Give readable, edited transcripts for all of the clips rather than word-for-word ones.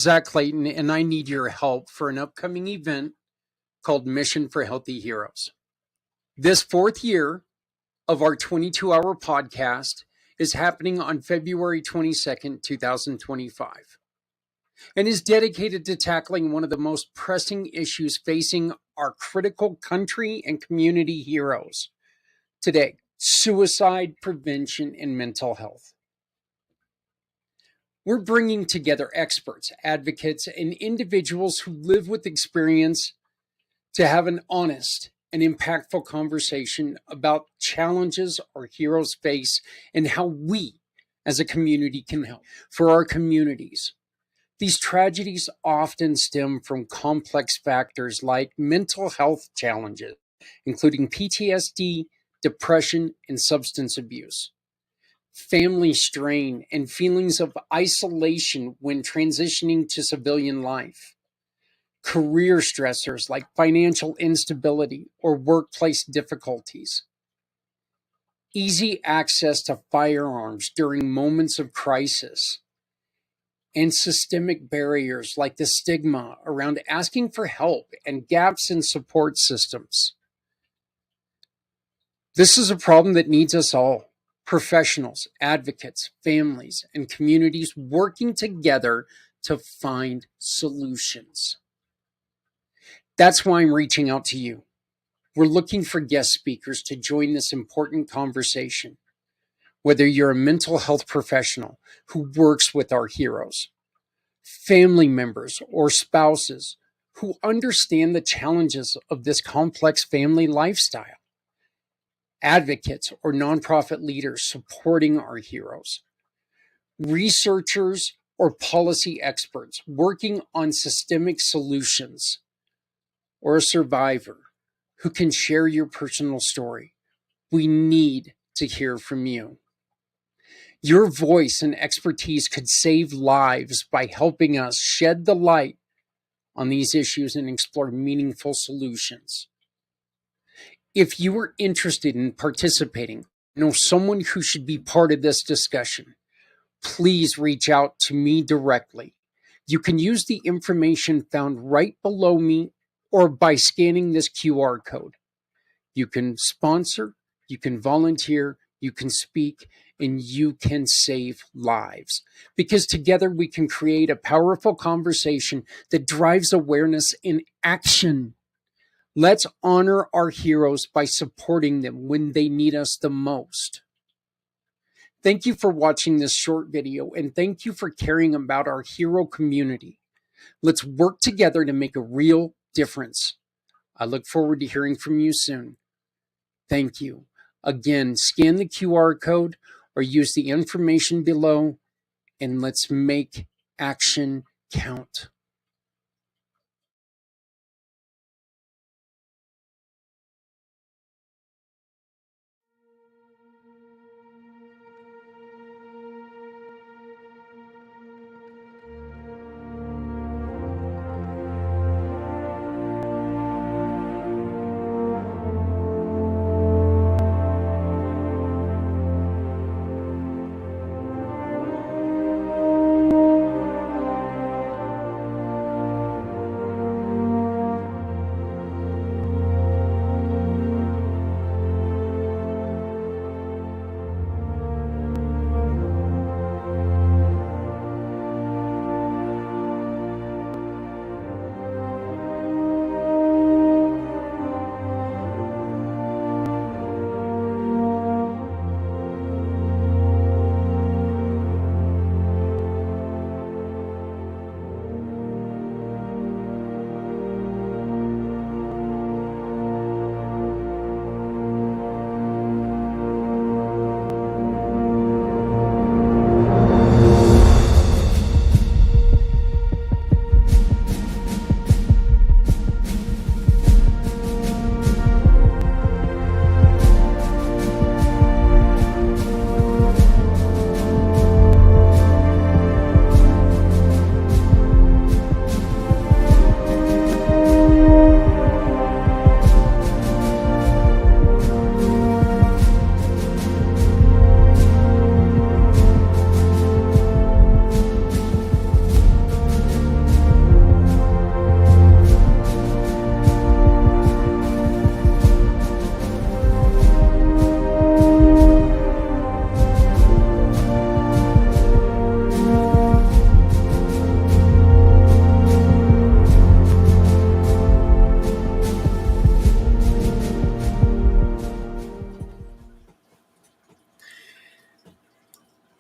Zach Clayton, and I need your help for an upcoming event called Mission for Healthy Heroes. This fourth year of our 22-hour podcast is happening on February 22nd, 2025, and is dedicated to tackling one of the most pressing issues facing our critical country and community heroes today: suicide prevention and mental health. We're bringing together experts, advocates, and individuals who live with experience to have an honest and impactful conversation about challenges our heroes face and how we as a community can help. For our communities, these tragedies often stem from complex factors like mental health challenges, including PTSD, depression, and substance abuse, family strain, and feelings of isolation when transitioning to civilian life, career stressors like financial instability or workplace difficulties, easy access to firearms during moments of crisis, and systemic barriers like the stigma around asking for help and gaps in support systems. This is a problem that needs us all: professionals, advocates, families, and communities working together to find solutions. That's why I'm reaching out to you. We're looking for guest speakers to join this important conversation. Whether you're a mental health professional who works with our heroes, family members or spouses who understand the challenges of this complex family lifestyle, advocates or nonprofit leaders supporting our heroes, researchers or policy experts working on systemic solutions, or a survivor who can share your personal story. We need to hear from you. Your voice and expertise could save lives by helping us shed the light on these issues and explore meaningful solutions. If you are interested in participating, know someone who should be part of this discussion, please reach out to me directly. You can use the information found right below me or by scanning this QR code. You can sponsor, you can volunteer, you can speak, and you can save lives. Because together we can create a powerful conversation that drives awareness and action. Let's honor our heroes by supporting them when they need us the most. Thank you for watching this short video, and thank you for caring about our hero community. Let's work together to make a real difference. I look forward to hearing from you soon. Thank you. Again, scan the QR code or use the information below, and let's make action count.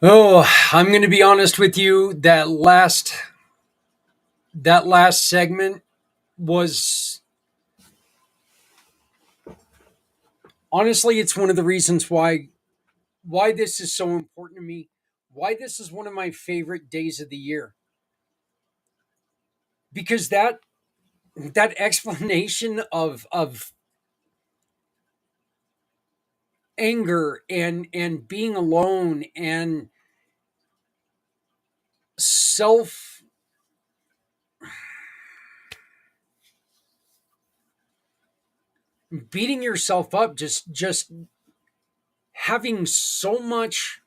Oh, I'm going to be honest with you. That last segment was honestly, it's one of the reasons why this is so important to me. Why this is one of my favorite days of the year. Because that explanation of anger and being alone and self beating yourself up, just having so much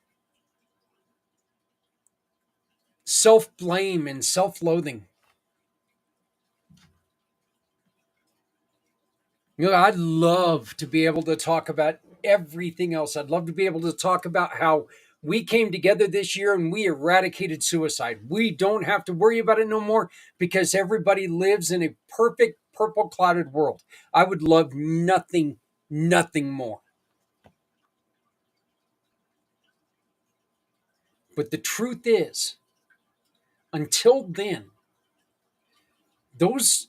self blame and self loathing. I'd love to be able to talk about everything else. I'd love to be able to talk about how we came together this year and we eradicated suicide. We don't have to worry about it no more because everybody lives in a perfect purple clouded world. I would love nothing more. But the truth is, until then, those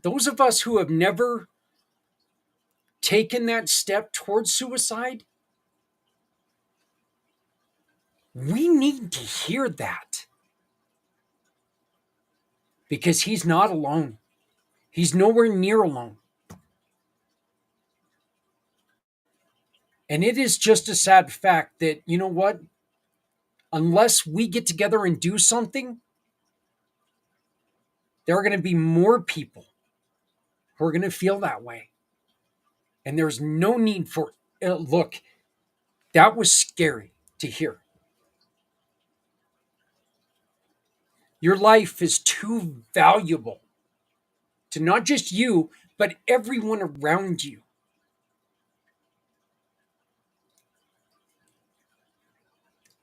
those of us who have never taken that step towards suicide, we need to hear that because he's not alone. He's nowhere near alone. And it is just a sad fact that, you know what? Unless we get together and do something, there are going to be more people who are going to feel that way. And there's no need for look, that was scary to hear. Your life is too valuable to not just you, but everyone around you.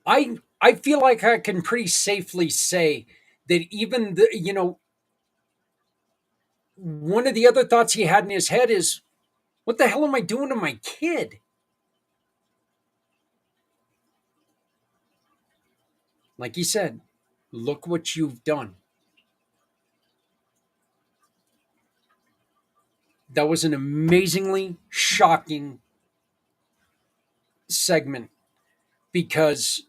I feel like I can pretty safely say that even one of the other thoughts he had in his head is, what the hell am I doing to my kid? Like he said, look what you've done. That was an amazingly shocking segment because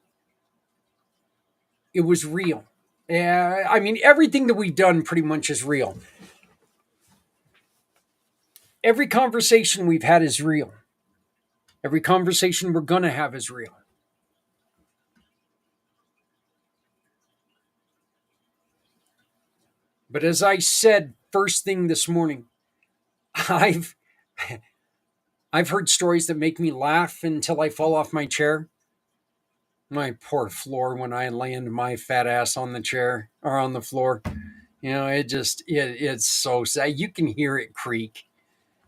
it was real. I mean, everything that we've done pretty much is real. Every conversation we've had is real. Every conversation we're going to have is real. But as I said first thing this morning, I've I've heard stories that make me laugh until I fall off my chair. My poor floor when I land my fat ass on the chair or on the floor. It's so sad. You can hear it creak.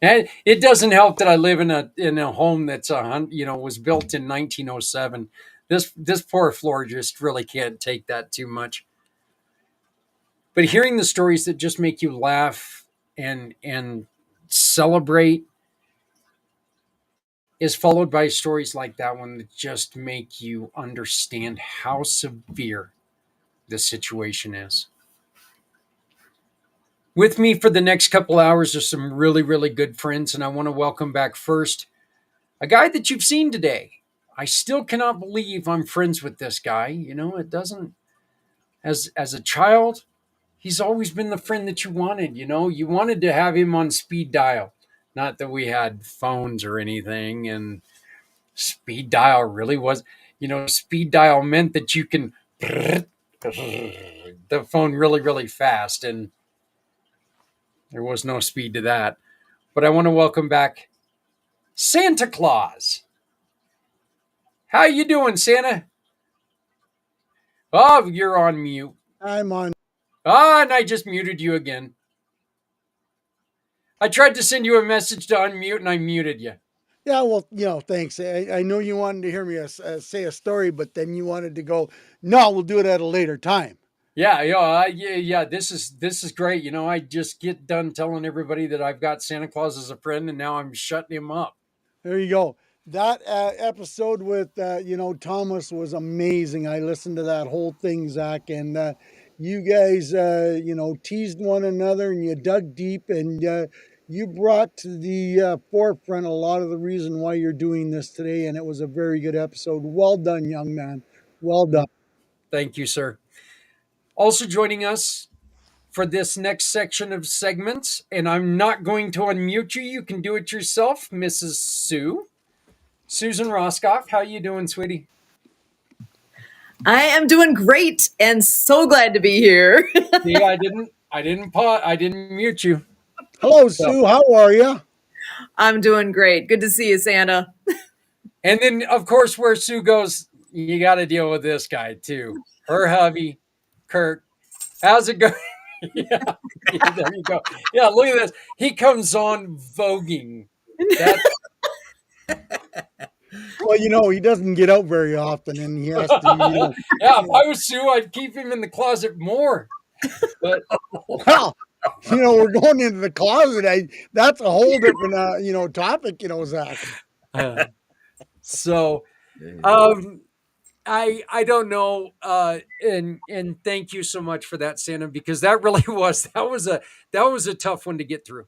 And it doesn't help that I live in a home that's was built in 1907. This poor floor just really can't take that too much. But hearing the stories that just make you laugh and celebrate is followed by stories like that one that just make you understand how severe the situation is. With me for the next couple hours are some really, really good friends, and I want to welcome back first a guy that you've seen today. I still cannot believe I'm friends with this guy. It doesn't, as a child, he's always been the friend that you wanted. You wanted to have him on speed dial. Not that we had phones or anything, and speed dial really was, speed dial meant that you can the phone really, really fast, and there was no speed to that. But I want to welcome back Santa Claus. How you doing, Santa? Oh, you're on mute. I'm on. Ah, and I just muted you again. I tried to send you a message to unmute, and I muted you. Yeah, well, thanks. I know you wanted to hear me say a story, but then you wanted to go, no, we'll do it at a later time. Yeah. This is great. I just get done telling everybody that I've got Santa Claus as a friend, and now I'm shutting him up. There you go. That episode with Thomas was amazing. I listened to that whole thing, Zach, and you guys teased one another and you dug deep and you brought to the forefront a lot of the reason why you're doing this today. And it was a very good episode. Well done, young man. Well done. Thank you, sir. Also joining us for this next section of segments, and I'm not going to unmute you. You can do it yourself, Mrs. Sue. Susan Roscoff, how you doing, sweetie? I am doing great and so glad to be here. See, I didn't mute you. Hello, Sue. How are you? I'm doing great. Good to see you, Santa. And then, of course, where Sue goes, you got to deal with this guy too. Her hubby, Kirk. How's it going? Yeah, there you go. Yeah, look at this. He comes on voguing. That's Well, he doesn't get out very often, and he has to. yeah. If I was Sue, I'd keep him in the closet more. But Well, we're going into the closet. That's a whole different, topic, Zach. so, I don't know, and thank you so much for that, Santa, because that really that was a tough one to get through.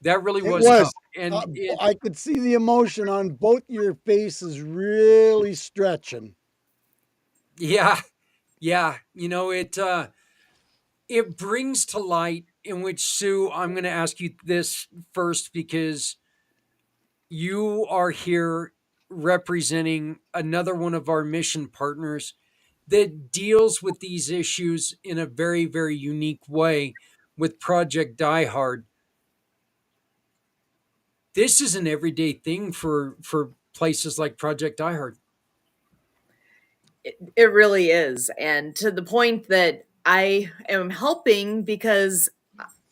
That really It was was. tough, and I could see the emotion on both your faces really stretching. yeah, it brings to light in which, Sue, I'm going to ask you this first because you are here representing another one of our mission partners that deals with these issues in a very, very unique way with Project Die Hard. This is an everyday thing for places like Project Die Hard. It really is. And to the point that I am helping because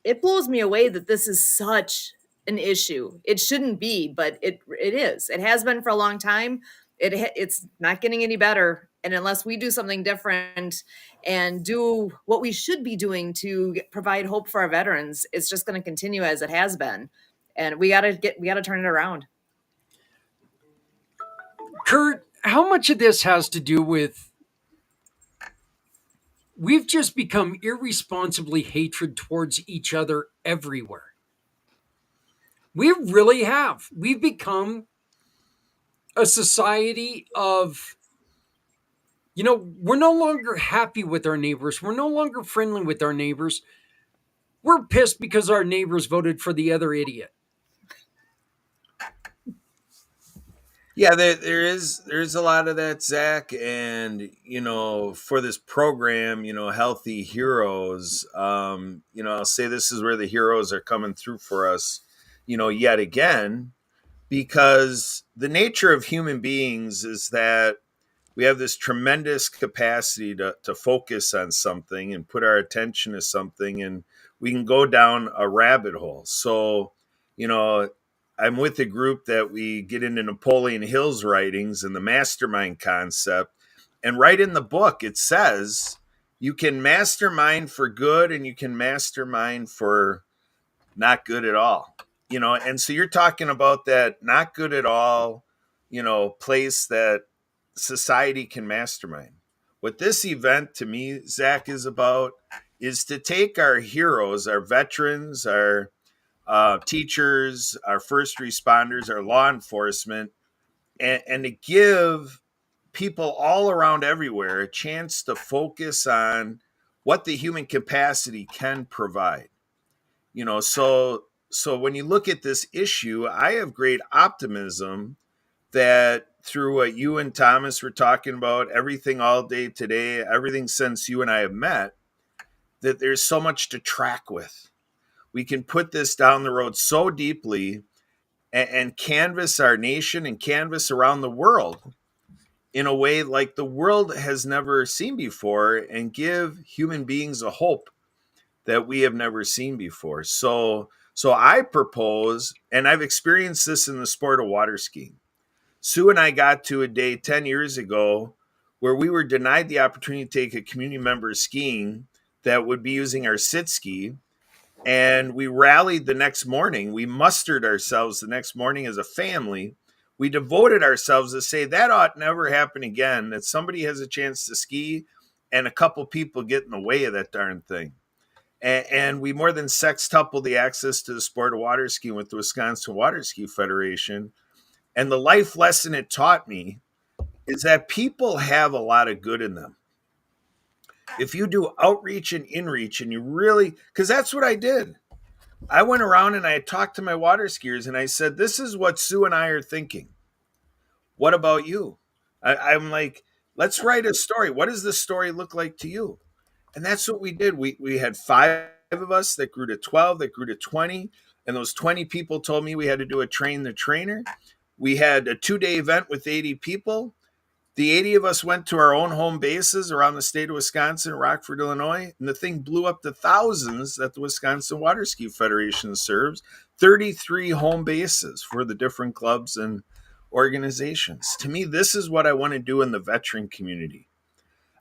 it blows me away that this is such an issue. It shouldn't be, but it is. It has been for a long time. It's not getting any better. And unless we do something different and do what we should be doing to provide hope for our veterans, it's just going to continue as it has been. And we got to turn it around. Kurt, how much of this has to do with we've just become irresponsibly hatred towards each other everywhere? We really have. We've become a society of, we're no longer happy with our neighbors. We're no longer friendly with our neighbors. We're pissed because our neighbors voted for the other idiot. Yeah, there's a lot of that, Zach, and for this program, Healthy Heroes, I'll say this is where the heroes are coming through for us, yet again, because the nature of human beings is that we have this tremendous capacity to focus on something and put our attention to something, and we can go down a rabbit hole. So, I'm with a group that we get into Napoleon Hill's writings and the mastermind concept. And right in the book, it says you can mastermind for good and you can mastermind for not good at all. And so you're talking about that not good at all, place that society can mastermind. What this event to me, Zach, is about is to take our heroes, our veterans, our teachers, our first responders, our law enforcement, and to give people all around everywhere a chance to focus on what the human capacity can provide. So when you look at this issue, I have great optimism that through what you and Thomas were talking about, everything all day today, everything since you and I have met, that there's so much to track with. We can put this down the road so deeply and canvas our nation and canvas around the world in a way like the world has never seen before and give human beings a hope that we have never seen before. So I propose, and I've experienced this in the sport of water skiing. Sue and I got to a day 10 years ago where we were denied the opportunity to take a community member skiing that would be using our sit ski. And we rallied the next morning. We mustered ourselves the next morning as a family. We devoted ourselves to say that ought never happen again, that somebody has a chance to ski and a couple people get in the way of that darn thing. And we more than sextupled the access to the sport of water skiing with the Wisconsin Water Ski Federation. And the life lesson it taught me is that people have a lot of good in them. If you do outreach and inreach and you really, because that's what I did. I went around and I talked to my water skiers and I said, this is what Sue and I are thinking. What about you? I'm like, let's write a story. What does this story look like to you? And that's what we did. We had 5 of us that grew to 12, that grew to 20. And those 20 people told me we had to do a train the trainer. We had a 2-day event with 80 people. The 80 of us went to our own home bases around the state of Wisconsin, Rockford, Illinois, and the thing blew up to thousands that the Wisconsin Water Ski Federation serves, 33 home bases for the different clubs and organizations. To me, this is what I want to do in the veteran community.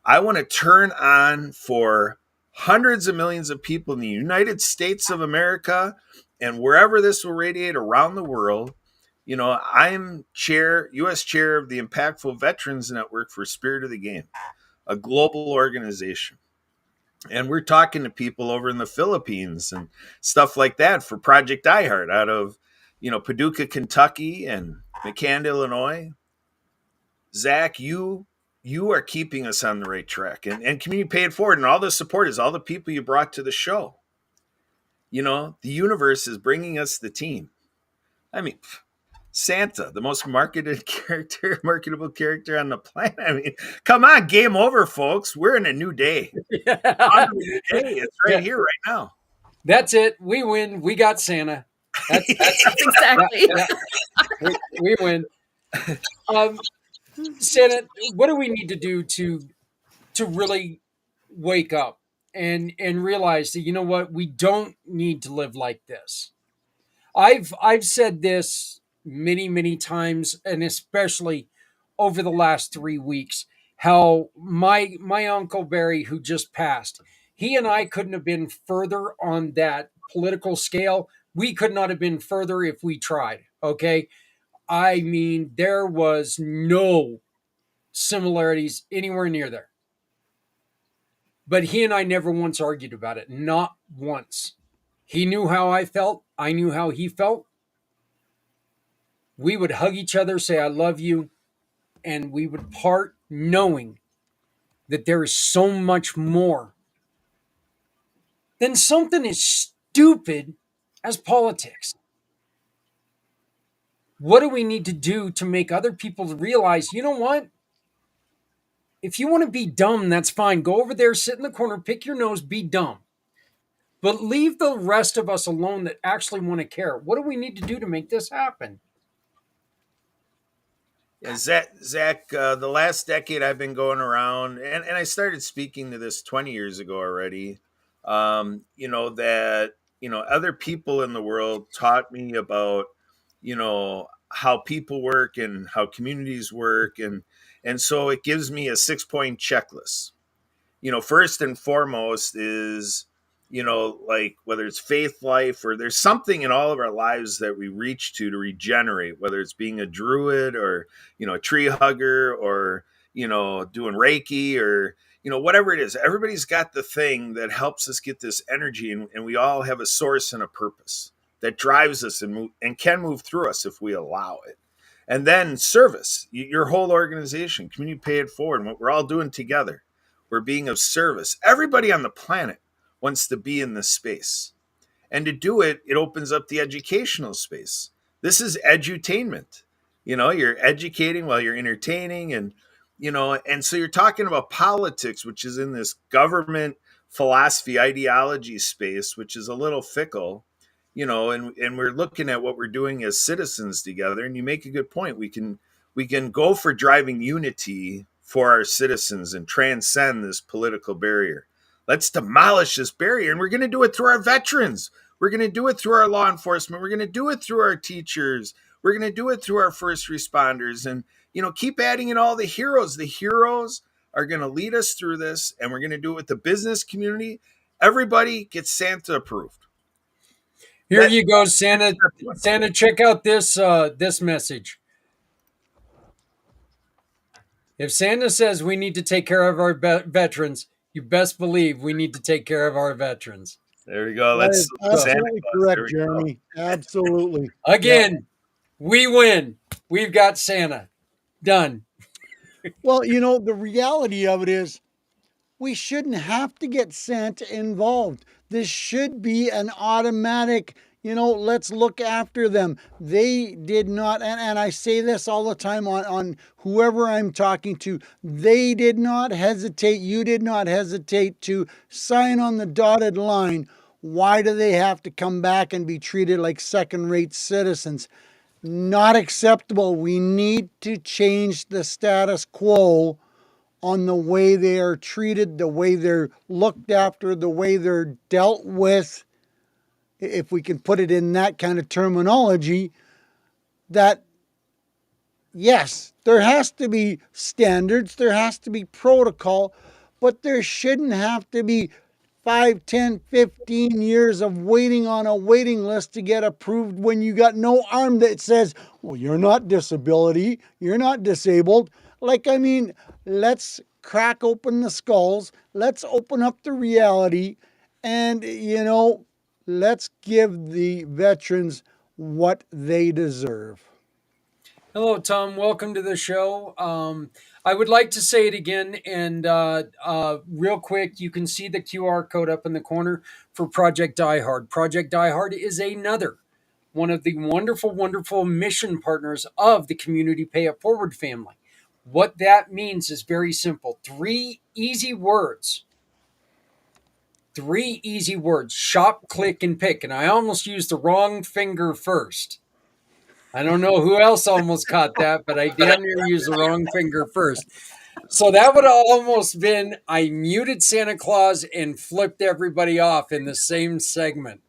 I want to turn on for hundreds of millions of people in the United States of America and wherever this will radiate around the world. You know, I'm U.S. chair of the Impactful Veterans Network for Spirit of the Game, a global organization. And we're talking to people over in the Philippines and stuff like that for Project iHeart out of, Paducah, Kentucky and McCann, Illinois. Zach, you are keeping us on the right track, and Community Pay It Forward and all the support is all the people you brought to the show. The universe is bringing us the team. I mean, Santa, the most marketable character on the planet. I mean, come on, game over, folks. We're in a new day. It's right here, right now. That's it. We win. We got Santa. That's exactly. we win. Santa, what do we need to do to really wake up and realize that, you know what, we don't need to live like this? I've said this many times, and especially over the last 3 weeks, how my Uncle Barry, who just passed, he and I couldn't have been further on that political scale. We could not have been further if we tried. Okay. I mean, there was no similarities anywhere near there. But he and I never once argued about it. Not once. He knew how I felt. I knew how he felt. We would hug each other, say, I love you. And we would part knowing that there is so much more than something as stupid as politics. What do we need to do to make other people realize, you know what? If you want to be dumb, that's fine. Go over there, sit in the corner, pick your nose, be dumb. But leave the rest of us alone that actually want to care. What do we need to do to make this happen? Yeah, Zach, the last decade I've been going around, and I started speaking to this 20 years ago already, that, other people in the world taught me about, how people work and how communities work. And so it gives me a 6-point checklist. First and foremost is, like whether it's faith life or there's something in all of our lives that we reach to regenerate, whether it's being a druid or, a tree hugger or, doing Reiki or, whatever it is. Everybody's got the thing that helps us get this energy, and we all have a source and a purpose that drives us and can move through us if we allow it. And then service, your whole organization, Community Pay It Forward, and what we're all doing together. We're being of service. Everybody on the planet wants to be in this space. And to do it, it opens up the educational space. This is edutainment. You're educating while you're entertaining. And so you're talking about politics, which is in this government philosophy, ideology space, which is a little fickle, and we're looking at what we're doing as citizens together. And you make a good point. We can go for driving unity for our citizens and transcend this political barrier. Let's demolish this barrier. And we're going to do it through our veterans. We're going to do it through our law enforcement. We're going to do it through our teachers. We're going to do it through our first responders. And, keep adding in all the heroes. The heroes are going to lead us through this. And we're going to do it with the business community. Everybody gets Santa approved. Here you go, Santa. Santa, check out this message. If Santa says we need to take care of our veterans, you best believe we need to take care of our veterans. There we go. That Let's is So, Santa absolutely Claus. There correct, we go. Jeremy. Absolutely. again, we win. We've got Santa. Done. Well, the reality of it is we shouldn't have to get Santa involved. This should be an automatic, let's look after them. They did not, and I say this all the time on whoever I'm talking to, they did not hesitate. You did not hesitate to sign on the dotted line. Why do they have to come back and be treated like second-rate citizens? Not acceptable. We need to change the status quo on the way they are treated, the way they're looked after, the way they're dealt with, if we can put it in that kind of terminology. That, yes, there has to be standards, there has to be protocol, but there shouldn't have to be 5, 10, 15 years of waiting on a waiting list to get approved when you got no arm that says, well, you're not disability, you're not disabled. Let's crack open the skulls, let's open up the reality, and, let's give the veterans what they deserve. Hello, Tom. Welcome to the show. I would like to say it again, and real quick, you can see the QR code up in the corner for Project Die Hard. Project Die Hard is another one of the wonderful, wonderful mission partners of the Community Pay It Forward family. What that means is very simple. 3 easy words. 3 easy words. Shop, click, and pick. And I almost used the wrong finger first. I don't know who else almost caught that, but I damn near used the wrong finger first. So that would have almost been, I muted Santa Claus and flipped everybody off in the same segment.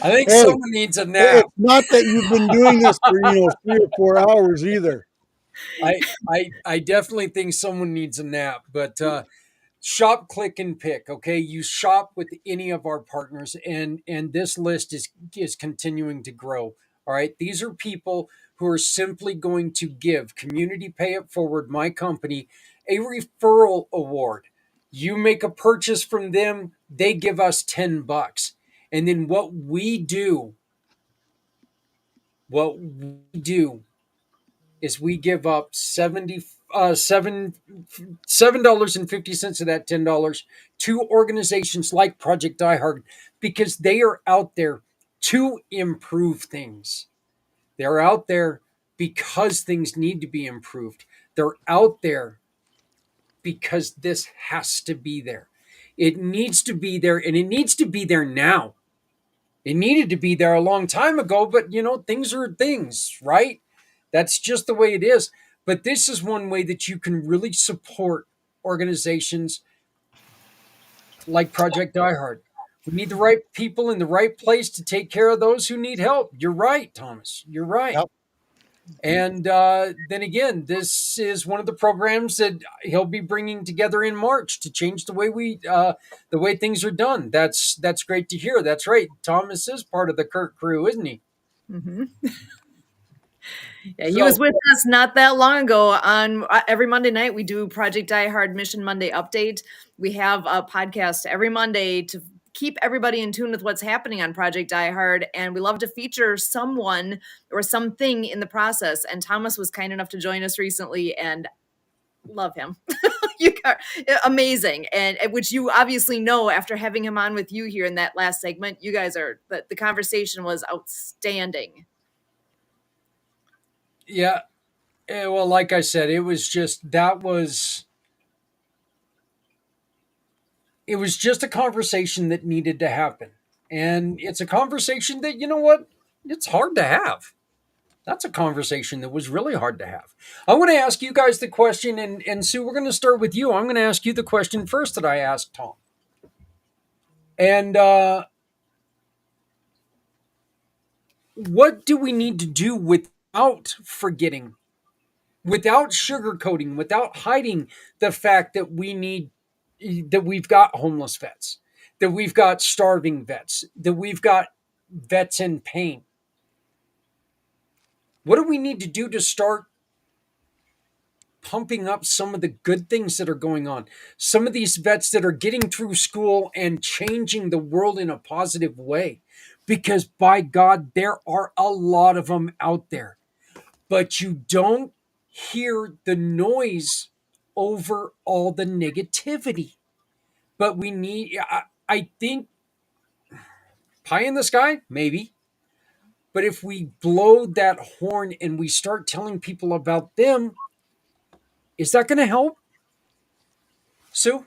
I think someone needs a nap. It's not that you've been doing this for 3 or 4 hours either. I definitely think someone needs a nap, but shop, click, and pick. Okay, you shop with any of our partners, and this list is continuing to grow. All right, these are people who are simply going to give Community Pay It Forward, my company, a referral award. You make a purchase from them, they give us $10, and then what we do is we give up $7.50 of that $10 to organizations like Project Die Hard, because they are out there to improve things. They're out there because things need to be improved. They're out there because this has to be there. It needs to be there, and it needs to be there now. It needed to be there a long time ago, but things are things, right? That's just the way it is. But this is one way that you can really support organizations like Project Die Hard. We need the right people in the right place to take care of those who need help. You're right, Thomas. You're right. Yep. And then again, this is one of the programs that he'll be bringing together in March to change the way things are done. That's great to hear. That's right. Thomas is part of the Kirk crew, isn't he? Mm-hmm. Yeah, he was with us not that long ago. On every Monday night, we do Project Die Hard Mission Monday update. We have a podcast every Monday to keep everybody in tune with what's happening on Project Die Hard, and we love to feature someone or something in the process. And Thomas was kind enough to join us recently, and love him. You are amazing, and which you obviously know after having him on with you here in that last segment. You guys are the conversation was outstanding. Yeah. Well, like I said, it was just a conversation that needed to happen. And it's a conversation that, you know what? It's hard to have. That's a conversation that was really hard to have. I want to ask you guys the question, and Sue, we're going to start with you. I'm going to ask you the question first that I asked Tom. And what do we need to do without forgetting, without sugarcoating, without hiding the fact that we've got homeless vets, that we've got starving vets, that we've got vets in pain? What do we need to do to start pumping up some of the good things that are going on. Some of these vets that are getting through school and changing the world in a positive way. Because by God, there are a lot of them out there. But you don't hear the noise over all the negativity. But we need, I think, pie in the sky, maybe. But if we blow that horn and we start telling people about them, is that going to help? Sue?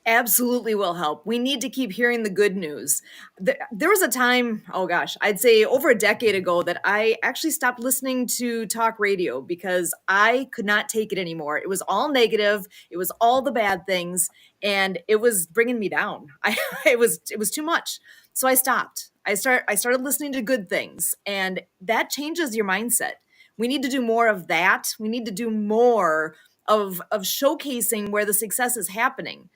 Absolutely will help. We need to keep hearing the good news. There was a time, oh gosh, I'd say over a decade ago, that I actually stopped listening to talk radio because I could not take it anymore. It was all negative. It was all the bad things, and it was bringing me down. It was too much. So I stopped. I started listening to good things, and that changes your mindset. We need to do more of that. We need to do more of showcasing where the success is happening.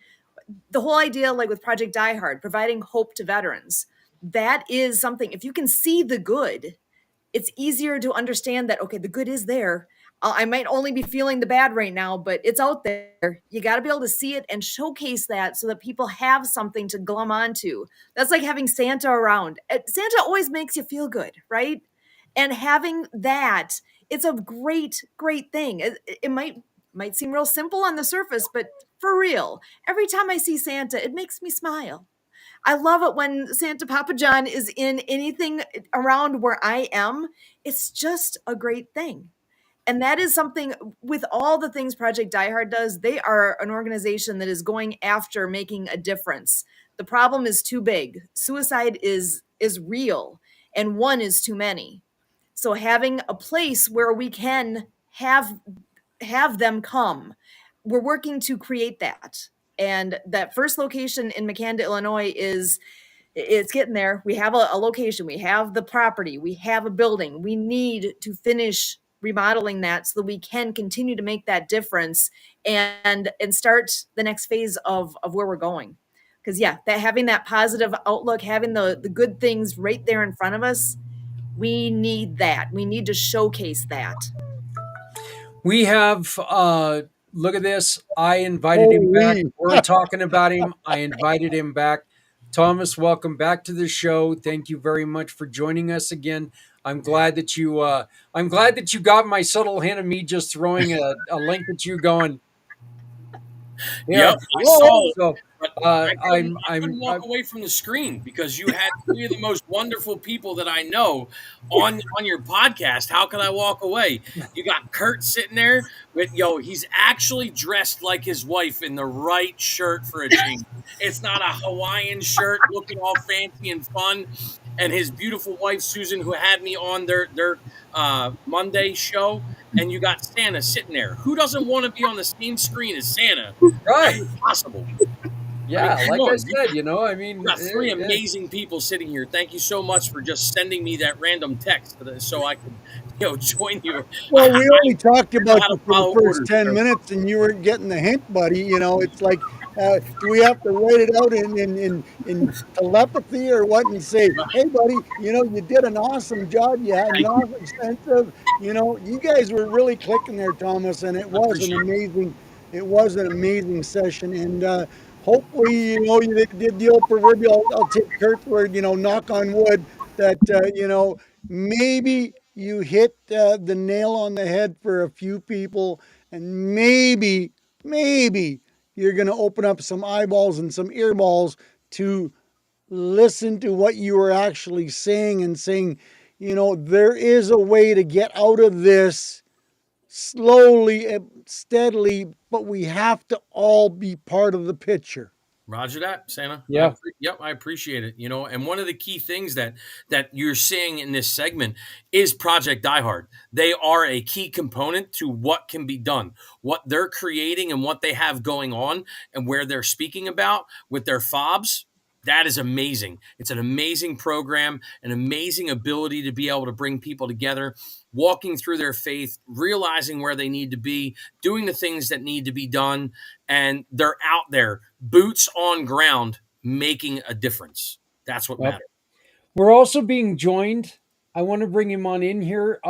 The whole idea, like with Project Die Hard, providing hope to veterans, that is something, if you can see the good, it's easier to understand that, okay, the good is there. I might only be feeling the bad right now, but it's out there. You got to be able to see it and showcase that so that people have something to glom onto. That's like having Santa around. Santa always makes you feel good, right? And having that, it's a great, great thing. It might seem real simple on the surface, but for real, every time I see Santa, it makes me smile. I love it when Santa Papa John is in anything around where I am. It's just a great thing. And that is something with all the things Project Die Hard does. They are an organization that is going after making a difference. The problem is too big. Suicide is real, and one is too many. So having a place where we can have them come, we're working to create that. And that first location in McAnda, Illinois it's getting there. We have a location, we have the property, we have a building. We need to finish remodeling that so that we can continue to make that difference and start the next phase of where we're going. Because yeah, that having that positive outlook, having the good things right there in front of us, we need that. We need to showcase that. We have, look at this. I invited him back. Holy. We're talking about him. I invited him back. Thomas, welcome back to the show. Thank you very much for joining us again. I'm glad that you got my subtle hint of me just throwing a link at you going. Yep, I saw it. So, But I couldn't walk away from the screen because you had three of the most wonderful people that I know on your podcast. How could I walk away? You got Kurt sitting there with he's actually dressed like his wife in the right shirt for a change. It's not a Hawaiian shirt looking all fancy and fun. And his beautiful wife Susan, who had me on their Monday show, and you got Santa sitting there. Who doesn't want to be on the same screen as Santa? right. It's possible. Yeah, I mean, like come I on, said, We got three amazing people sitting here. Thank you so much for just sending me that random text so I could join you. Well, we only talked about how to you for follow the first orders, 10 so. minutes and you weren't getting the hint, buddy. It's like, do we have to write it out in telepathy or what and say, hey, buddy, you did an awesome job. You had an awesome sense of, you guys were really clicking there, Thomas, and it was an amazing session. And hopefully, you did the old proverbial, I'll take Kurt's word, knock on wood, that, maybe you hit the nail on the head for a few people, and maybe you're going to open up some eyeballs and some earballs to listen to what you were actually saying and saying, there is a way to get out of this slowly and steadily, but we have to all be part of the picture. Roger that, Santa. Yeah. I appreciate it. And one of the key things that you're seeing in this segment is Project Die Hard. They are a key component to what can be done, what they're creating and what they have going on and where they're speaking about with their FOBs. That is amazing. It's an amazing program, an amazing ability to be able to bring people together, walking through their faith, realizing where they need to be, doing the things that need to be done, and they're out there, boots on ground, making a difference. That's what matters. We're also being joined I want to bring him on in here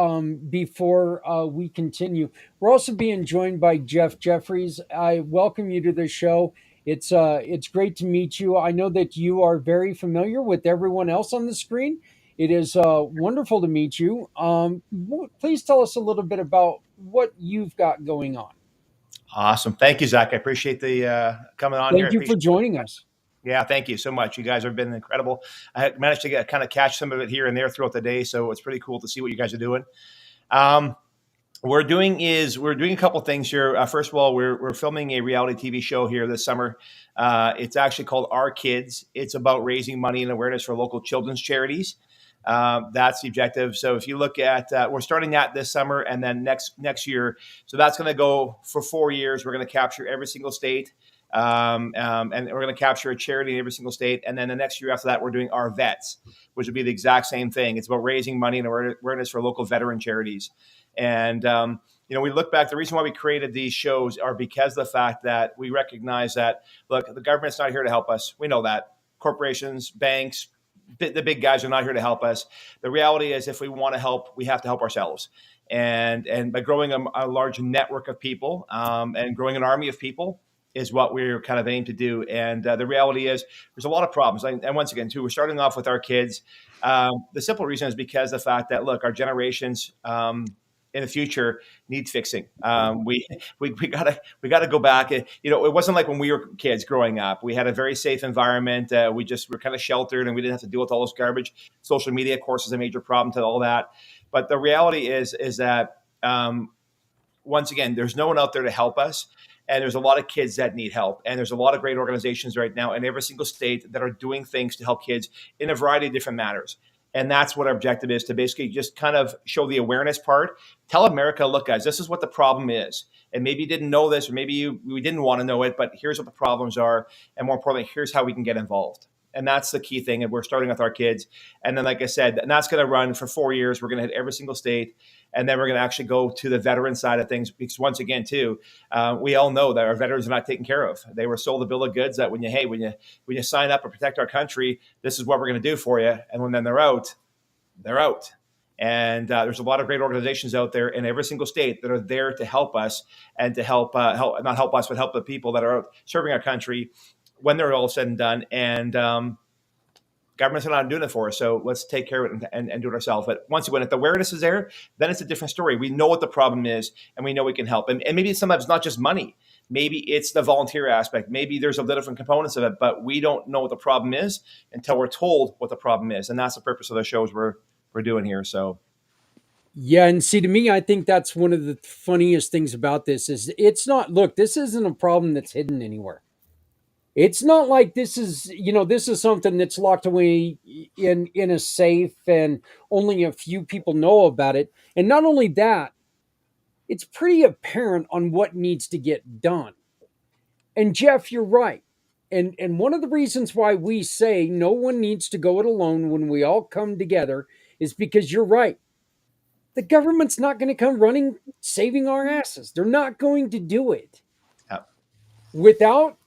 before we continue. We're also being joined by Jeff Jeffries. I welcome you to the show. It's great to meet you. I know that you are very familiar with everyone else on the screen. It is wonderful to meet you. Please tell us a little bit about what you've got going on. Awesome. Thank you, Zach. I appreciate the coming on here. Thank you for joining us. Yeah, thank you so much. You guys have been incredible. I managed to kind of catch some of it here and there throughout the day, so it's pretty cool to see what you guys are doing. We're doing a couple things here. First of all, we're filming a reality TV show here this summer. It's actually called Our Kids. It's about raising money and awareness for local children's charities. That's the objective. So if you look at, we're starting that this summer, and then next year. So that's going to go for 4 years. We're going to capture every single state. And we're going to capture a charity in every single state. And then the next year after that, we're doing Our Vets, which would be the exact same thing. It's about raising money and awareness for local veteran charities. And, we look back, the reason why we created these shows are because of the fact that we recognize that, look, the government's not here to help us. We know that. Corporations, banks, the big guys are not here to help us. The reality is, if we want to help, we have to help ourselves. And by growing a large network of people and growing an army of people, is what we're kind of aiming to do. And the reality is there's a lot of problems. And once again, too, we're starting off with Our Kids. The simple reason is because of the fact that, look, our generations in the future need fixing. We gotta go back. It wasn't like when we were kids growing up. We had a very safe environment. We just were kind of sheltered, and we didn't have to deal with all this garbage. Social media, of course, is a major problem to all that. But the reality is that once again, there's no one out there to help us. And there's a lot of kids that need help. And there's a lot of great organizations right now in every single state that are doing things to help kids in a variety of different matters. And that's what our objective is, to basically just kind of show the awareness part. Tell America, look, guys, this is what the problem is. And maybe you didn't know this, or maybe we didn't want to know it, but here's what the problems are. And more importantly, here's how we can get involved. And that's the key thing. And we're starting with Our Kids. And then, like I said, and that's going to run for 4 years. We're going to hit every single state. And then we're going to actually go to the veteran side of things. Because once again, too, we all know that our veterans are not taken care of. They were sold a bill of goods that when you sign up and protect our country, this is what we're going to do for you. And when then they're out, they're out. And there's a lot of great organizations out there in every single state that are there to help us and to help not help us, but help the people that are out serving our country when they're all said and done. And governments are not doing it for us. So let's take care of it and do it ourselves. But once again, if the awareness is there, then it's a different story. We know what the problem is, and we know we can help. And maybe sometimes it's not just money. Maybe it's the volunteer aspect. Maybe there's a different components of it, but we don't know what the problem is until we're told what the problem is. And that's the purpose of the shows we're doing here. So. Yeah, and see, to me, I think that's one of the funniest things about this is it's not, look, this isn't a problem that's hidden anywhere. It's not like this is something that's locked away in a safe and only a few people know about it. And not only that, it's pretty apparent on what needs to get done. And Jeff, you're right. And one of the reasons why we say no one needs to go it alone when we all come together is because you're right. The government's not going to come running saving our asses. They're not going to do it. Yep. Without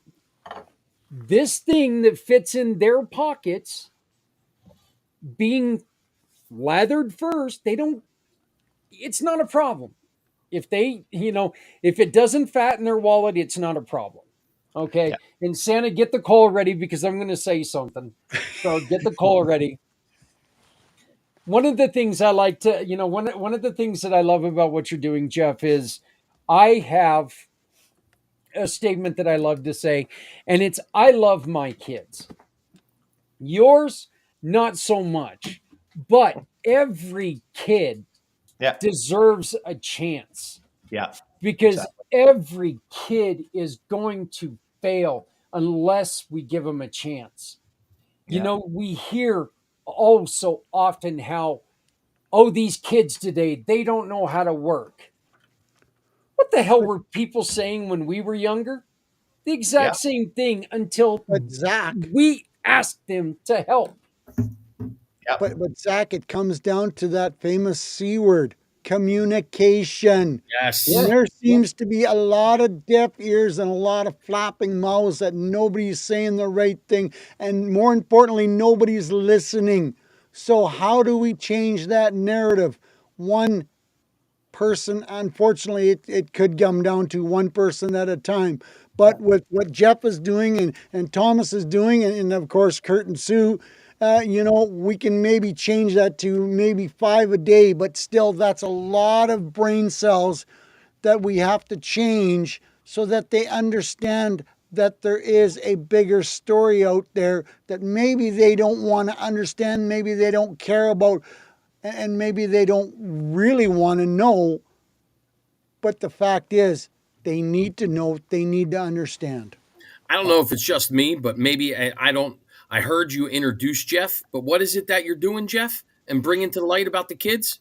this thing that fits in their pockets being lathered first, it's not a problem. If if it doesn't fatten their wallet, it's not a problem. Okay. Yeah. And Santa, get the call ready because I'm going to say something. So get the call ready. One of the things I like to, one of the things that I love about what you're doing, Jeff, is I have a statement that I love to say, and it's, I love my kids. Yours, not so much, but every kid deserves a chance. Yeah. Because every kid is going to fail unless we give them a chance. Yeah. We hear so often how, these kids today, they don't know how to work. What the hell were people saying when we were younger? The exact same thing until Zach, we asked them to help. Yeah. But Zach, it comes down to that famous C word, communication. Yes. And there seems to be a lot of deaf ears and a lot of flapping mouths that nobody's saying the right thing. And more importantly, nobody's listening. So how do we change that narrative? One person, unfortunately, it could come down to one person at a time. But with what Jeff is doing and Thomas is doing, and of course Kurt and Sue, we can maybe change that to maybe 5 a day, but still that's a lot of brain cells that we have to change so that they understand that there is a bigger story out there that maybe they don't want to understand, maybe they don't care about, and maybe they don't really want to know. But the fact is, they need to know, they need to understand. I don't know if it's just me, but maybe I don't. I heard you introduce Jeff, but what is it that you're doing, Jeff, and bringing to light about the kids?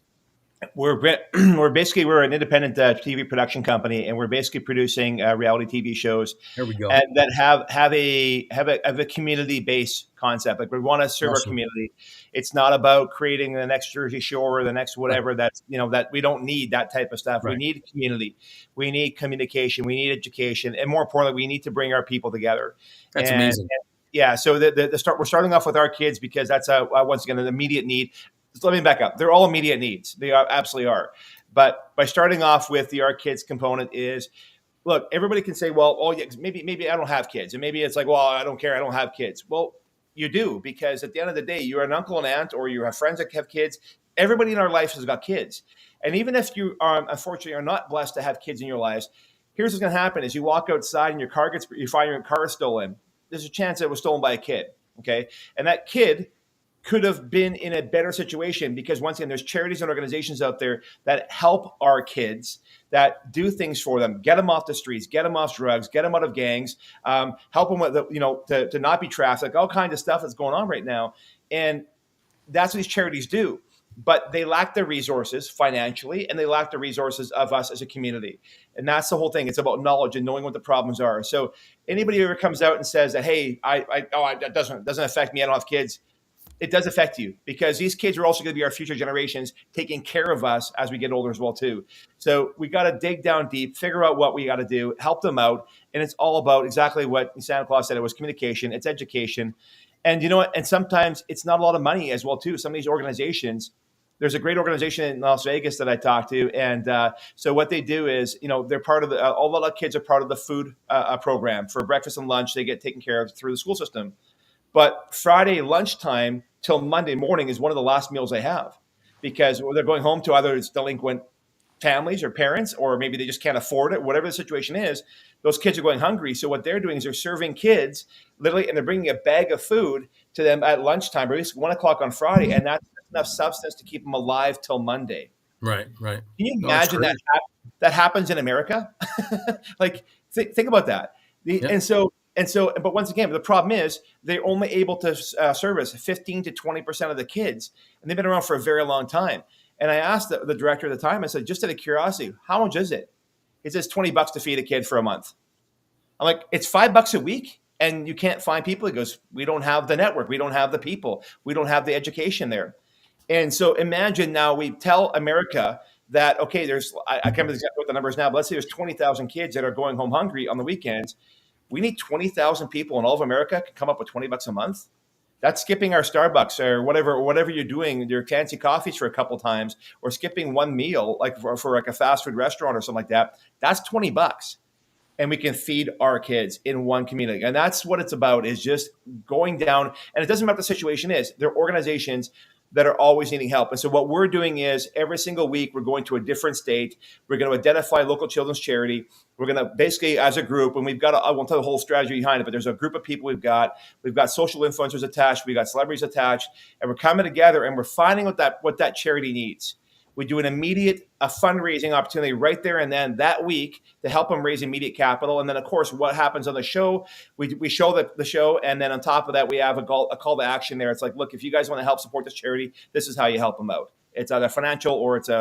We're we're an independent TV production company, and we're basically producing reality TV shows There we go. and that have a community based concept. Like we want to serve our Awesome. community. It's not about creating the next Jersey Shore or the next whatever. That's that we don't need that type of stuff. We Right. need community. We need communication. We need education, and more importantly, we need to bring our people together. That's And amazing. yeah, so we're starting off with our kids because that's once again an immediate need. So let me back up. They're all immediate needs. They absolutely are. But by starting off with the Our Kids component is, look, everybody can say, well, oh, yeah, maybe I don't have kids. And maybe it's like, well, I don't care. I don't have kids. Well, you do, because at the end of the day, you're an uncle and aunt, or you have friends that have kids. Everybody in our life has got kids. And even if you are, unfortunately, are not blessed to have kids in your lives, here's what's going to happen is you walk outside and you find your car stolen. There's a chance that it was stolen by a kid. Okay. And that kid could have been in a better situation, because once again, there's charities and organizations out there that help our kids, that do things for them, get them off the streets, get them off drugs, get them out of gangs, help them with to not be trafficked, all kinds of stuff that's going on right now. And that's what these charities do. But they lack the resources financially, and they lack the resources of us as a community. And that's the whole thing. It's about knowledge and knowing what the problems are. So anybody who ever comes out and says that, hey, that doesn't affect me, I don't have kids, it does affect you, because these kids are also going to be our future generations, taking care of us as we get older as well too. So we got to dig down deep, figure out what we got to do, help them out. And it's all about exactly what Santa Claus said. It was communication, it's education. And you know what? And sometimes it's not a lot of money as well too. Some of these organizations, there's a great organization in Las Vegas that I talked to. And so what they do is, they're part of all the kids are part of the food program for breakfast and lunch. They get taken care of through the school system. But Friday lunchtime till Monday morning is one of the last meals they have, because they're going home to either it's delinquent families or parents, or maybe they just can't afford it. Whatever the situation is, those kids are going hungry. So what they're doing is they're serving kids literally, and they're bringing a bag of food to them at lunchtime, or at least 1 o'clock on Friday. And that's enough substance to keep them alive till Monday. Right. Can you imagine that happens in America? Like, think about that. Yeah. But once again, the problem is they're only able to service 15 to 20% of the kids, and they've been around for a very long time. And I asked the director at the time, I said, just out of curiosity, how much is it? He says $20 to feed a kid for a month. I'm like, it's $5 a week, and you can't find people. He goes, we don't have the network, we don't have the people, we don't have the education there. And so imagine now we tell America that, okay, I can't remember exactly what the number is now, but let's say there's 20,000 kids that are going home hungry on the weekends. We need 20,000 people in all of America can come up with $20 a month. That's skipping our Starbucks or whatever you're doing, your fancy coffees for a couple times, or skipping one meal, like for like a fast food restaurant or something like that. That's $20. And we can feed our kids in one community. And that's what it's about, is just going down. And it doesn't matter what the situation is. There are organizations that are always needing help. And so what we're doing is every single week, we're going to a different state. We're going to identify local children's charity. We're going to basically, as a group, and I won't tell the whole strategy behind it, but there's a group of people we've got social influencers attached. We've got celebrities attached, and we're coming together and we're finding what that charity needs. We do an immediate fundraising opportunity right there and then that week to help them raise immediate capital. And then, of course, what happens on the show, we show the show. And then on top of that, we have a call to action there. It's like, look, if you guys want to help support this charity, this is how you help them out. It's either financial or it's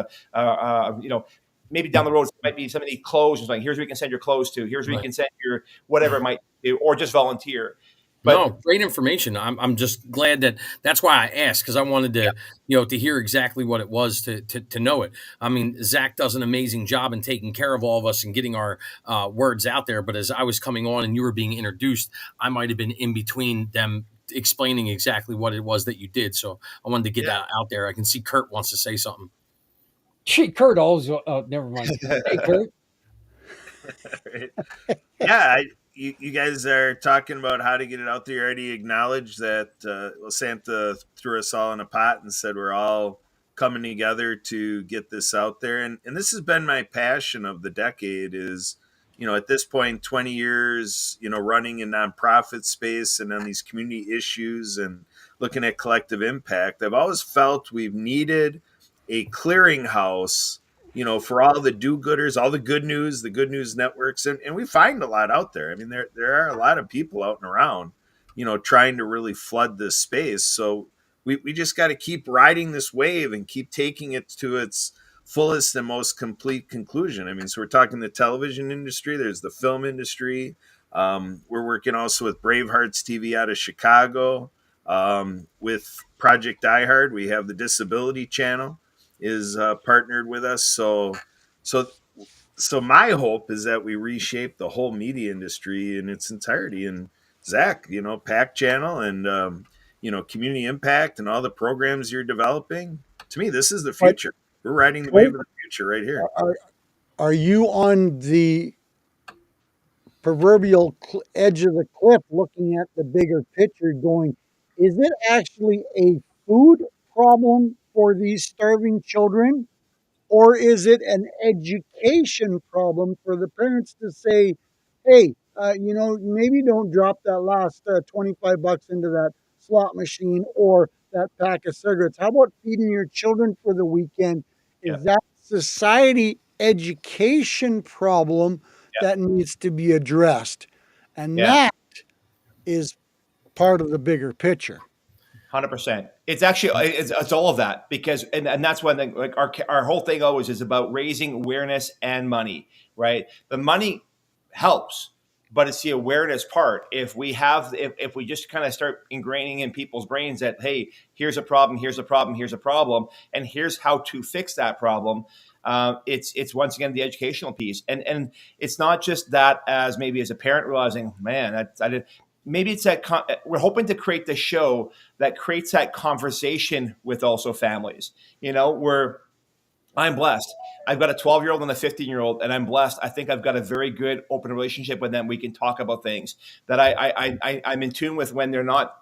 maybe down the road, it might be somebody clothes. It's like, here's where you can send your clothes to. Here's where you can send your whatever it might be, or just volunteer. But no, great information. I'm just glad that's why I asked, because I wanted to, to hear exactly what it was to know it. I mean, Zach does an amazing job in taking care of all of us and getting our words out there. But as I was coming on and you were being introduced, I might have been in between them explaining exactly what it was that you did. So I wanted to get that out there. I can see Kurt wants to say something. Gee, Kurt always. Never mind. Hey, Kurt. Right. Yeah, you guys are talking about how to get it out there. You already acknowledged that Santa threw us all in a pot and said we're all coming together to get this out there. And this has been my passion of the decade is, at this point, 20 years, running in nonprofit space and on these community issues and looking at collective impact. I've always felt we've needed a clearinghouse for all the do-gooders, all the good news networks, and we find a lot out there. I mean, there are a lot of people out and around, trying to really flood this space. So we just got to keep riding this wave and keep taking it to its fullest and most complete conclusion. I mean, so we're talking the television industry, there's the film industry. We're working also with Bravehearts TV out of Chicago. With Project Die Hard, we have the Disability Channel is partnered with us. So my hope is that we reshape the whole media industry in its entirety. And Zach, PAC Channel and community impact and all the programs you're developing. To me, this is the future. We're riding the wave of the future right here. Are you on the proverbial edge of the cliff looking at the bigger picture going, is it actually a food problem for these starving children? Or is it an education problem for the parents to say, hey, maybe don't drop that last $25 into that slot machine or that pack of cigarettes. How about feeding your children for the weekend? Is that society education problem that needs to be addressed? And that is part of the bigger picture. 100%. It's actually it's all of that because and that's one thing. Like our whole thing always is about raising awareness and money, right? The money helps, but it's the awareness part. If we just kind of start ingraining in people's brains that hey, here's a problem, here's a problem, here's a problem, and here's how to fix that problem. It's once again the educational piece, and it's not just that as maybe as a parent realizing, man, I did. Maybe it's that we're hoping to create the show that creates that conversation with also families, where I'm blessed. I've got a 12-year-old and a 15-year-old, and I'm blessed. I think I've got a very good open relationship with them. We can talk about things that I'm in tune with when they're not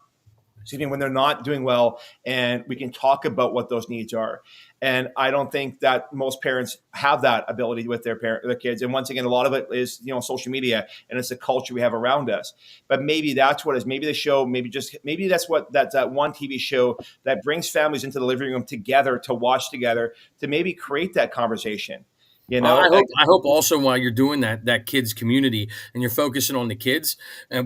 doing well, and we can talk about what those needs are. And I don't think that most parents have that ability with their kids. And once again, a lot of it is, social media and it's the culture we have around us. But maybe that's what it is. Maybe the show, maybe that's that one TV show that brings families into the living room together to watch together to maybe create that conversation. I hope also while you're doing that kids community and you're focusing on the kids,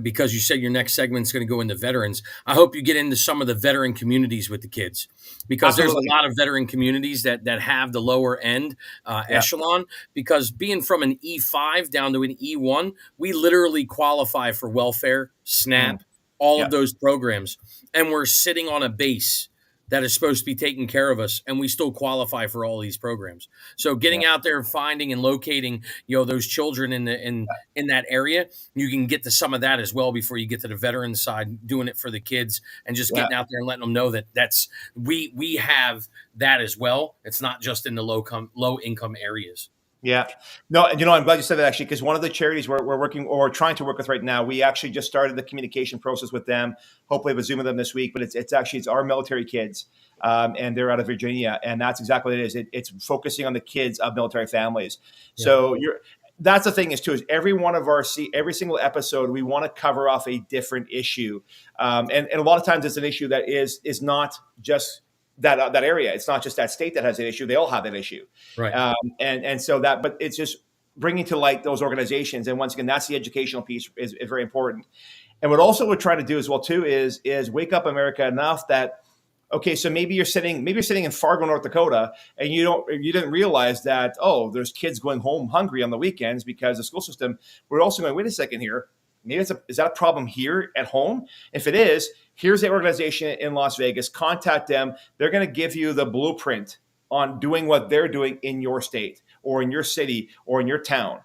because you said your next segment's going to go into veterans. I hope you get into some of the veteran communities with the kids, because There's a lot of veteran communities that have the lower end echelon. Because being from an E5 down to an E1, we literally qualify for welfare, SNAP, all of those programs, and we're sitting on a base that is supposed to be taking care of us, and we still qualify for all these programs. So getting out there, finding and locating, those children in that area, you can get to some of that as well before you get to the veteran side, doing it for the kids and just getting out there and letting them know that we have that as well. It's not just in the low income areas. Yeah. No, and I'm glad you said that actually, because one of the charities we're working or trying to work with right now, we actually just started the communication process with them. Hopefully have a Zoom with them this week, but it's our military kids. And they're out of Virginia, and that's exactly what it is. It's focusing on the kids of military families. Yeah. So that's the thing is every one of every single episode, we want to cover off a different issue. And a lot of times it's an issue that is not just that area. It's not just that state that has an issue. They all have that issue. Right. But it's just bringing to light those organizations. And once again, that's the educational piece is very important. And what also we're trying to do as well too is wake up America enough that, okay, so maybe you're sitting in Fargo, North Dakota, and you didn't realize that, there's kids going home hungry on the weekends because the school system. We're also going, wait a second here. Maybe is that a problem here at home? If it is, here's the organization in Las Vegas. Contact them. They're going to give you the blueprint on doing what they're doing in your state or in your city or in your town.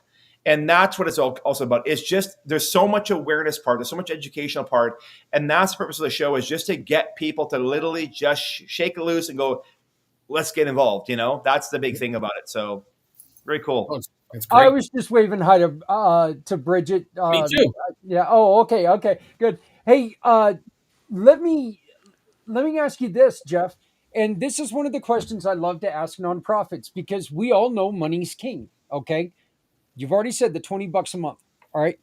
And that's what it's also about. It's just, there's so much awareness part, there's so much educational part. And that's the purpose of the show, is just to get people to literally just shake it loose and go, let's get involved. That's the big thing about it. So very cool. Oh, it's I great. was just waving hi to Bridget. Me too. Yeah. Oh, okay, good. Hey, let me ask you this, Jeff. And this is one of the questions I love to ask nonprofits, because we all know money's king. Okay, you've already said the $20 a month. All right,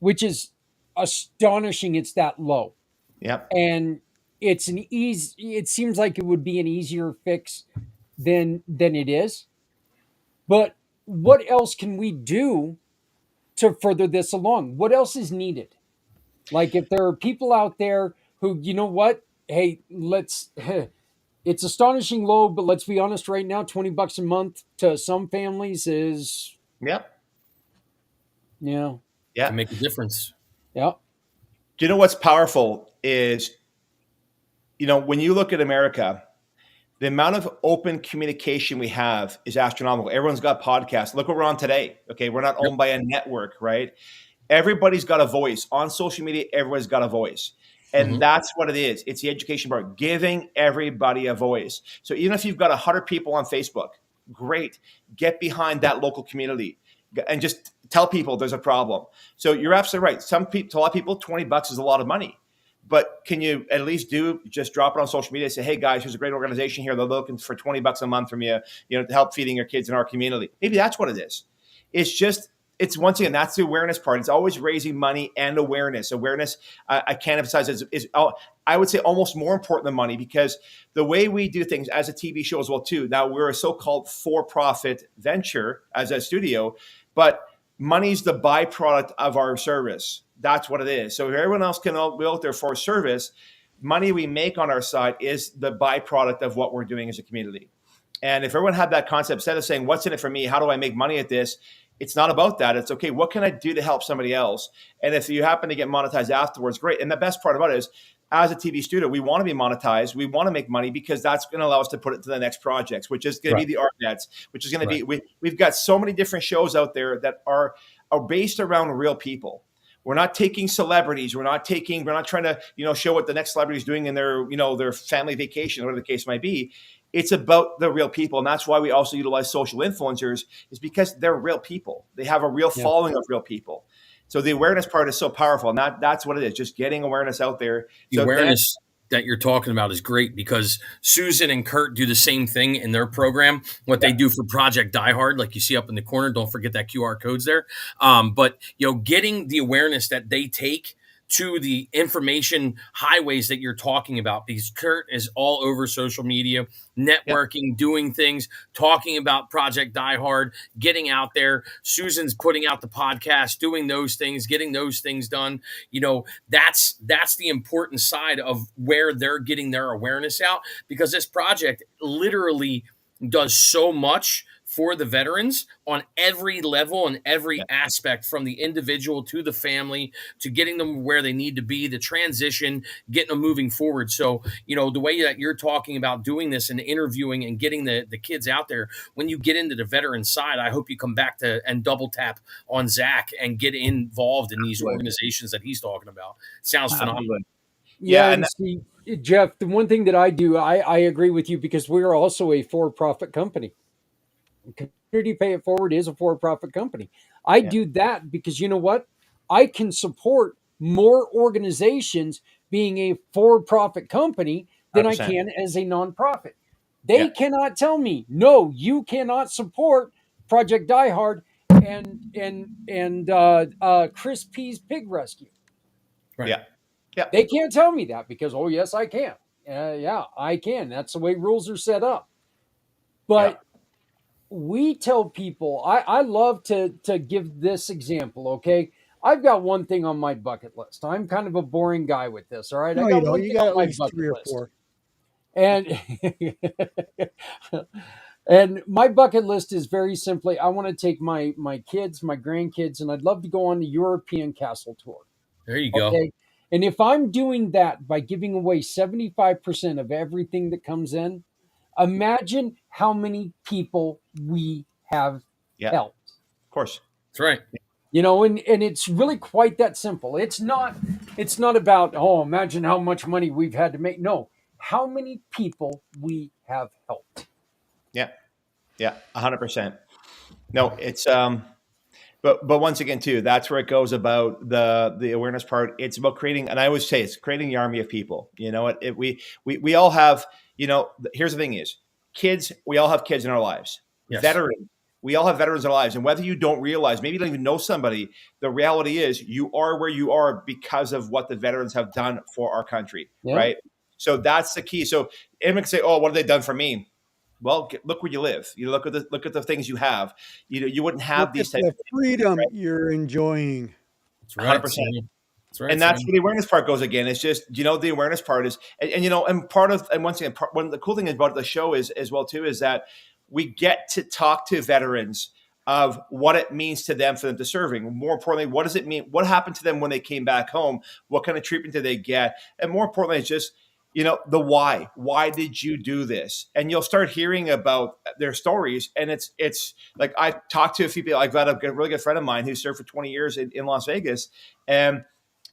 which is astonishing. It's that low, Yep. and it's an easy. It seems like it would be an easier fix than it is. But what else can we do to further this along? What else is needed? Like, if there are people out there who, you know what, hey, let's, it's astonishing low, but let's be honest right now, $20 a month to some families is, Yep. yeah, Yeah. To make a difference. yeah, Do you know what's powerful is, when you look at America, the amount of open communication we have is astronomical. Everyone's got podcasts. Look what we're on today. Okay. We're not owned by a network, right? Everybody's got a voice on social media. Everyone's got a voice. And that's what it is. It's the education part, giving everybody a voice. So even if you've got 100 people on Facebook, great. Get behind that local community and just tell people there's a problem. So you're absolutely right. To a lot of people, $20 is a lot of money. But can you at least just drop it on social media and say, hey guys, here's a great organization here. They're looking for $20 a month from you, to help feeding your kids in our community. Maybe that's what it is. It's once again, that's the awareness part. It's always raising money and awareness. Awareness, I can't emphasize, is I would say almost more important than money, because the way we do things as a TV show as well too. Now we're a so-called for-profit venture as a studio, but money's the byproduct of our service. That's what it is. So if everyone else can be out there for service, money we make on our side is the byproduct of what we're doing as a community. And if everyone had that concept, instead of saying, what's in it for me? How do I make money at this? It's not about that. It's okay, what can I do to help somebody else? And if you happen to get monetized afterwards, great. And the best part about it is, as a TV studio, we want to be monetized. We want to make money, because that's going to allow us to put it to the next projects, which is going to be the ArtNets, which is going to be, we've got so many different shows out there that are based around real people. We're not taking celebrities. We're not trying to, show what the next celebrity is doing in their, their family vacation, whatever the case might be. It's about the real people. And that's why we also utilize social influencers, is because they're real people. They have a real following of real people. So the awareness part is so powerful. And that's what it is, just getting awareness out there. The awareness that you're talking about is great, because Susan and Kurt do the same thing in their program. What they do for Project Die Hard, like you see up in the corner, don't forget that QR code's there. But getting the awareness that they take to the information highways that you're talking about, because Kurt is all over social media, networking, doing things, talking about Project Die Hard, getting out there. Susan's putting out the podcast, doing those things, getting those things done. That's the important side of where they're getting their awareness out, because this project literally does so much for the veterans on every level and every aspect, from the individual to the family, to getting them where they need to be, the transition, getting them moving forward. So, the way that you're talking about doing this and interviewing and getting the kids out there, when you get into the veteran side, I hope you come back to and double tap on Zach and get involved in these organizations that he's talking about. Sounds phenomenal. Yeah. And see, Jeff, the one thing that I do, I agree with you, because we're also a for-profit company. Community Pay It Forward is a for-profit company. I do that because, you know what? I can support more organizations being a for-profit company than 100%. I can as a nonprofit. They cannot tell me, no, you cannot support Project Die Hard and Chris P's Pig Rescue. Right. Yeah. They can't tell me that, because, oh, yes, I can. I can. That's the way rules are set up. But we tell people, I love to give this example, okay? I've got one thing on my bucket list. I'm kind of a boring guy with this, all right? No, you got at least 3 or 4. And and my bucket list is very simply, I want to take my kids, my grandkids, and I'd love to go on the European Castle tour. There you go. Okay? And if I'm doing that by giving away 75% of everything that comes in, imagine how many people we have helped. Of course. That's right. You know, and it's really quite that simple. It's not about, oh, imagine how much money we've had to make. No, how many people we have helped. Yeah. Yeah. 100%. No, it's, but once again, too, that's where it goes about the awareness part. It's about creating, and I always say it's creating the army of people. You know, we all have, you know, here's the thing is kids, we all have kids in our lives. Yes. Veterans, we all have veterans in our lives. And whether you don't realize, maybe you don't even know somebody, the reality is you are where you are because of what the veterans have done for our country. Yeah. Right. So that's the key. So anyone can say, oh, what have they done for me? Well, look where you live. You look at the things you have. You know, you wouldn't have Look these at types the freedom you're enjoying. That's right. 100%. That's right. And that's where the awareness part goes again. It's just, you know, the awareness part is, and you know, and part of, and once again, one of the cool things about the show is as well too, is that we get to talk to veterans of what it means to them for them to serving. More importantly, what does it mean? What happened to them when they came back home? What kind of treatment did they get? And more importantly, it's just, you know, the why. Why did you do this? And you'll start hearing about their stories. And it's like I talked to a few people. I've got a really good friend of mine who served for 20 years in Las Vegas. And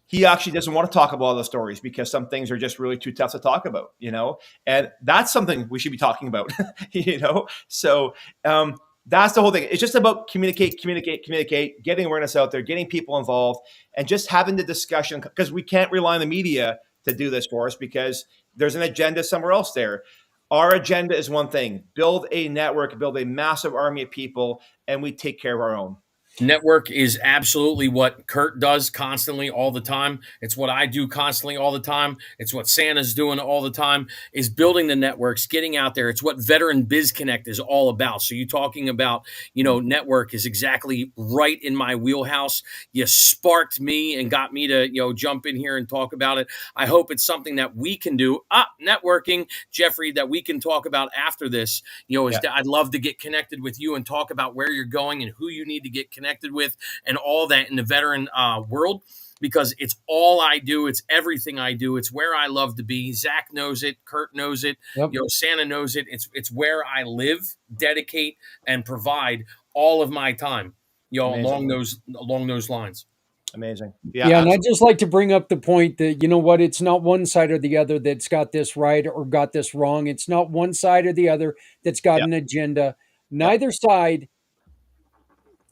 he actually doesn't want to talk about all the stories because some things are just really too tough to talk about, you know, and that's something we should be talking about, you know? So that's the whole thing. It's just about communicate, getting awareness out there, getting people involved, and just having the discussion, because we can't rely on the media to do this for us because there's an agenda somewhere else there. Our agenda is one thing: build a network, build a massive army of people, and we take care of our own. Network is absolutely what Kurt does constantly all the time. It's what I do constantly all the time. It's what Santa's doing all the time, is building the networks, getting out there. It's what Veteran Biz Connect is all about. So you talking about, you know, network is exactly right in my wheelhouse. You sparked me and got me to, you know, jump in here and talk about it. I hope it's something that we can do. Networking, Jeffrey, that we can talk about after this. You know, I'd love to get connected with you and talk about where you're going and who you need to get connected with and all that in the veteran world, because it's all I do. It's everything I do. It's where I love to be. Zach knows it. Kurt knows it. Yep. You know, Santa knows it. It's where I live, dedicate, and provide all of my time, you know, along those lines. Amazing. Yeah, and I'd just like to bring up the point that, you know what, it's not one side or the other that's got this right or got this wrong. It's not one side or the other that's got an agenda. Neither side,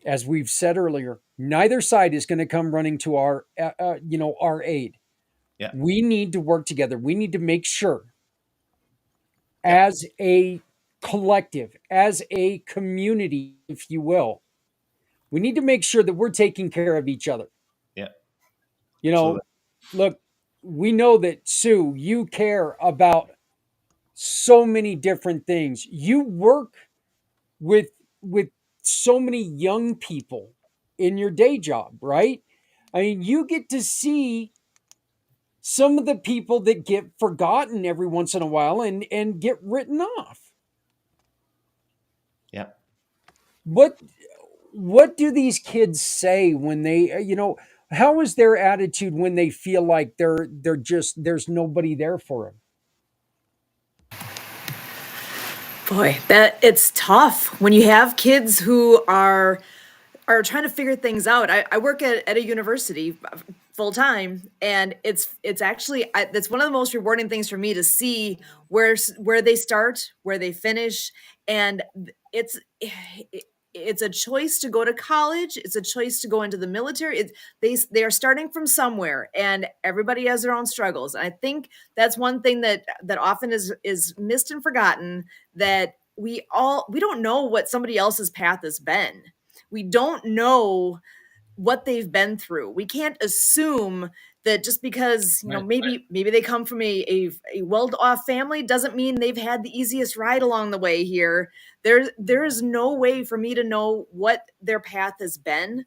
as we've said earlier, neither side is going to come running to our, our aid. Yeah. We need to work together. We need to make sure, as a collective, as a community, if you will, we need to make sure that we're taking care of each other. Yeah. You know, look, we know that, Sue, you care about so many different things. You work with so many young people in your day job, right? I mean, you get to see some of the people that get forgotten every once in a while and get written off. Yeah. What do these kids say when they, you know, how is their attitude when they feel like they're just, there's nobody there for them? Boy, that it's tough when you have kids who are trying to figure things out. I work at a university full time, and it's actually that's one of the most rewarding things for me to see where they start, where they finish, and it's a choice to go to college. It's a choice to go into the military. They are starting from somewhere, and everybody has their own struggles. And I think that's one thing that often is missed and forgotten, that we don't know what somebody else's path has been. We don't know what they've been through. We can't assume that just because, you know, maybe they come from a well-off family doesn't mean they've had the easiest ride along the way here. There is no way for me to know what their path has been.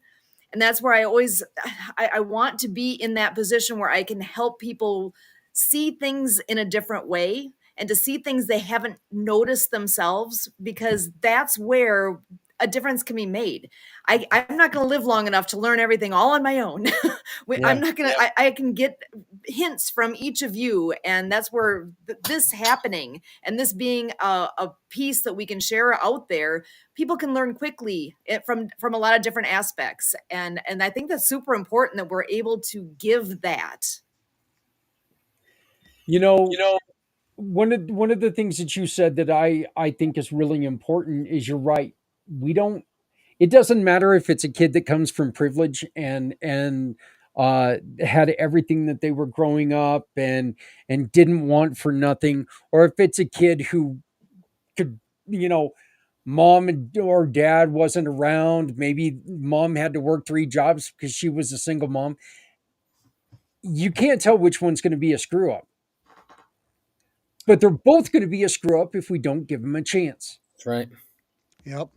And that's where I want to be in that position where I can help people see things in a different way and to see things they haven't noticed themselves, because that's where a difference can be made. I'm not going to live long enough to learn everything all on my own. I'm not going to, I can get hints from each of you. And that's where this happening and this being a piece that we can share out there, people can learn quickly from a lot of different aspects. And I think that's super important that we're able to give that. One of the things that you said that I think is really important is you're right. It doesn't matter if it's a kid that comes from privilege and had everything that they were growing up and didn't want for nothing, or if it's a kid who could, mom or dad wasn't around, maybe mom had to work 3 jobs because she was a single mom. You can't tell which one's going to be a screw up. But they're both going to be a screw up if we don't give them a chance. That's right. Yep.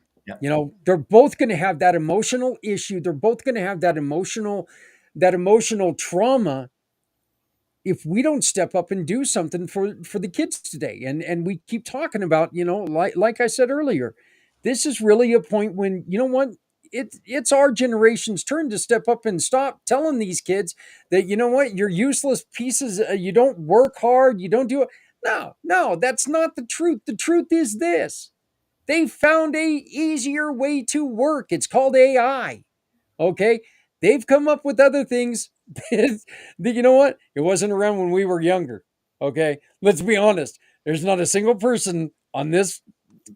They're both going to have that emotional issue. They're both going to have that emotional trauma if we don't step up and do something for the kids today. And we keep talking about, like I said earlier, this is really a point when, you know what? It's our generation's turn to step up and stop telling these kids that, you know what, you're useless pieces. You don't work hard. You don't do it. No, that's not the truth. The truth is this. They found a easier way to work. It's called AI. Okay. They've come up with other things that, you know what? It wasn't around when we were younger. Okay. Let's be honest. There's not a single person on this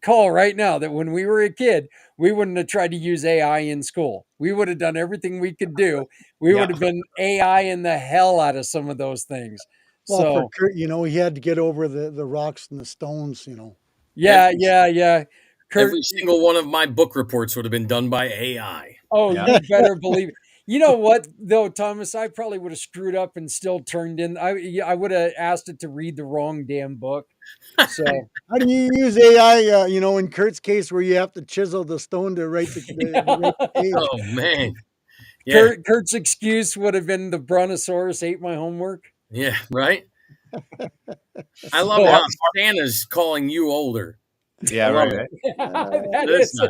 call right now that when we were a kid, we wouldn't have tried to use AI in school. We would have done everything we could do. We would have been AI in the hell out of some of those things. Well, So for Kurt, he had to get over the rocks and the stones, yeah. Kurt, Every single one of my book reports would have been done by AI. oh, you better believe it. You know what, though, Thomas? I probably would have screwed up and still turned in. I would have asked it to read the wrong damn book. So How do you use AI, in Kurt's case where you have to chisel the stone to write the page? Oh man. Yeah. Kurt's excuse would have been the Brontosaurus ate my homework. Yeah, right. I love how Santa's calling you older. Yeah, I love right. That That's is-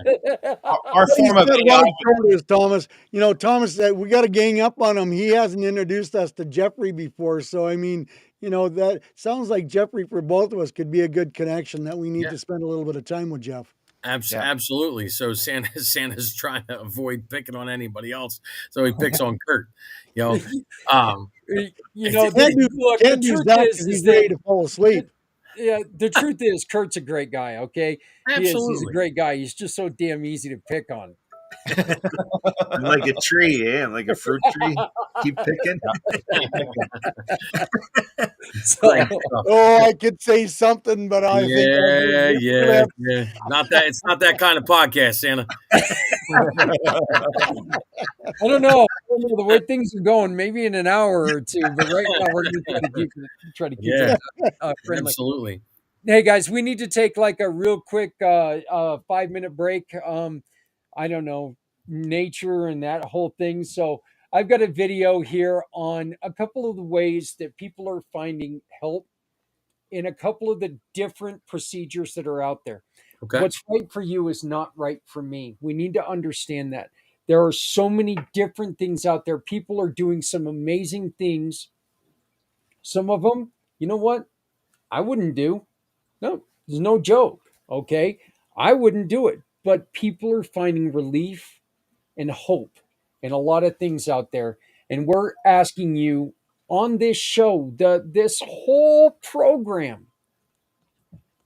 Our form of He's got a AI. lot of shoulders, Thomas. Thomas, we got to gang up on him. He hasn't introduced us to Jeffrey before. So, that sounds like Jeffrey for both of us could be a good connection that we need to spend a little bit of time with Jeff. Absolutely. So Santa's trying to avoid picking on anybody else, so he picks on Kurt. Can't the do truth that is 'cause he's that- ready to fall asleep. Yeah, the truth is Kurt's a great guy, okay? He's a great guy. He's just so damn easy to pick on. I'm like a tree, I'm like a fruit tree. Keep picking. So, I could say something, but I think yeah. It's not that kind of podcast, Santa. I don't know the way things are going. Maybe in an hour or two, but right now we're going to try to keep it friendly. Absolutely. Hey guys, we need to take like a real quick 5-minute break. I don't know, nature and that whole thing. So I've got a video here on a couple of the ways that people are finding help in a couple of the different procedures that are out there. Okay. What's right for you is not right for me. We need to understand that. There are so many different things out there. People are doing some amazing things. Some of them, you know what? I wouldn't do. No, there's no joke. Okay. I wouldn't do it. But people are finding relief and hope in a lot of things out there. And we're asking you on this show, this whole program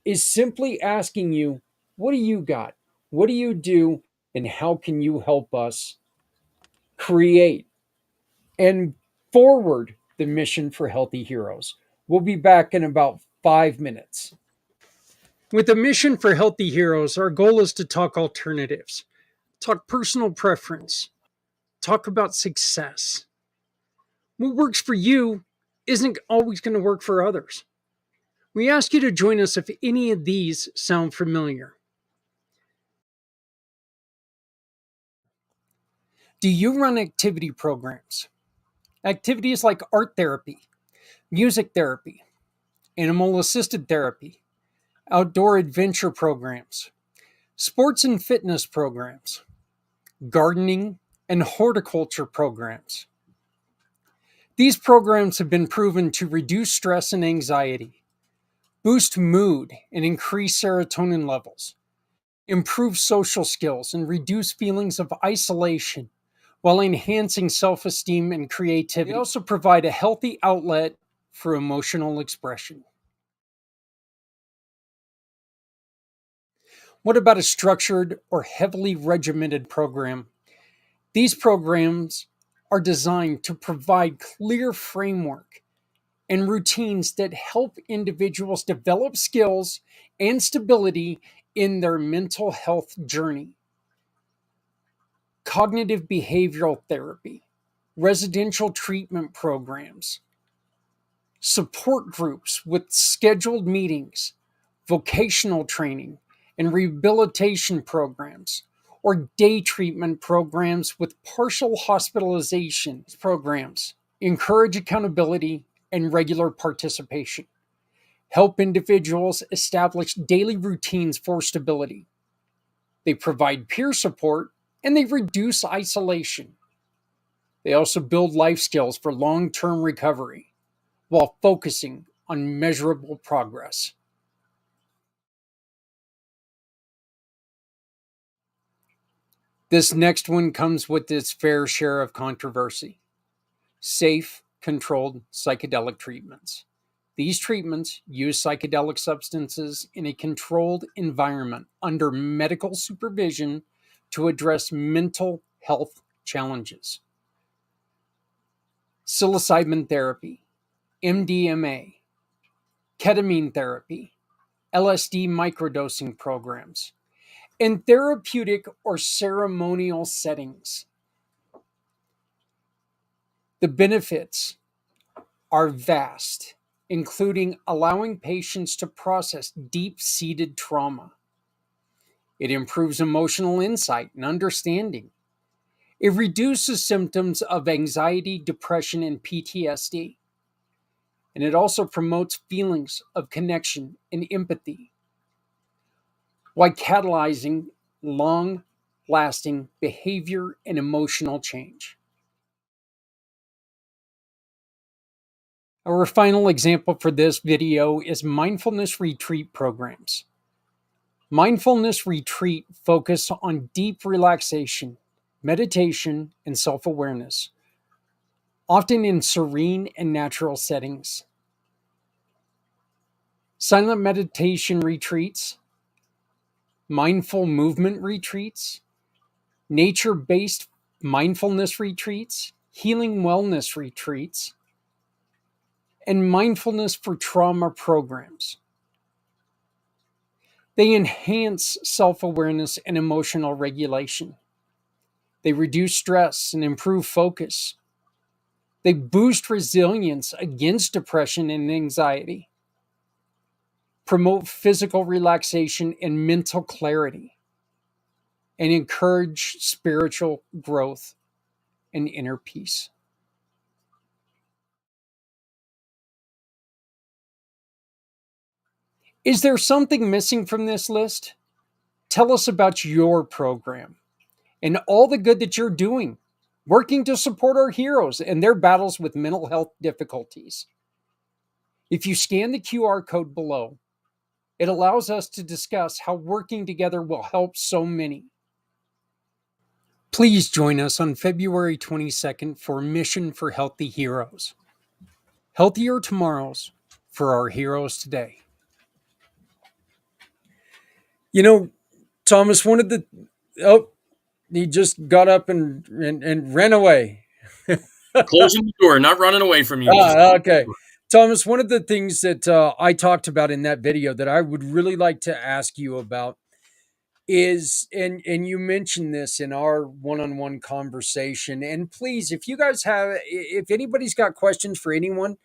is simply asking you, what do you got? What do you do? And how can you help us create and forward the mission for Healthy Heroes? We'll be back in about 5 minutes. With a mission for Healthy Heroes, our goal is to talk alternatives, talk personal preference, talk about success. What works for you isn't always going to work for others. We ask you to join us if any of these sound familiar. Do you run activity programs? Activities like art therapy, music therapy, animal assisted therapy, outdoor adventure programs, sports and fitness programs, gardening and horticulture programs. These programs have been proven to reduce stress and anxiety, boost mood and increase serotonin levels, improve social skills, and reduce feelings of isolation while enhancing self-esteem and creativity. They also provide a healthy outlet for emotional expression. What about a structured or heavily regimented program? These programs are designed to provide clear framework and routines that help individuals develop skills and stability in their mental health journey. Cognitive behavioral therapy, residential treatment programs, support groups with scheduled meetings, vocational training, and rehabilitation programs, or day treatment programs with partial hospitalization programs. Encourage accountability and regular participation. Help individuals establish daily routines for stability. They provide peer support and they reduce isolation. They also build life skills for long-term recovery while focusing on measurable progress. This next one comes with its fair share of controversy. Safe, controlled psychedelic treatments. These treatments use psychedelic substances in a controlled environment under medical supervision to address mental health challenges. Psilocybin therapy, MDMA, ketamine therapy, LSD microdosing programs, in therapeutic or ceremonial settings. The benefits are vast, including allowing patients to process deep-seated trauma. It improves emotional insight and understanding. It reduces symptoms of anxiety, depression, and PTSD. And it also promotes feelings of connection and empathy, while catalyzing long-lasting behavior and emotional change. Our final example for this video is mindfulness retreat programs. Mindfulness retreat focus on deep relaxation, meditation, and self-awareness, often in serene and natural settings. Silent meditation retreats, mindful movement retreats, nature-based mindfulness retreats, healing wellness retreats, and mindfulness for trauma programs. They enhance self-awareness and emotional regulation. They reduce stress and improve focus. They boost resilience against depression and anxiety, promote physical relaxation and mental clarity, and encourage spiritual growth and inner peace. Is there something missing from this list? Tell us about your program and all the good that you're doing, working to support our heroes and their battles with mental health difficulties. If you scan the QR code below, it allows us to discuss how working together will help so many. Please join us on February 22nd for Mission for Healthy Heroes. Healthier tomorrows for our heroes today. You know, Thomas, he just got up and ran away. Closing the door, not running away from you. Okay. Thomas, one of the things that I talked about in that video that I would really like to ask you about is, and you mentioned this in our one-on-one conversation, and please, if anybody's got questions for anyone,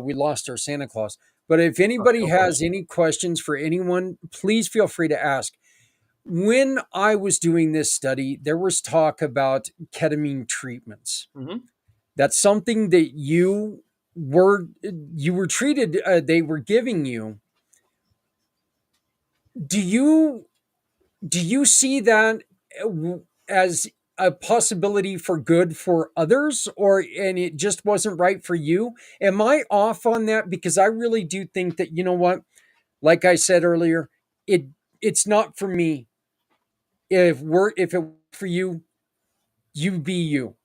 we lost our Santa Claus, but if anybody has any questions for anyone, please feel free to ask. When I was doing this study, there was talk about ketamine treatments. Mm-hmm. That's something that you were treated, they were giving you. do you see that as a possibility for good for others, or and it just wasn't right for you? Am I off on that? Because I really do think that, you know what, like I said earlier, it it's not for me. If it worked for you, you be you.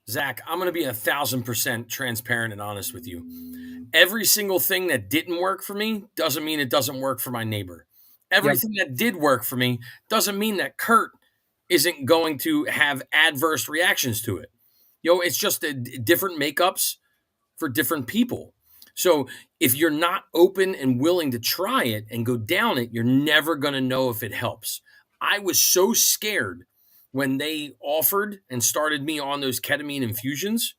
Zach, I'm going to be 1,000% transparent and honest with you. Every single thing that didn't work for me doesn't mean it doesn't work for my neighbor. Yep. Everything that did work for me doesn't mean that Kurt isn't going to have adverse reactions to it. It's just different makeups for different people. So if you're not open and willing to try it and go down it, you're never going to know if it helps. I was so scared when they offered and started me on those ketamine infusions.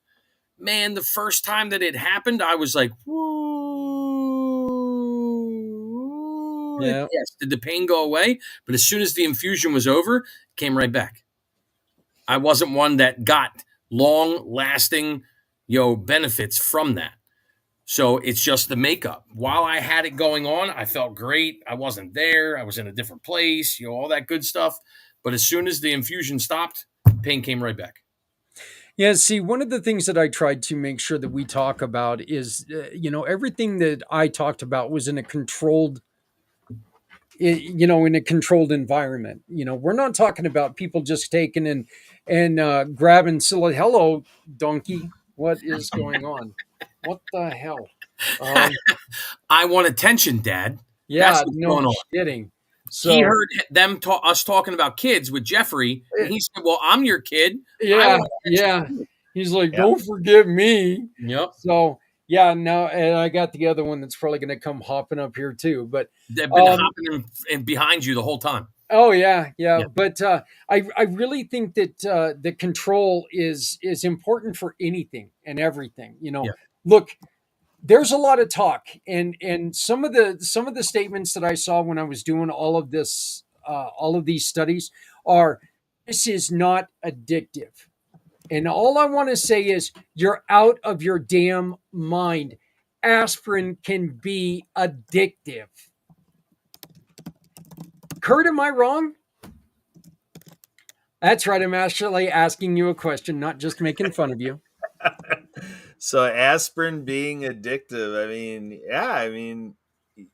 Man, the first time that it happened, I was like, whoa. Yeah. Yes, did the pain go away? But as soon as the infusion was over, it came right back. I wasn't one that got long-lasting, benefits from that. So it's just the makeup. While I had it going on, I felt great. I wasn't there. I was in a different place, all that good stuff. But as soon as the infusion stopped, pain came right back. Yeah, see, one of the things that I tried to make sure that we talk about is, everything that I talked about was in a controlled, in a controlled environment. We're not talking about people just taking and grabbing silly, hello, donkey. What is going on? What the hell? I want attention, Dad. Yeah, That's what's going no on. kidding. So He heard us talking about kids with Jeffrey, and he said, "Well, I'm your kid." yeah, he's like, Yeah. don't forget me. Yep. So yeah, no, and I got the other one that's probably going to come hopping up here too. But They've been hopping in behind you the whole time. oh yeah. But I really think that the control is important for anything and everything. Yeah. Look, there's a lot of talk, and some of the statements that I saw when I was doing all of this, all of these studies are, this is not addictive. And all I want to say is, you're out of your damn mind. Aspirin can be addictive. Kurt, am I wrong? That's right. I'm actually asking you a question, not just making fun of you. So aspirin being addictive,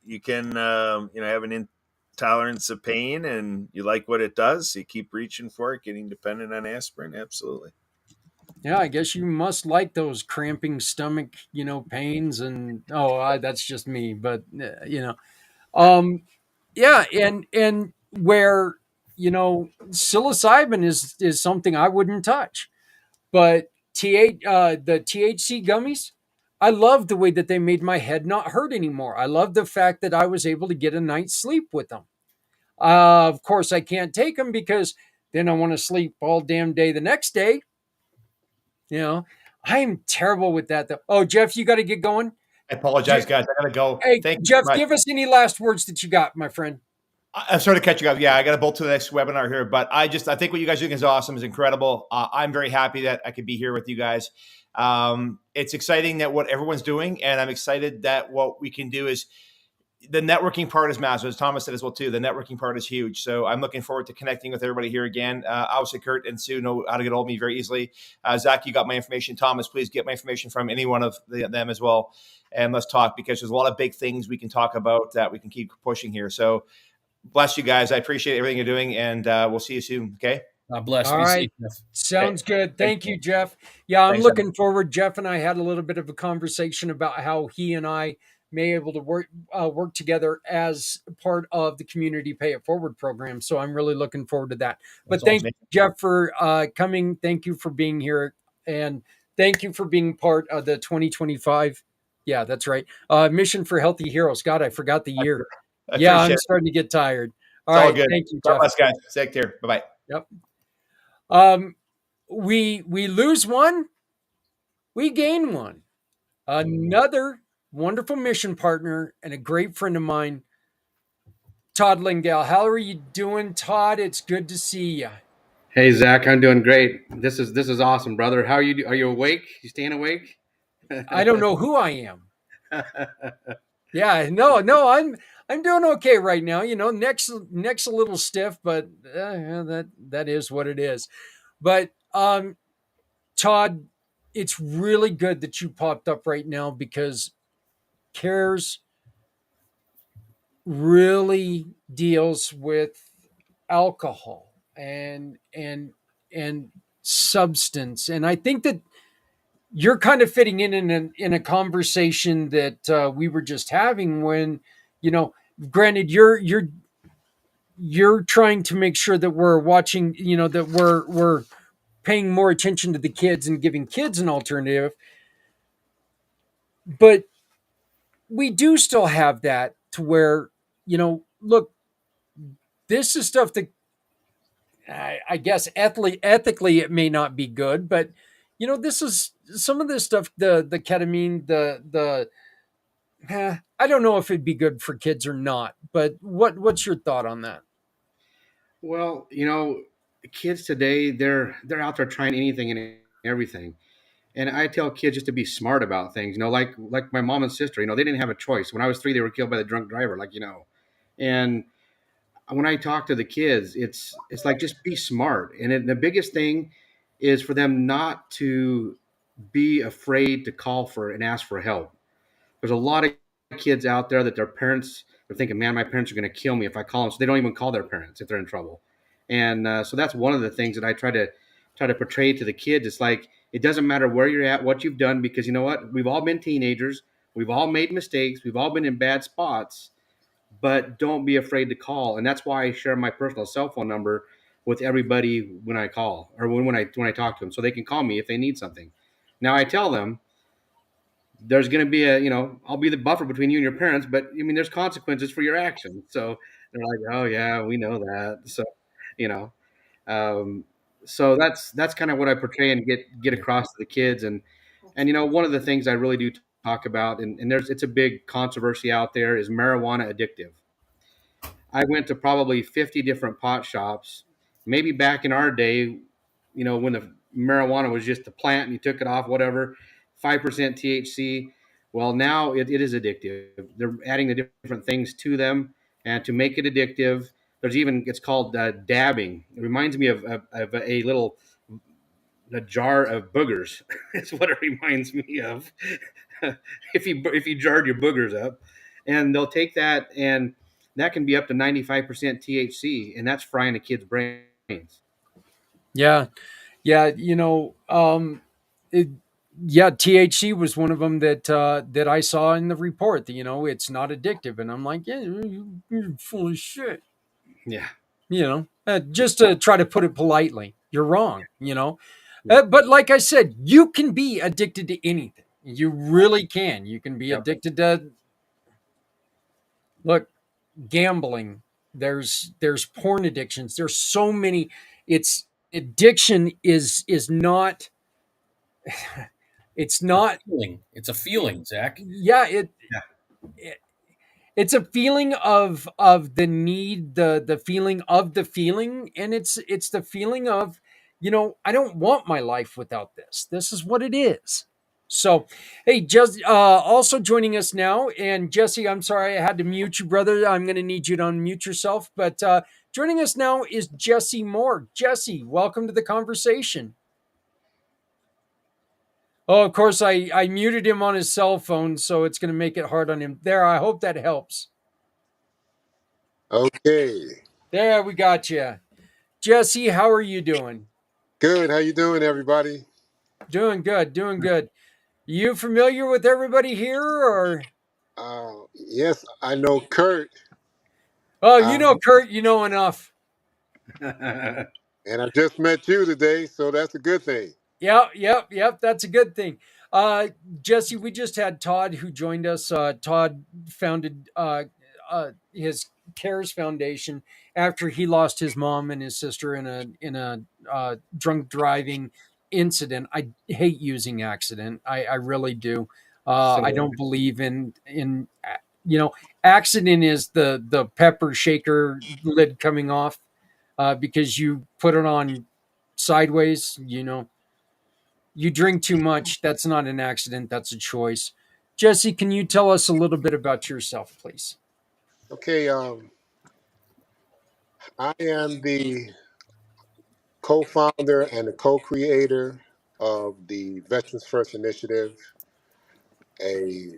you can have an intolerance of pain and you like what it does, so you keep reaching for it, getting dependent on aspirin. Absolutely. Yeah, I guess you must like those cramping stomach, pains, and that's just me. But yeah, and where psilocybin is something I wouldn't touch, but the THC gummies, I love the way that they made my head not hurt anymore. I love the fact that I was able to get a night's sleep with them. Of course, I can't take them because then I want to sleep all damn day the next day. I am terrible with that though. Oh, Jeff, you got to get going. I apologize, guys. I gotta go. Hey, Thank you Jeff, so much. give us any last words that you got, my friend. I'm sorry to catch you up. Yeah, I got to bolt to the next webinar here, but I think what you guys are doing is awesome, is incredible. I'm very happy that I could be here with you guys. It's exciting that what everyone's doing, and I'm excited that what we can do is, the networking part is massive, as Thomas said as well too. The networking part is huge. So I'm looking forward to connecting with everybody here again. Obviously, Kurt and Sue know how to get hold of me very easily. Zach, you got my information. Thomas, please get my information from any one of them as well. And let's talk, because there's a lot of big things we can talk about that we can keep pushing here. So bless you guys. I appreciate everything you're doing, and we'll see you soon. Okay. God bless. All Be right. safe, Jeff. Sounds good. Thank you, Jeff. Yeah, I'm Thanks, looking forward. Jeff and I had a little bit of a conversation about how he and I may be able to work together as part of the Community Pay It Forward program. So I'm really looking forward to that. But thank you, Jeff, for coming. Thank you for being here. And thank you for being part of the 2025. Yeah, that's right. Mission for Healthy Heroes. God, I forgot the year. Yeah, I'm starting to get tired. All right. Good. Thank you, God Jeff. bless, guys. Take care. Bye-bye. Yep. We lose one, we gain one. Another wonderful mission partner and a great friend of mine, Todd Lingale. How are you doing, Todd? It's good to see you. Hey, Zach, I'm doing great. This is awesome, brother. How are you? Are you awake? You staying awake? I don't know who I am. Yeah, no, I'm doing okay right now. Neck's a little stiff, but yeah, that is what it is. But Todd, it's really good that you popped up right now because CARES really deals with alcohol and substance, and I think that you're kind of fitting in a conversation that we were just having when, you know, granted you're trying to make sure that we're watching, that we're paying more attention to the kids and giving kids an alternative, but we do still have that to where, look, this is stuff that I guess ethically it may not be good, but this is some of this stuff, the ketamine, I don't know if it'd be good for kids or not, but what's your thought on that? Well, kids today, they're out there trying anything and everything. And I tell kids just to be smart about things, like my mom and sister, they didn't have a choice. When I was 3, they were killed by the drunk driver, And when I talk to the kids, it's like, just be smart. The biggest thing is for them not to be afraid to call for and ask for help. There's a lot of kids out there that their parents are thinking, man, my parents are going to kill me if I call them. So they don't even call their parents if they're in trouble. And so that's one of the things that I try to portray to the kids. It's like, it doesn't matter where you're at, what you've done, because you know what? We've all been teenagers. We've all made mistakes. We've all been in bad spots, but don't be afraid to call. And that's why I share my personal cell phone number with everybody when I call, or when I talk to them, so they can call me if they need something. Now I tell them, there's going to be I'll be the buffer between you and your parents, but I mean, there's consequences for your actions. So they're like, oh yeah, we know that. So, you know, um, so that's kind of what I portray and get across to the kids. And one of the things I really do talk about, and it's a big controversy out there, is marijuana addictive. I went to probably 50 different pot shops. Maybe back in our day, when the marijuana was just a plant and you took it off, whatever, 5% THC. Well, now it is addictive. They're adding the different things to them, and to make it addictive, it's called dabbing. It reminds me of a little a jar of boogers. It's what it reminds me of. If you jarred your boogers up, and they'll take that, and that can be up to 95% THC, and that's frying a kid's brains. Yeah, yeah, it, yeah, THC was one of them that I saw in the report. That, it's not addictive, and I'm like, yeah, you're full of shit. Yeah. Just to try to put it politely, you're wrong. But like I said, you can be addicted to anything. You really can. You can be addicted to, look, gambling. There's porn addictions. There's so many. It's addiction is not. It's not. It's a feeling, Zach. Yeah. It's a feeling of the need, the feeling of the feeling, and it's the feeling of, I don't want my life without this. This is what it is. So, hey, just also joining us now, and Jesse, I'm sorry I had to mute you, brother. I'm going to need you to unmute yourself. But joining us now is Jesse Moore. Jesse, welcome to the conversation. Oh, of course, I muted him on his cell phone, so it's going to make it hard on him. There, I hope that helps. Okay. There, we got you. Jesse, how are you doing? Good. How you doing, everybody? Doing good, doing good. You familiar with everybody here, or? Yes, I know Kurt. Oh, you know Kurt, you know enough. And I just met you today, so that's a good thing. Yep. That's a good thing. Jesse, we just had Todd who joined us. Todd founded his CARES Foundation after he lost his mom and his sister in a drunk driving incident. I hate using accident. I really do. I don't believe in accident is the pepper shaker lid coming off because you put it on sideways. You drink too much. That's not an accident. That's a choice. Jesse, can you tell us a little bit about yourself, please? Okay, I am the co-founder and the co-creator of the Veterans First Initiative, a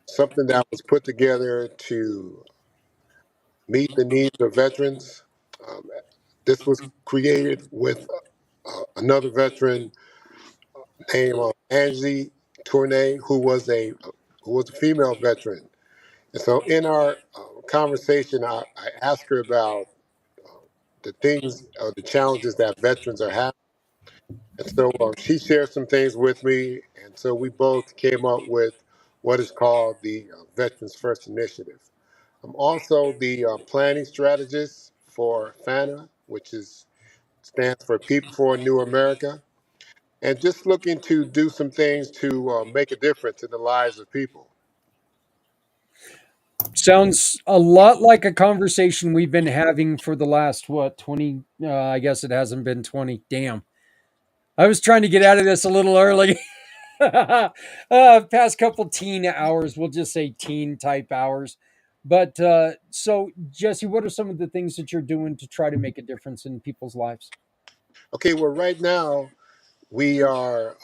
something that was put together to meet the needs of veterans. Um, this was created with another veteran named Angie Tournay, who was a female veteran. And so, in our conversation, I asked her about the things, the challenges that veterans are having. And so, she shared some things with me, and so we both came up with what is called the Veterans First Initiative. I'm also the planning strategist for FANA, which stands for People for a New America, and just looking to do some things to make a difference in the lives of people. Sounds a lot like a conversation we've been having for the last, what, 20? I guess it hasn't been 20. Damn. I was trying to get out of this a little early. Past couple teen hours, we'll just say teen type hours. But so, Jesse, what are some of the things that you're doing to try to make a difference in people's lives? Okay, well, right now we are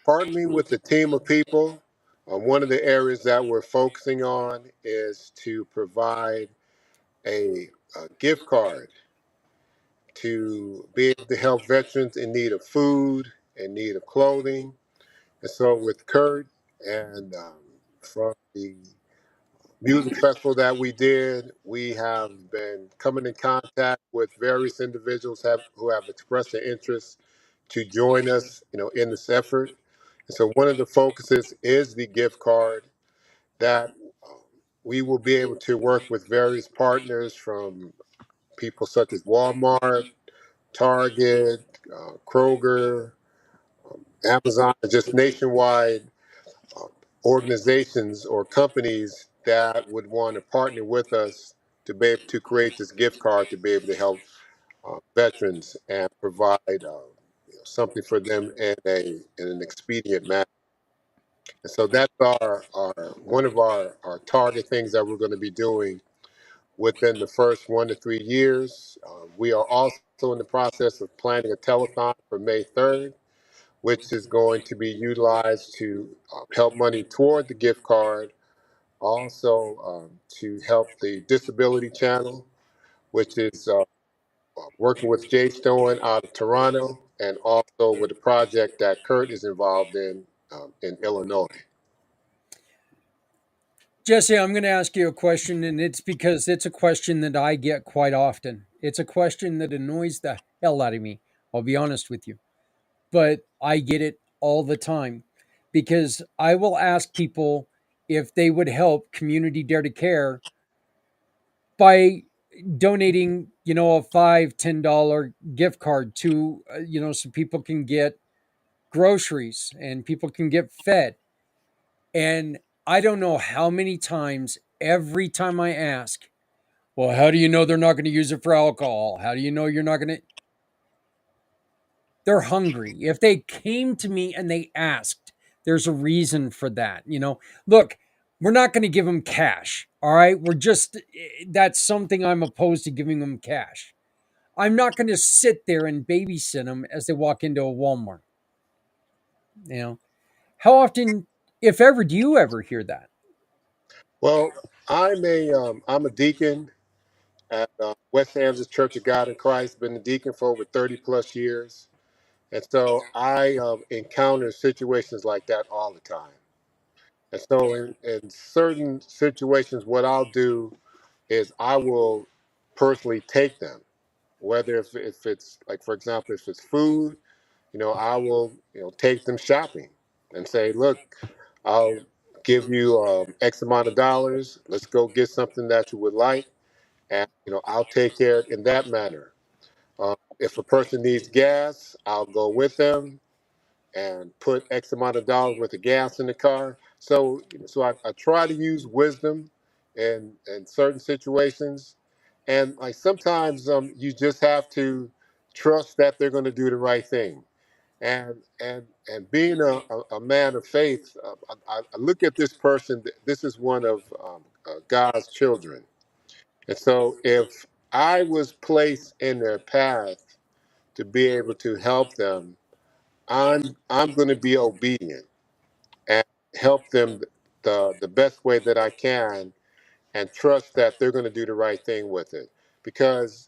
partnering with a team of people. One of the areas that we're focusing on is to provide a gift card to be able to help veterans in need of food, in need of clothing. And so, with Kurt and from the music festival that we did, we have been coming in contact with various individuals who have expressed their interest to join us, in this effort. And so, one of the focuses is the gift card that um, we will be able to work with various partners from people such as Walmart, Target, Kroger, Amazon, just nationwide uh, organizations or companies that would want to partner with us to be able to create this gift card to be able to help veterans and provide something for them in an expedient manner. And so that's our one of our target things that we're going to be doing within the first 1 to 3 years. We are also in the process of planning a telethon for May 3rd, which is going to be utilized to help money toward the gift card, also to help the Disability Channel, which is working with Jay Stone out of Toronto, and also with a project that Kurt is involved in Illinois. Jesse, I'm going to ask you a question, and it's because it's a question that I get quite often. It's a question that annoys the hell out of me. I'll be honest with you, but I get it all the time because I will ask people if they would help Community Dare to Care by donating, a $5, $10 gift card to, so people can get groceries and people can get fed. And I don't know how many times, every time I ask, well, how do you know they're not going to use it for alcohol? How do you know you're not going to? They're hungry. If they came to me and they asked, there's a reason for that. Look, we're not going to give them cash. All right. That's something I'm opposed to, giving them cash. I'm not going to sit there and babysit them as they walk into a Walmart. How often, if ever, do you ever hear that? Well, I'm a deacon at West Kansas Church of God in Christ. Been a deacon for over 30 plus years, and so I encounter situations like that all the time. And so, in certain situations, what I'll do is I will personally take them, whether if it's like, for example, if it's food, I will take them shopping and say, look, I'll give you X amount of dollars. Let's go get something that you would like, and I'll take care of it in that manner. If a person needs gas, I'll go with them and put X amount of dollars worth of gas in the car. So I try to use wisdom in certain situations, and like sometimes you just have to trust that they're going to do the right thing. And being a man of faith, I look at this person. This is one of God's children, and so if I was placed in their path to be able to help them, I'm going to be obedient and help them the best way that I can, and trust that they're going to do the right thing with it, because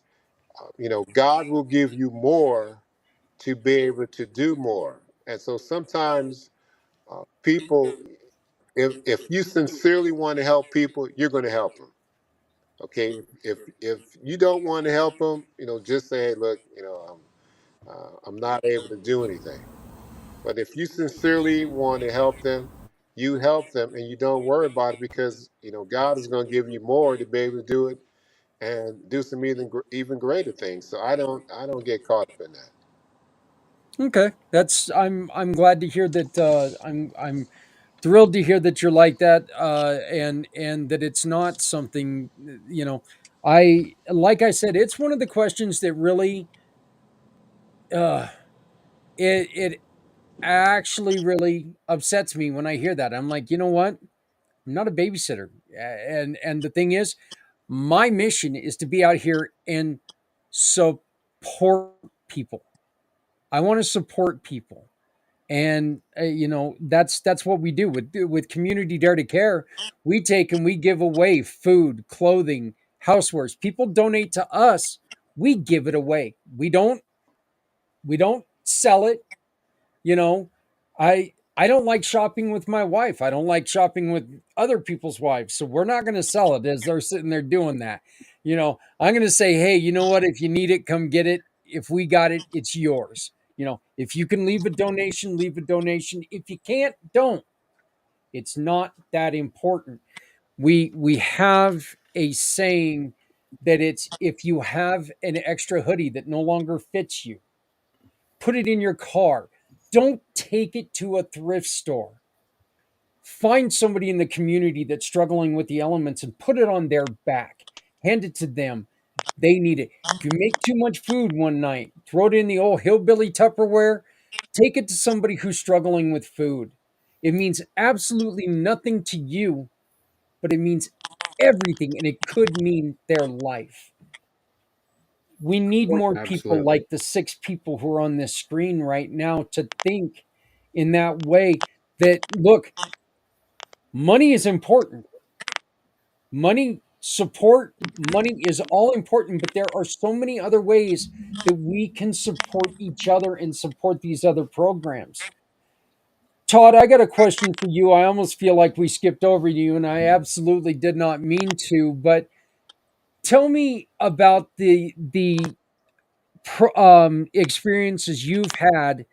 God will give you more to be able to do more. And so sometimes people, if you sincerely want to help people, you're going to help them. Okay, if you don't want to help them, just say, hey, look, I'm not able to do anything. But if you sincerely want to help them, you help them, and you don't worry about it, because God is going to give you more to be able to do it and do some even greater things. So I don't get caught up in that. Okay, that's I'm glad to hear that. I'm thrilled to hear that you're like that, and that it's not something. I like I said, it's one of the questions that really, uh, it actually really upsets me when I hear that. I'm like, you know what? I'm not a babysitter, and the thing is, my mission is to be out here and support people. I want to support people, and that's what we do with Community Dare to Care. We take and we give away food, clothing, housewares. People donate to us, we give it away. We don't sell it. you know I don't like shopping with my wife. I don't like shopping with other people's wives, so we're not going to sell it as they're sitting there doing that. I'm going to say, hey, you know what, if you need it, come get it. If we got it, it's yours. If you can leave a donation, leave a donation. If you can't, don't. It's not that important. We have a saying that it's, if you have an extra hoodie that no longer fits you, put it in your car. Don't take it to a thrift store. Find somebody in the community that's struggling with the elements and put it on their back. Hand it to them. They need it. If you make too much food one night, throw it in the old hillbilly Tupperware. Take it to somebody who's struggling with food. It means absolutely nothing to you, but it means everything, and it could mean their life. We need more people Absolutely. like the six people who are on this screen right now to think in that way. That, look, money is important. Money, support, money is all important, but there are so many other ways that we can support each other and support these other programs. Todd, I got a question for you. I almost feel like we skipped over you, and I absolutely did not mean to, but tell me about the experiences you've had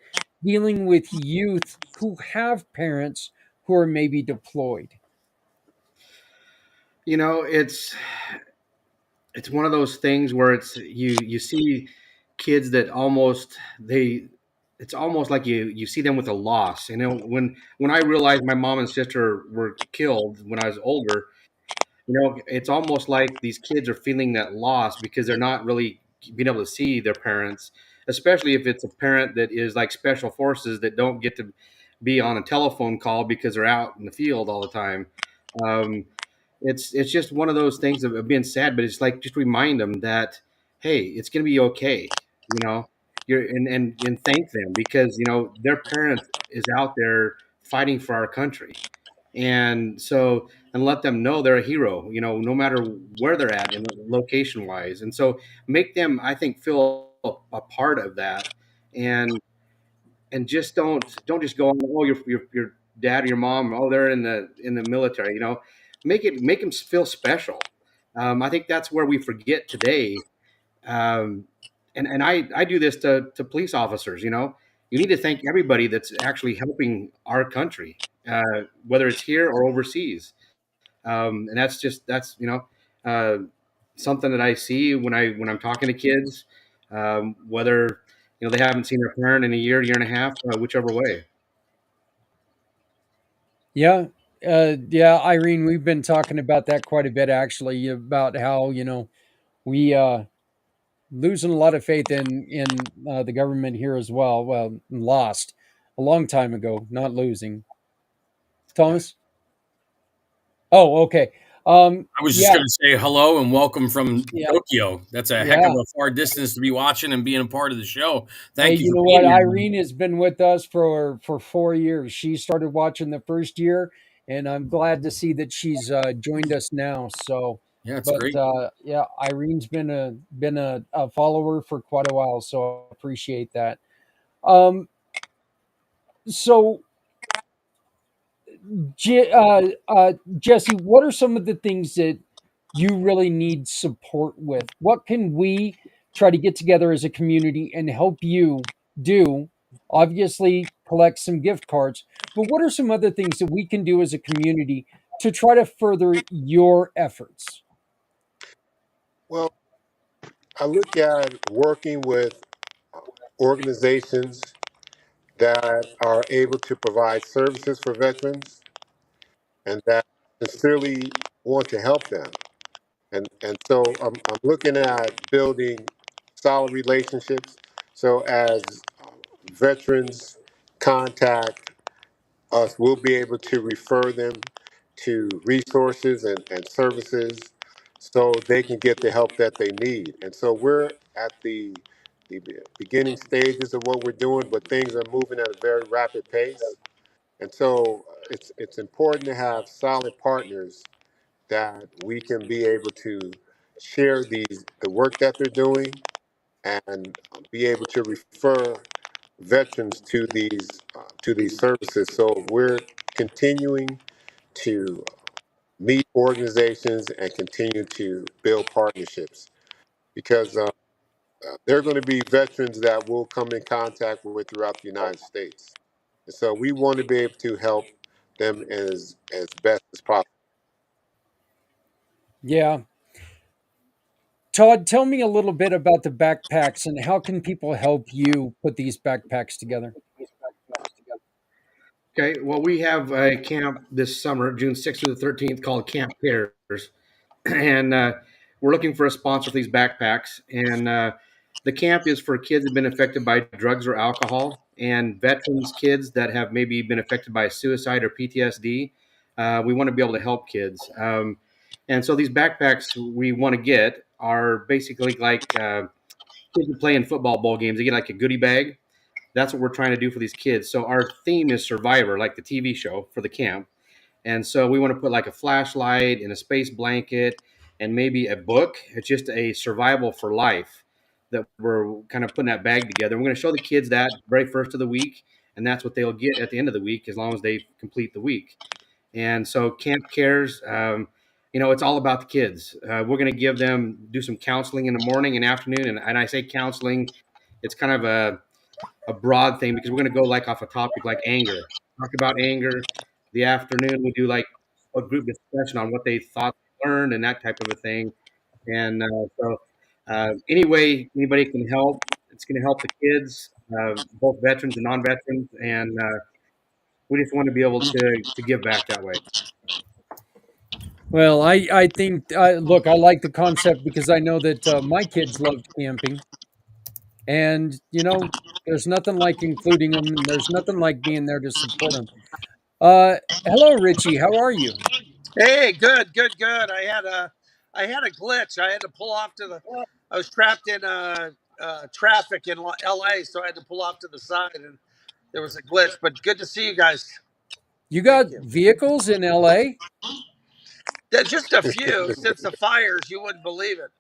dealing with youth who have parents who are maybe deployed. It's one of those things where you see kids that almost they it's almost like you see them with a loss. When I realized my mom and sister were killed when I was older, it's almost like these kids are feeling that loss because they're not really being able to see their parents, especially if it's a parent that is like special forces that don't get to be on a telephone call because they're out in the field all the time. Um, it's just one of those things of being sad, but it's like just remind them that hey, it's gonna be okay. You know, you're and thank them because their parent is out there fighting for our country, and so and let them know they're a hero. No matter where they're at in location wise, and so make them, I think, feel a part of that, and just don't just go on. Oh, your dad or your mom. Oh, they're in the military. Make them feel special. I think that's where we forget today. Um, and I do this to police officers. You need to thank everybody that's actually helping our country, whether it's here or overseas. And that's uh, something that I see when I'm talking to kids, whether they haven't seen their parent in a year and a half, whichever way. Yeah. Yeah, Irene, we've been talking about that quite a bit actually, about how, we losing a lot of faith in the government here as well. Well, lost a long time ago, not losing. Thomas. Oh, okay. I was just Yeah, going to say hello and welcome from yeah, Tokyo. That's a heck of yeah. a far distance to be watching and being a part of the show. Hey, Thank you you for know what? being here, man. Irene has been with us for 4 years. She started watching the first year, and I'm glad to see that she's joined us now. So, Yeah, it's but great. yeah, Irene's been a follower for quite a while, so I appreciate that. Um, so Jesse, what are some of the things that you really need support with? What can we try to get together as a community and help you do? Obviously, collect some gift cards, but what are some other things that we can do as a community to try to further your efforts? Well, I look at working with organizations that are able to provide services for veterans and that sincerely want to help them. And so I'm looking at building solid relationships. So as veterans contact us, we'll be able to refer them to resources and services so they can get the help that they need. And so we're at the beginning stages of what we're doing, but things are moving at a very rapid pace. And so it's important to have solid partners that we can be able to share the work that they're doing and be able to refer veterans to these services. So we're continuing to meet organizations and continue to build partnerships because there are going to be veterans that we'll come in contact with throughout the United States. And so we want to be able to help them as best as possible. Yeah. Todd, tell me a little bit about the backpacks and how can people help you put these backpacks together? Okay, well, we have a camp this summer, June 6th through the 13th, called Camp Cares. And we're looking for a sponsor for these backpacks. And the camp is for kids that have been affected by drugs or alcohol, and veterans kids that have maybe been affected by suicide or PTSD. We want to be able to help kids. And so these backpacks we want to get are basically like kids who play in football bowl games. They get like a goodie bag. That's what we're trying to do for these kids. So our theme is Survivor, like the TV show for the camp. And so we want to put like a flashlight and a space blanket and maybe a book. It's just a survival for life that we're kind of putting that bag together. We're going to show the kids that very first of the week, and that's what they'll get at the end of the week as long as they complete the week. And so Camp Cares, it's all about the kids. We're going to do some counseling in the morning and afternoon. And I say counseling, it's kind of a broad thing because we're going to go like off a topic like anger. Talk about anger. The afternoon we do like a group discussion on what they thought they learned and that type of a thing. And anyway, anybody can help. It's going to help the kids, both veterans and non-veterans, and we just want to be able to give back that way. Well, I think look, I like the concept because I know that my kids loved camping, and there's nothing like including them, and there's nothing like being there to support them. Hello, Richie. How are you? Hey, good, good, good. I had a glitch. I had to pull off to the. I was trapped in traffic in L.A., so I had to pull off to the side, and there was a glitch. But good to see you guys. You Thank got you. vehicles in LA? Just a few since the fires. You wouldn't believe it.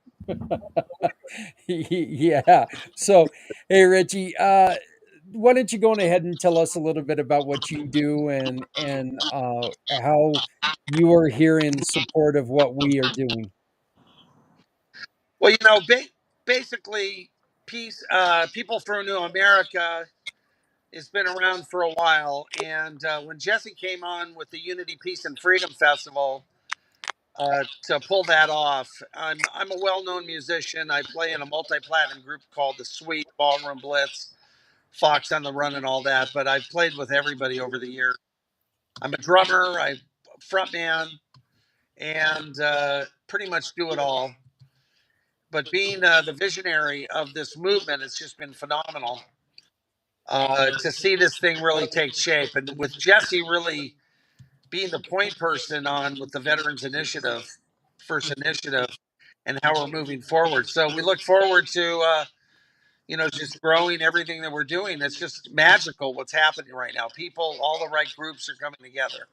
Yeah. So, hey, Richie, why don't you go on ahead and tell us a little bit about what you do and how you are here in support of what we are doing? Well, basically, peace. People for New America has been around for a while, and when Jesse came on with the Unity, Peace, and Freedom Festival, to pull that off. I'm a well-known musician. I play in a multi-platinum group called the Sweet Ballroom Blitz, Fox on the Run, and all that. But I've played with everybody over the years. I'm a drummer, I frontman, and pretty much do it all. but being the visionary of this movement, it's just been phenomenal to see this thing really take shape. And with Jesse really being the point person on with the Veterans Initiative, First Initiative, and how we're moving forward. So we look forward to just growing everything that we're doing. It's just magical what's happening right now. People, all the right groups are coming together.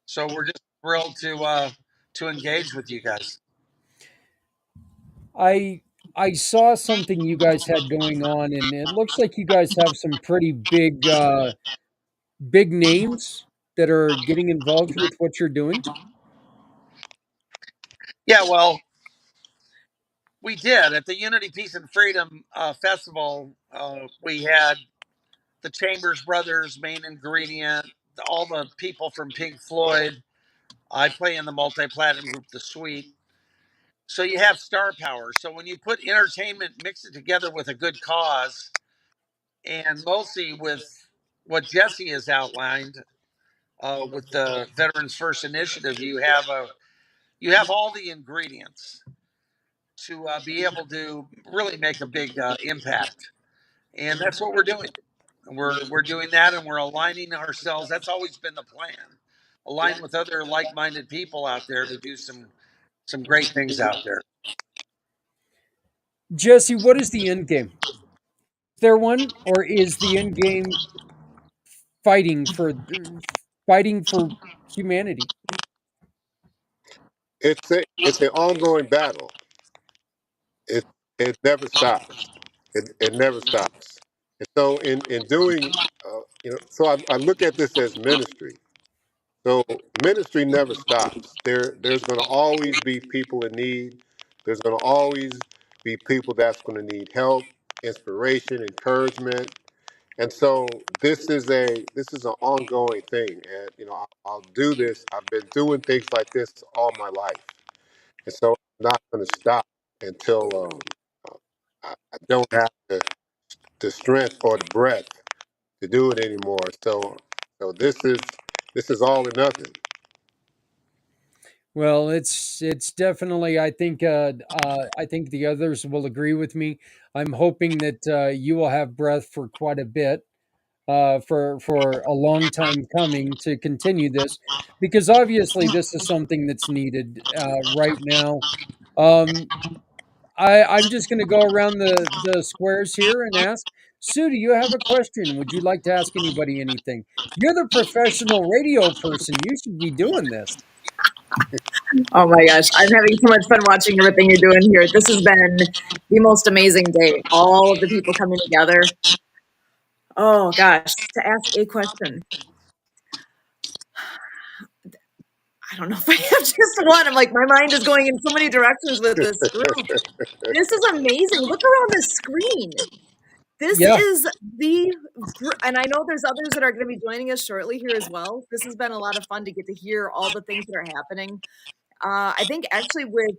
So we're just thrilled to engage with you guys. I saw something you guys had going on, and it looks like you guys have some pretty big names that are getting involved with what you're doing. Yeah, well, we did at the Unity, Peace, and Freedom Festival. We had the Chambers Brothers, Main Ingredient, all the people from Pink Floyd. I play in the multi-platinum group, The Suite. So you have star power. So when you put entertainment, mix it together with a good cause, and mostly with what Jesse has outlined with the Veterans First Initiative, you have all the ingredients to be able to really make a big impact, and that's what we're doing. We're doing that, and we're aligning ourselves. That's always been the plan. Align with other like-minded people out there to do some great things out there. Jesse, what is the end game? Is there one, or is the end game fighting for humanity? It's an ongoing battle. It never stops. It never stops. And so in doing, so I look at this as ministry. So ministry never stops. There's going to always be people in need. There's going to always be people that's going to need help, inspiration, encouragement. And so this is an ongoing thing. And I'll do this. I've been doing things like this all my life, and so I'm not going to stop until I don't have the strength or the breath to do it anymore. So this is all or nothing. Well, it's definitely. I think the others will agree with me. I'm hoping that you will have breath for quite a bit, for a long time coming to continue this, because obviously this is something that's needed right now. Um, I'm just going to go around the squares here and ask. Sue, do you have a question? Would you like to ask anybody anything? You're the professional radio person. You should be doing this. Oh my gosh, I'm having so much fun watching everything you're doing here. This has been the most amazing day. All of the people coming together. Oh gosh, to ask a question. I don't know if I have just one. I'm like, my mind is going in so many directions with this group. This is amazing. Look around the screen. This Yeah. is and I know there's others that are going to be joining us shortly here as well. This has been a lot of fun to get to hear all the things that are happening. I think actually with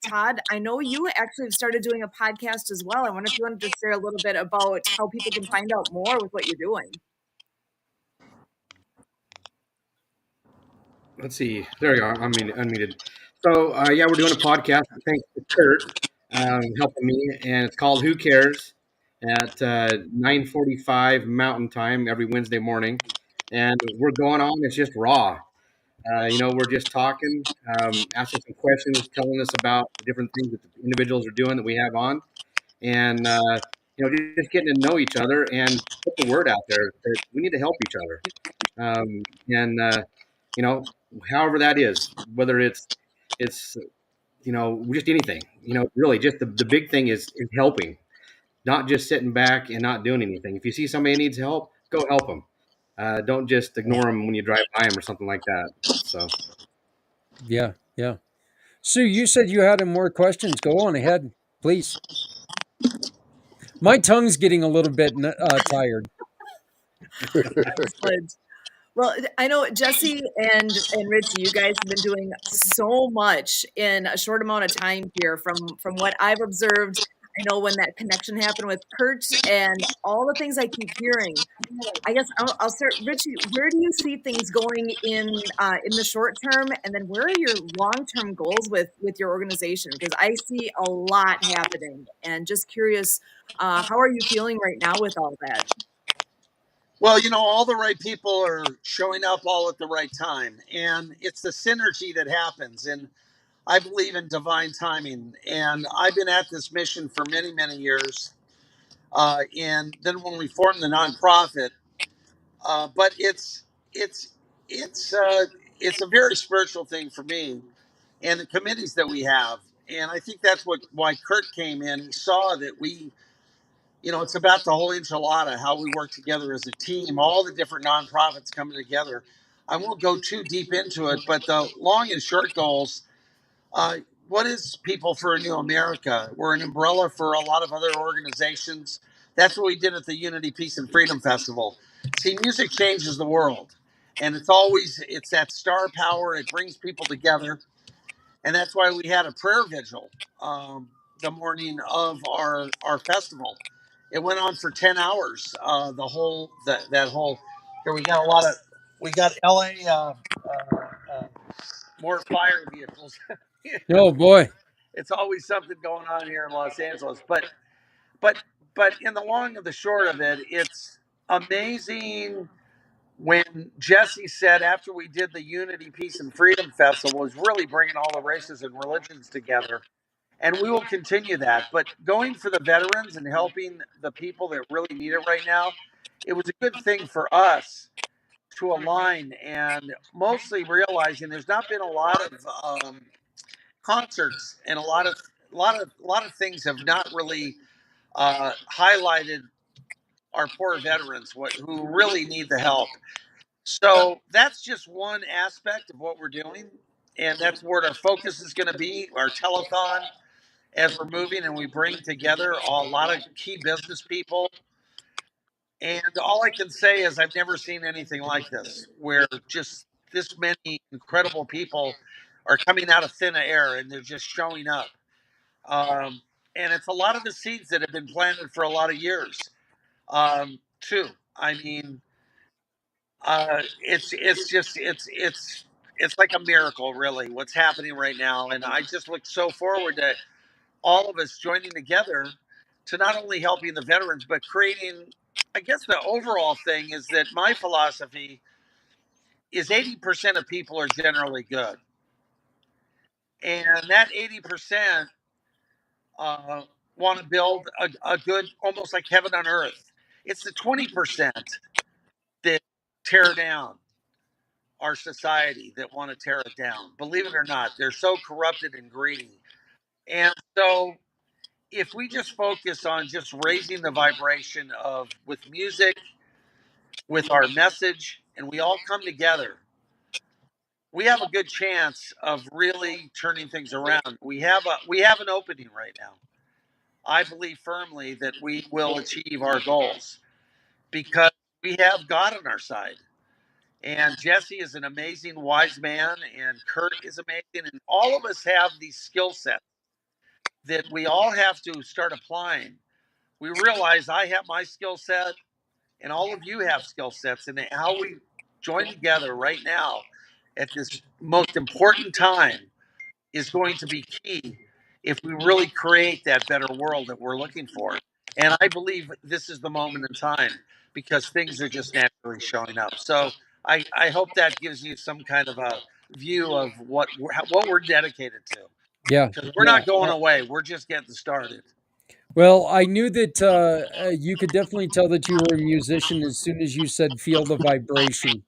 Todd, I know you actually have started doing a podcast as well. I wonder if you wanted to share a little bit about how people can find out more with what you're doing. Let's see. There you are. I'm unmuted. So yeah, we're doing a podcast. Thanks to Kurt helping me, and it's called Who Cares at 9:45 Mountain Time every Wednesday morning, and we're going on. It's just raw. We're just talking, asking some questions, telling us about the different things that the individuals are doing that we have on, and just getting to know each other and put the word out there that we need to help each other. However that is, whether it's just anything, really just the big thing is helping, not just sitting back and not doing anything. If you see somebody needs help, go help them. Don't just ignore them when you drive by them or something like that. So, Yeah. Sue, you said you had more questions. Go on ahead, please. My tongue's getting a little bit tired. Excellent. Well, I know Jesse and Richie, you guys have been doing so much in a short amount of time here. From what I've observed, when that connection happened with Kurt and all the things I keep hearing. I guess I'll start, Richie. Where do you see things going in the short term, and then where are your long term goals with your organization? Because I see a lot happening, and just curious, how are you feeling right now with all that? Well, all the right people are showing up all at the right time, and it's the synergy that happens. And I believe in divine timing, and I've been at this mission for many, many years. And then when we formed the nonprofit, but it's it's uh, it's a very spiritual thing for me, and the committees that we have, and I think that's why Kurt came in. He saw that it's about the whole enchilada, how we work together as a team, all the different nonprofits coming together. I won't go too deep into it, but the long and short goals. Uh, what is People for a New America? We're an umbrella for a lot of other organizations. That's what we did at the Unity, Peace, and Freedom Festival. See, music changes the world, and it's that star power. It brings people together, and that's why we had a prayer vigil the morning of our festival. It went on for 10 hours. That whole here we got LA more fire vehicles. Oh boy. It's always something going on here in Los Angeles. But in the long and the short of it, it's amazing when Jesse said after we did the Unity, Peace, and Freedom Festival was really bringing all the races and religions together. And we will continue that. But going for the veterans and helping the people that really need it right now, it was a good thing for us to align and mostly realizing there's not been a lot of concerts and a lot of things have not really highlighted our poor veterans who really need the help. So that's just one aspect of what we're doing, and that's where our focus is going to be. Our telethon, as we're moving and we bring together a lot of key business people. And all I can say is I've never seen anything like this, where just this many incredible people are coming out of thin air and they're just showing up. And it's a lot of the seeds that have been planted for a lot of years, too. I mean, it's like a miracle, really, what's happening right now. And I just look so forward to all of us joining together to not only helping the veterans, but creating. I guess the overall thing is that my philosophy is 80% of people are generally good, and that 80% want to build a good, almost like heaven on earth. It's the 20% that tear down our society, that want to tear it down. Believe it or not, they're so corrupted and greedy. And so if we just focus on just raising the vibration of with music, with our message, and we all come together, we have a good chance of really turning things around. We have an opening right now. I believe firmly that we will achieve our goals because we have God on our side. And Jesse is an amazing wise man, and Kurt is amazing, and all of us have these skill sets that we all have to start applying. We realize I have my skill set, and all of you have skill sets, and how we join together right now at this most important time is going to be key if we really create that better world that we're looking for. And I believe this is the moment in time because things are just naturally showing up. So I hope that gives you some kind of a view of what we're dedicated to. Yeah. Because we're not going away. We're just getting started. Well, I knew that you could definitely tell that you were a musician as soon as you said feel the vibration.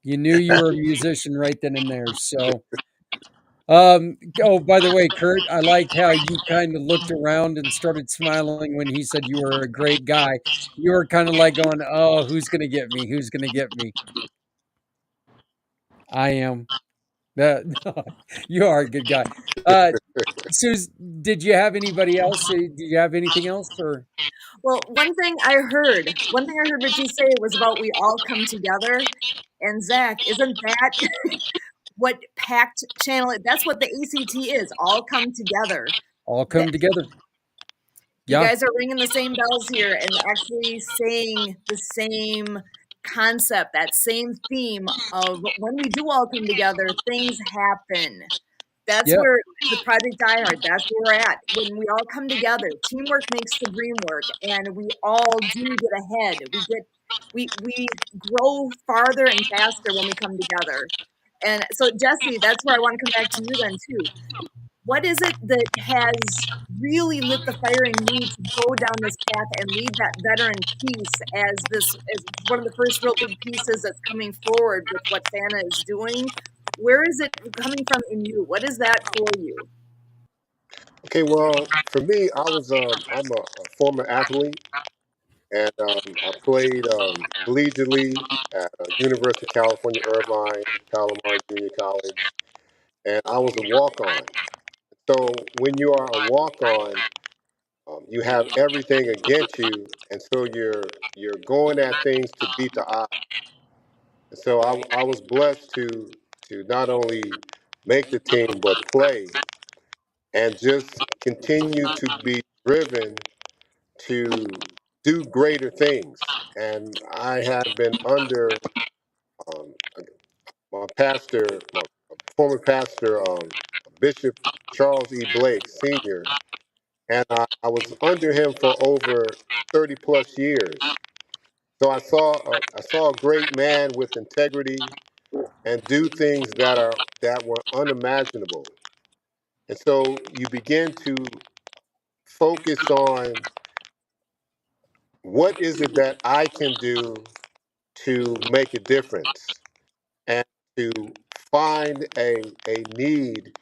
You knew you were a musician right then and there. So, oh, by the way, Kurt, I liked how you kind of looked around and started smiling when he said you were a great guy. You were kind of like going, "Oh, who's going to get me? Who's going to get me?" I am. You are a good guy. Suze, did you have anybody else? Do you have anything else or? Well, one thing I heard Richie say was about we all come together. And Zach, isn't that what Pact Channel? That's what the ACT is. All come together. All come together. You Yeah. guys are ringing the same bells here and actually saying the same concept, that same theme of when we do all come together, things happen. That's Yep. where with Project Die Hard, that's where we're at. When we all come together, teamwork makes the dream work, and we all do get ahead. We grow farther and faster when we come together. And so, Jesse, that's where I want to come back to you then too. What is it that has really lit the fire in you to go down this path and lead that veteran piece as one of the first real big pieces that's coming forward with what Santa is doing? Where is it coming from in you? What is that for you? Okay, well, for me, I'm a former athlete, and I played collegiately at University of California, Irvine, Palomar Junior College, and I was a walk-on. So when you are a walk-on, you have everything against you, and so you're going at things to beat the odds. And so I was blessed to not only make the team but play and just continue to be driven to do greater things. And I had been under um, my former pastor, Bishop Charles E. Blake Sr., and I was under him for over 30 plus years. So I saw a great man with integrity and do things that were unimaginable. And so you begin to focus on what is it that I can do to make a difference and to find a need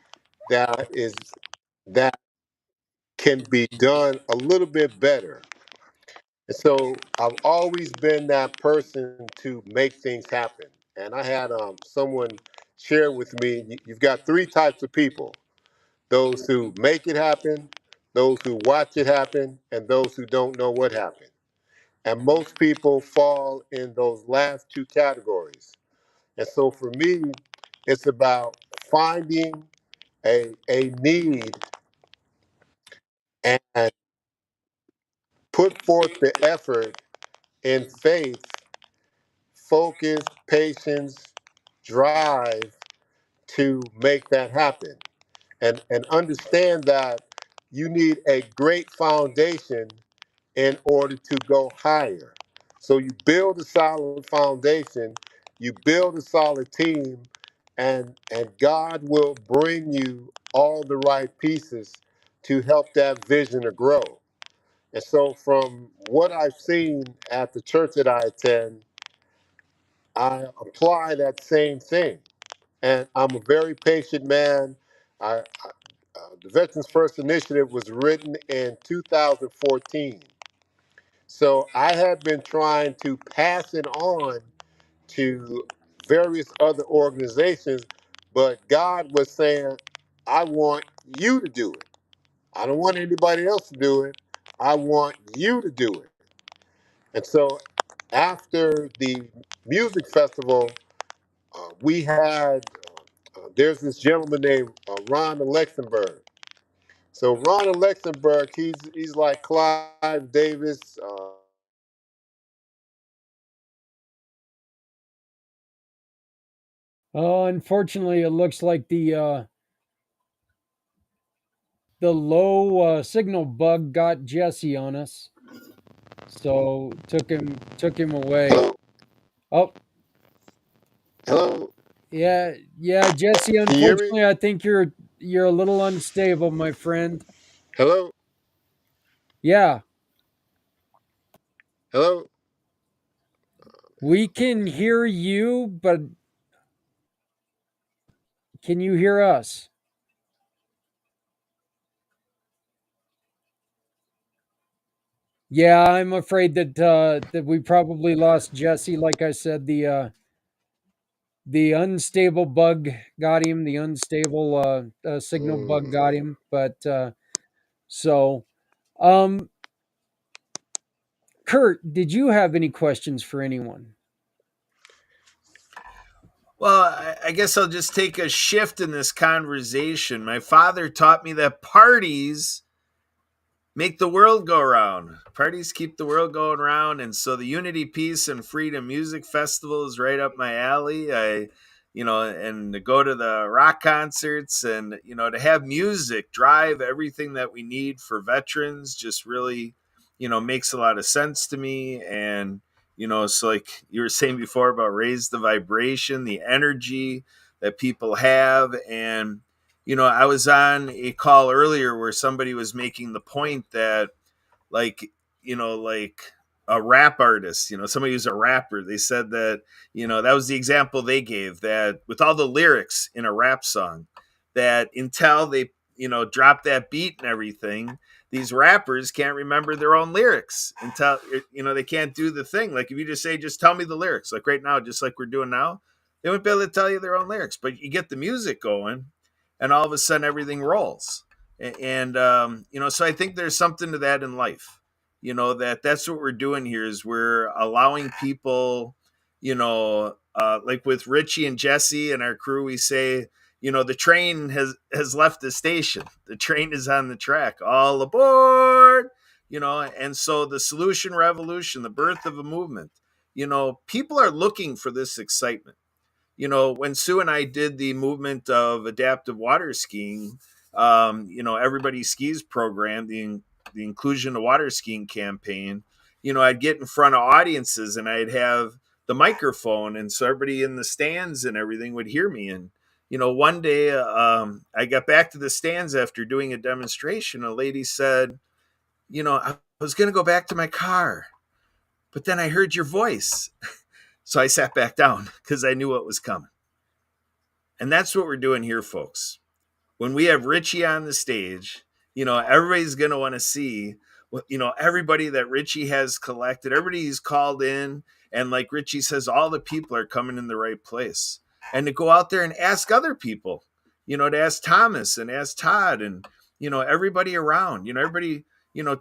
that can be done a little bit better. And so I've always been that person to make things happen. And I had someone share with me, you've got three types of people: those who make it happen, those who watch it happen, and those who don't know what happened. And most people fall in those last two categories. And so for me, it's about finding a need and put forth the effort in faith, focus, patience, drive to make that happen. And understand that you need a great foundation in order to go higher. So you build a solid foundation, you build a solid team, and God will bring you all the right pieces to help that vision to grow. And so from what I've seen at the church that I attend, I apply that same thing. And I'm a very patient man. The Veterans First Initiative was written in 2014. So I have been trying to pass it on to various other organizations, but God was saying, I want you to do it. I don't want anybody else to do it. I want you to do it. And so after the music festival, we had, there's this gentleman named Ron Alexenberg. So Ron Alexenberg, he's like Clive Davis. Unfortunately, it looks like the low signal bug got Jesse on us, so took him away. Hello, Oh, hello, yeah, Jesse. can you hear me? Unfortunately, I think you're a little unstable, my friend. Hello, Yeah, hello. we can hear you, but can you hear us? Yeah, I'm afraid that we probably lost Jesse. Like I said, the unstable bug got him. The unstable signal bug got Mm. him. But so, um, Kurt, did you have any questions for anyone? Well, I guess I'll just take a shift in this conversation. My father taught me that parties make the world go round. Parties keep the world going round. And so the Unity, Peace, and Freedom Music Festival is right up my alley. And to go to the rock concerts and, to have music drive everything that we need for veterans just really, makes a lot of sense to me. And, so like you were saying before about raise the vibration, the energy that people have. And, I was on a call earlier where somebody was making the point that, like, like a rap artist, somebody who's a rapper, they said that, that was the example they gave, that with all the lyrics in a rap song, that until they, drop that beat and everything, these rappers can't remember their own lyrics until, they can't do the thing. Like if you just say, just tell me the lyrics, like right now, just like we're doing now, they won't be able to tell you their own lyrics, but you get the music going and all of a sudden everything rolls. And so I think there's something to that in life, that's what we're doing here is we're allowing people, like with Richie and Jesse and our crew, we say, the train has left the station, the train is on the track, all aboard, and so the solution revolution, the birth of a movement, people are looking for this excitement. When Sue and I did the movement of adaptive water skiing, Everybody Skis program, the inclusion of water skiing campaign, I'd get in front of audiences and I'd have the microphone. And so everybody in the stands and everything would hear me. And, one day I got back to the stands after doing a demonstration. A lady said, I was going to go back to my car, but then I heard your voice. So I sat back down because I knew what was coming. And that's what we're doing here, folks. When we have Richie on the stage, everybody's going to want to see, everybody that Richie has collected, everybody he's called in. And like Richie says, all the people are coming in the right place. And to go out there and ask other people, to ask Thomas and ask Todd and, everybody around, everybody,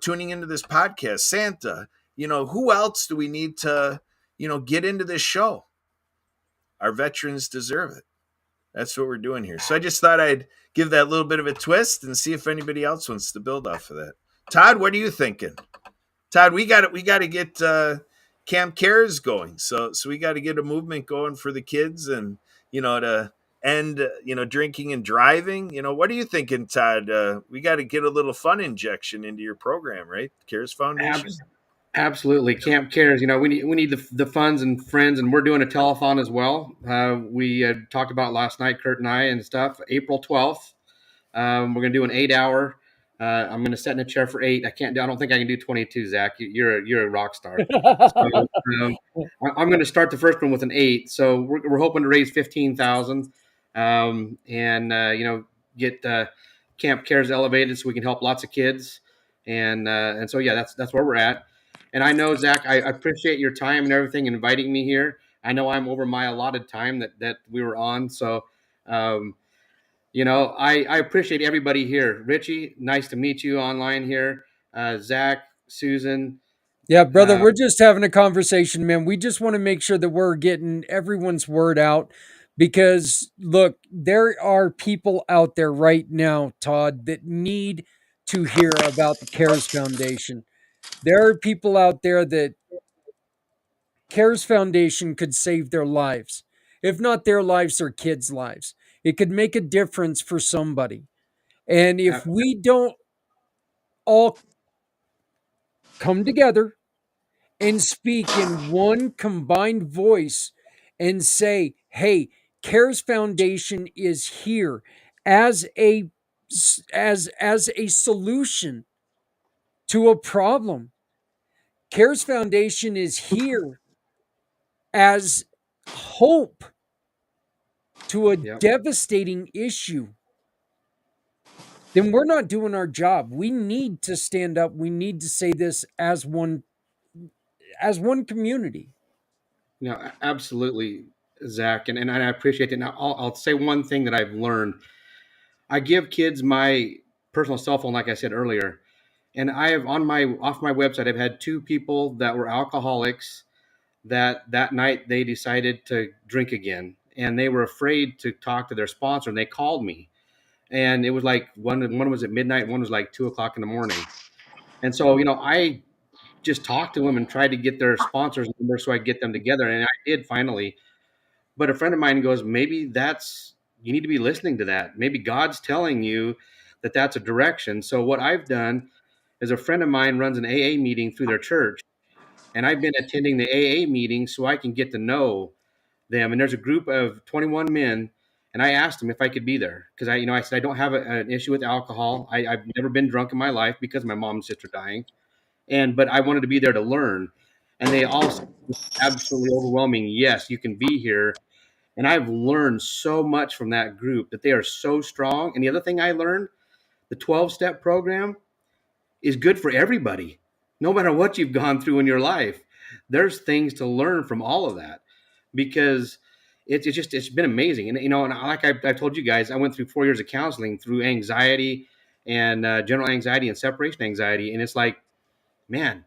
tuning into this podcast, Santa, who else do we need to, get into this show? Our veterans deserve it. That's what we're doing here. So I just thought I'd give that little bit of a twist and see if anybody else wants to build off of that. Todd, what are you thinking? Todd, we got to get Camp Cares going. So we got to get a movement going for the kids and, to end, drinking and driving. What are you thinking, Todd? We got to get a little fun injection into your program, right? Cares Foundation. Absolutely. Camp Cares, we need the funds and friends, and we're doing a telethon as well. We talked about last night, Kurt and I and stuff, April 12th. We're going to do an 8-hour. I'm going to sit in a chair for 8. I don't think I can do 22, Zach. You're a rock star. So, I'm going to start the first one with an 8. So we're hoping to raise 15,000 and get Camp Cares elevated so we can help lots of kids. And so, yeah, that's where we're at. And I know, Zach, I appreciate your time and everything, inviting me here. I know I'm over my allotted time that we were on. So, I appreciate everybody here. Richie, nice to meet you online here. Zach, Susan. Yeah, brother, we're just having a conversation, man. We just want to make sure that we're getting everyone's word out because, look, there are people out there right now, Todd, that need to hear about the Cares Foundation. There are people out there that Cares Foundation could save their lives. If not their lives, their kids' lives. It could make a difference for somebody. And if we don't all come together and speak in one combined voice and say, hey, Cares Foundation is here as a solution to a problem. Cares Foundation is here as hope to a devastating issue. Then we're not doing our job. We need to stand up. We need to say this as one community. Absolutely, Zach, and I appreciate it. Now, I'll say one thing that I've learned. I give kids my personal cell phone, like I said earlier, and I have off my website, I've had 2 people that were alcoholics that night they decided to drink again, and they were afraid to talk to their sponsor, and they called me, and it was like one was at midnight, one was like 2:00 in the morning. And so, I just talked to them and tried to get their sponsors number so I could get them together. And I did finally. But a friend of mine goes, maybe you need to be listening to that. Maybe God's telling you that that's a direction. So what I've done is a friend of mine runs an AA meeting through their church. And I've been attending the AA meetings so I can get to know them. And there's a group of 21 men. And I asked them if I could be there because I said, I don't have an issue with alcohol. I've never been drunk in my life because of my mom and sister dying. But I wanted to be there to learn. And they all said, absolutely overwhelming. Yes, you can be here. And I've learned so much from that group that they are so strong. And the other thing I learned, the 12-step program is good for everybody. No matter what you've gone through in your life, there's things to learn from all of that because it's been amazing. And, and like I told you guys, I went through 4 years of counseling through anxiety and general anxiety and separation anxiety. And it's like, man,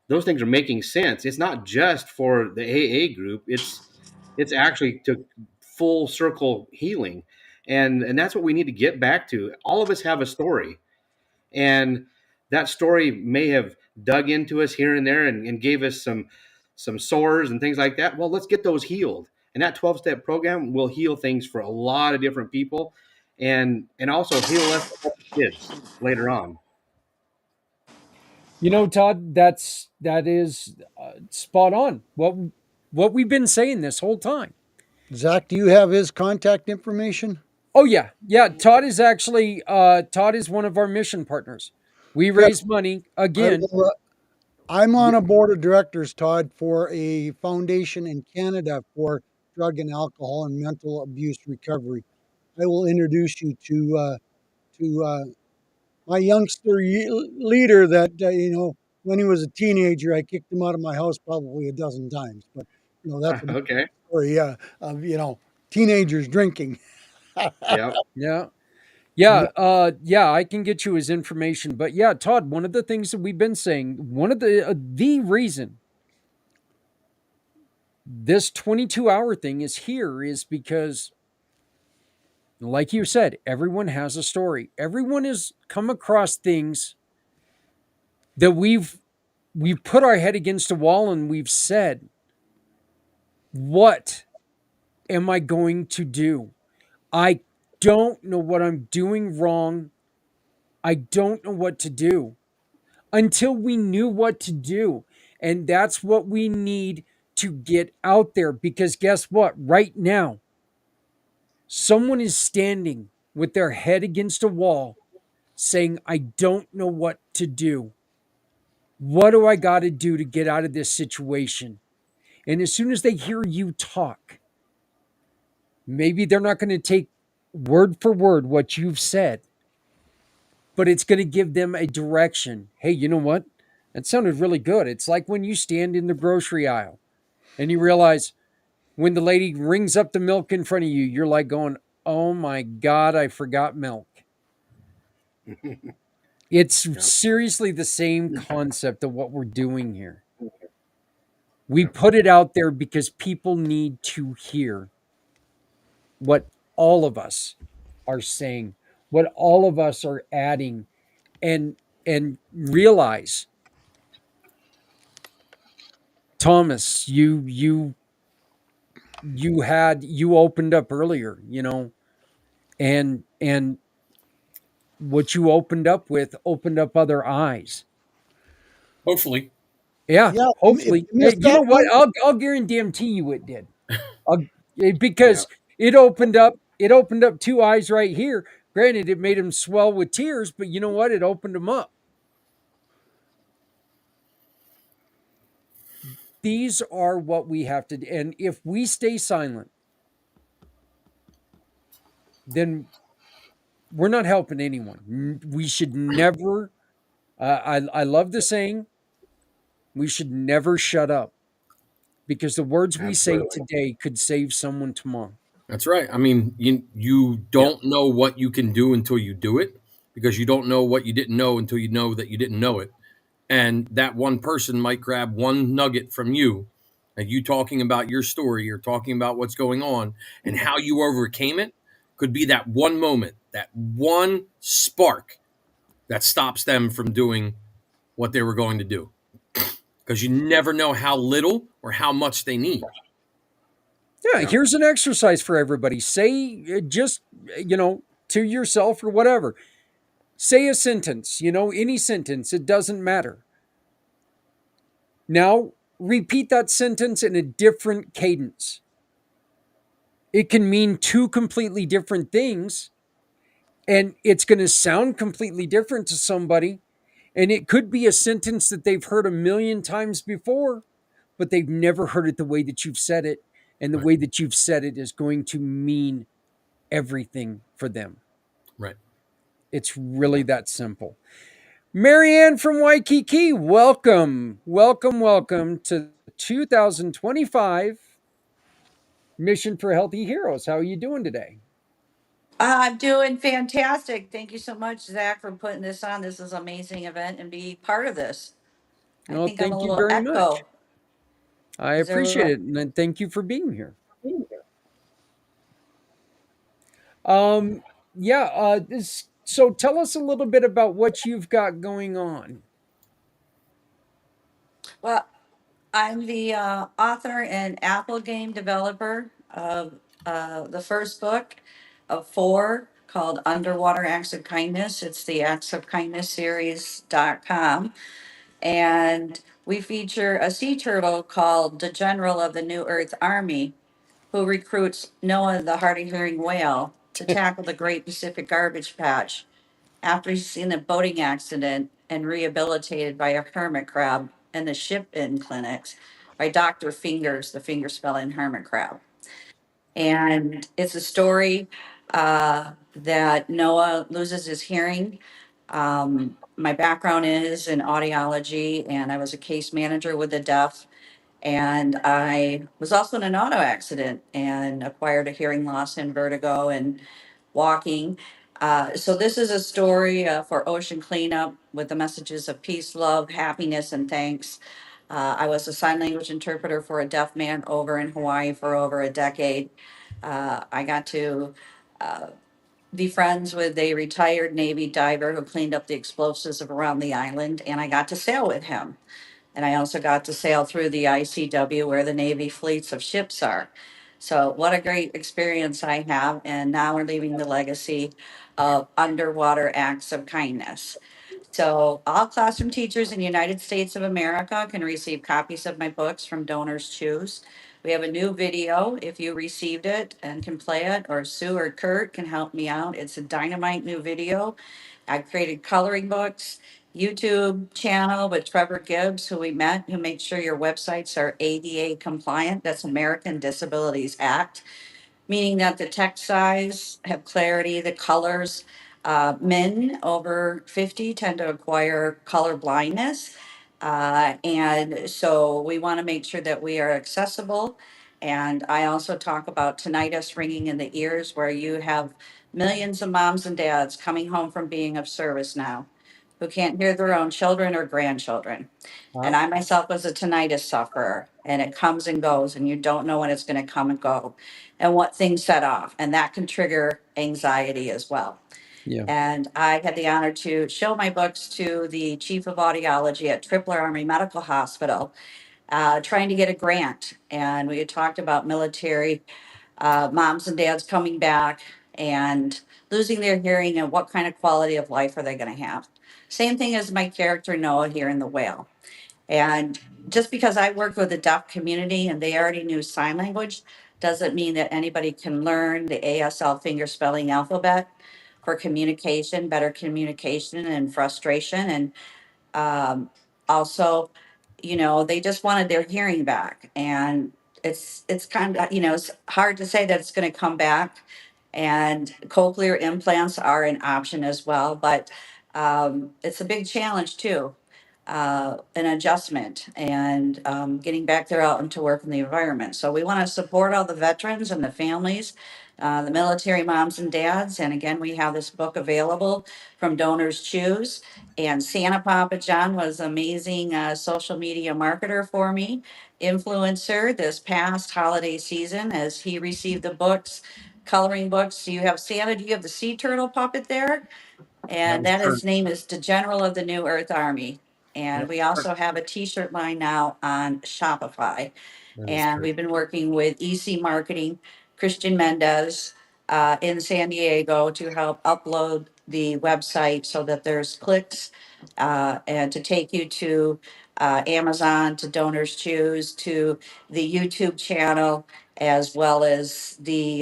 those things are making sense. It's not just for the AA group. It's actually to full circle healing. And that's what we need to get back to. All of us have a story. And that story may have dug into us here and there and gave us some sores and things like that. Well, let's get those healed. And that 12-step program will heal things for a lot of different people and also heal us kids later on. Todd, that is spot on. What we've been saying this whole time. Zach, do you have his contact information? Oh yeah. Todd is actually Todd is one of our mission partners. We raise money again. I'm on a board of directors, Todd, for a foundation in Canada for drug and alcohol and mental abuse recovery. I will introduce you to my youngster leader that when he was a teenager, I kicked him out of my house probably a dozen times. But that's okay. Story, of teenagers drinking. Yeah, I can get you his information. But yeah, Todd, one of the things that we've been saying, one of the reason this 22-hour thing is here is because, like you said, everyone has a story. Everyone has come across things that we've put our head against a wall and we've said, what am I going to do? I don't know what I'm doing wrong. I don't know what to do until we knew what to do. And that's what we need to get out there because guess what? Right now, someone is standing with their head against a wall saying, I don't know what to do. What do I got to do to get out of this situation? And as soon as they hear you talk, maybe they're not going to take word for word what you've said, but it's going to give them a direction. Hey, you know what? That sounded really good. It's like when you stand in the grocery aisle and you realize when the lady rings up the milk in front of you, you're like going, oh my God, I forgot milk. It's seriously the same concept of what we're doing here. We put it out there because people need to hear what all of us are saying, what all of us are adding, and realize, Thomas, you opened up earlier, and what you opened up with opened up other eyes. Hopefully. Yeah, hopefully. Hey, you know what? I'll guarantee you it did. Because it opened up two eyes right here. Granted, it made them swell with tears, but you know what? It opened them up. These are what we have to do. And if we stay silent, then we're not helping anyone. We should never, I love the saying, we should never shut up because the words we say today could save someone tomorrow. That's right. I mean, you don't know what you can do until you do it because you don't know what you didn't know until you know that you didn't know it. And that one person might grab one nugget from you and you talking about your story or talking about what's going on and how you overcame it could be that one moment, that one spark that stops them from doing what they were going to do, because you never know how little or how much they need. Yeah, Yeah. here's an exercise for everybody. Say just, to yourself or whatever. Say a sentence, any sentence, it doesn't matter. Now, repeat that sentence in a different cadence. It can mean two completely different things, and it's going to sound completely different to somebody. And it could be a sentence that they've heard a million times before, but they've never heard it the way that you've said it. And the Right. way that you've said it is going to mean everything for them. Right. It's really that simple. Marianne from Waikiki, welcome to 2025 Mission for Healthy Heroes. How are you doing today? I'm doing fantastic. Thank you so much, Zach, for putting this on. This is an amazing event and be part of this. I Well, think I'm a thank you little very much. echo. I Is there a appreciate little? it, and thank you for being here. So tell us a little bit about what you've got going on. Well, I'm the author and Apple game developer of the first book of four called Underwater Acts of Kindness. It's the Acts of Kindness series.com. And we feature a sea turtle called the General of the New Earth Army, who recruits Noah the hard of hearing whale to tackle the Great Pacific Garbage Patch after he's seen a boating accident and rehabilitated by a hermit crab in the ship in clinics by Dr. Fingers, the finger spelling hermit crab. And it's a story that Noah loses his hearing. My background is in audiology, and I was a case manager with the deaf. And I was also in an auto accident and acquired a hearing loss and vertigo and walking. So this is a story for ocean cleanup with the messages of peace, love, happiness, and thanks. I was a sign language interpreter for a deaf man over in Hawaii for over a decade. I got to be friends with a retired Navy diver who cleaned up the explosives around the island, and I got to sail with him. And I also got to sail through the ICW where the Navy fleets of ships are. So, what a great experience I have. And now we're leaving the legacy of underwater acts of kindness. So, all classroom teachers in the United States of America can receive copies of my books from Donors Choose. We have a new video if you received it and can play it, or Sue or Kurt can help me out. It's a dynamite new video. I created coloring books, YouTube channel with Trevor Gibbs, who we met, who makes sure your websites are ADA compliant. That's American Disabilities Act, meaning that the text size have clarity, the colors. Men over 50 tend to acquire color blindness. And so we want to make sure that we are accessible. And I also talk about tinnitus ringing in the ears, where you have millions of moms and dads coming home from being of service now who can't hear their own children or grandchildren. And I myself was a tinnitus sufferer, and it comes and goes, and you don't know when it's going to come and go and what things set off. And that can trigger anxiety as well. Yeah. And I had the honor to show my books to the chief of audiology at Tripler Army Medical Hospital, trying to get a grant. And we had talked about military moms and dads coming back and losing their hearing, and what kind of quality of life are they going to have. Same thing as my character Noah here in The Whale. And just because I worked with the deaf community and they already knew sign language doesn't mean that anybody can learn the ASL finger spelling alphabet for communication, better communication and frustration. And also, they just wanted their hearing back. And it's kind of, it's hard to say that it's going to come back. And cochlear implants are an option as well, but it's a big challenge too, an adjustment and getting back there out into work in the environment. So we want to support all the veterans and the families, the military moms and dads. And again, we have this book available from Donors Choose. And Santa Papa John was an amazing social media marketer for me, influencer this past holiday season as he received the books, coloring books. You have Santa, do you have the sea turtle puppet there? That And was that Kurt. his name is the General of the New Earth Army. And we also have a t-shirt line now on Shopify. That is And great. we've been working with EC Marketing, Christian Mendez in San Diego to help upload the website so that there's clicks and to take you to Amazon, to Donors Choose, to the YouTube channel, as well as the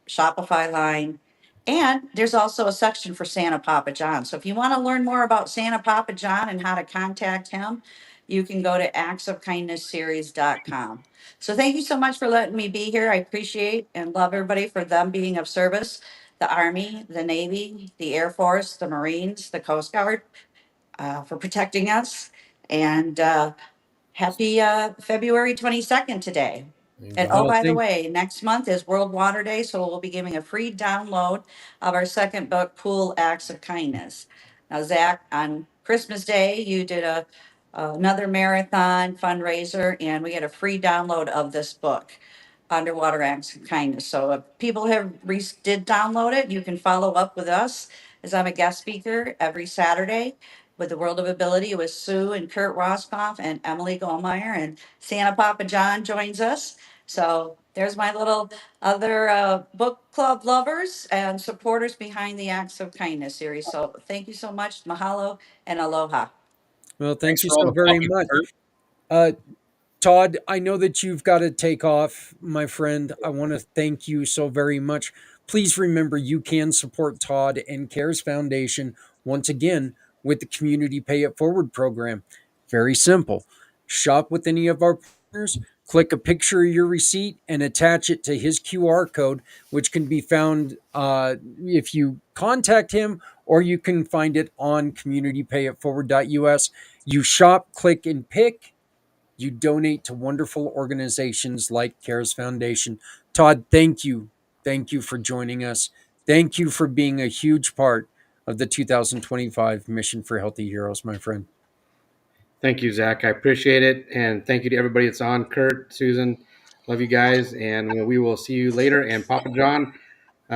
Shopify line. And there's also a section for Santa Papa John. So if you want to learn more about Santa Papa John and how to contact him, you can go to actsofkindnessseries.com. So thank you so much for letting me be here. I appreciate and love everybody for them being of service. The Army, the Navy, the Air Force, the Marines, the Coast Guard, for protecting us. And happy February 22nd today. You And got oh, it. Well, by the thank way, next month is World Water Day, so we'll be giving a free download of our second book, Pool Acts of Kindness. Now, Zach, on Christmas Day, you did another marathon fundraiser, and we get a free download of this book, Underwater Acts of Kindness. So if people did download it, you can follow up with us, as I'm a guest speaker every Saturday with the World of Ability with Sue and Kurt Roscoff and Emily Goldmeyer, and Santa Papa John joins us. So there's my little other book club lovers and supporters behind the Acts of Kindness series. So thank you so much. Mahalo and aloha. well, thank Thanks you for all so the very plugging, much. Kurt. Uh, Todd, I know that you've got to take off, my friend. I want to thank you so very much. Please remember you can support Todd and CARES Foundation once again with the Community Pay It Forward program. Very simple. Shop with any of our partners, click a picture of your receipt, and attach it to his QR code, which can be found if you contact him, or you can find it on communitypayitforward.us. You shop, click, and pick. You donate to wonderful organizations like CARES Foundation. Todd, thank you. Thank you for joining us. Thank you for being a huge part of the 2025 Mission for Healthy Heroes, my friend. Thank you, Zach. I appreciate it. And thank you to everybody that's on. Kurt, Susan, love you guys. And we will see you later. And Papa John,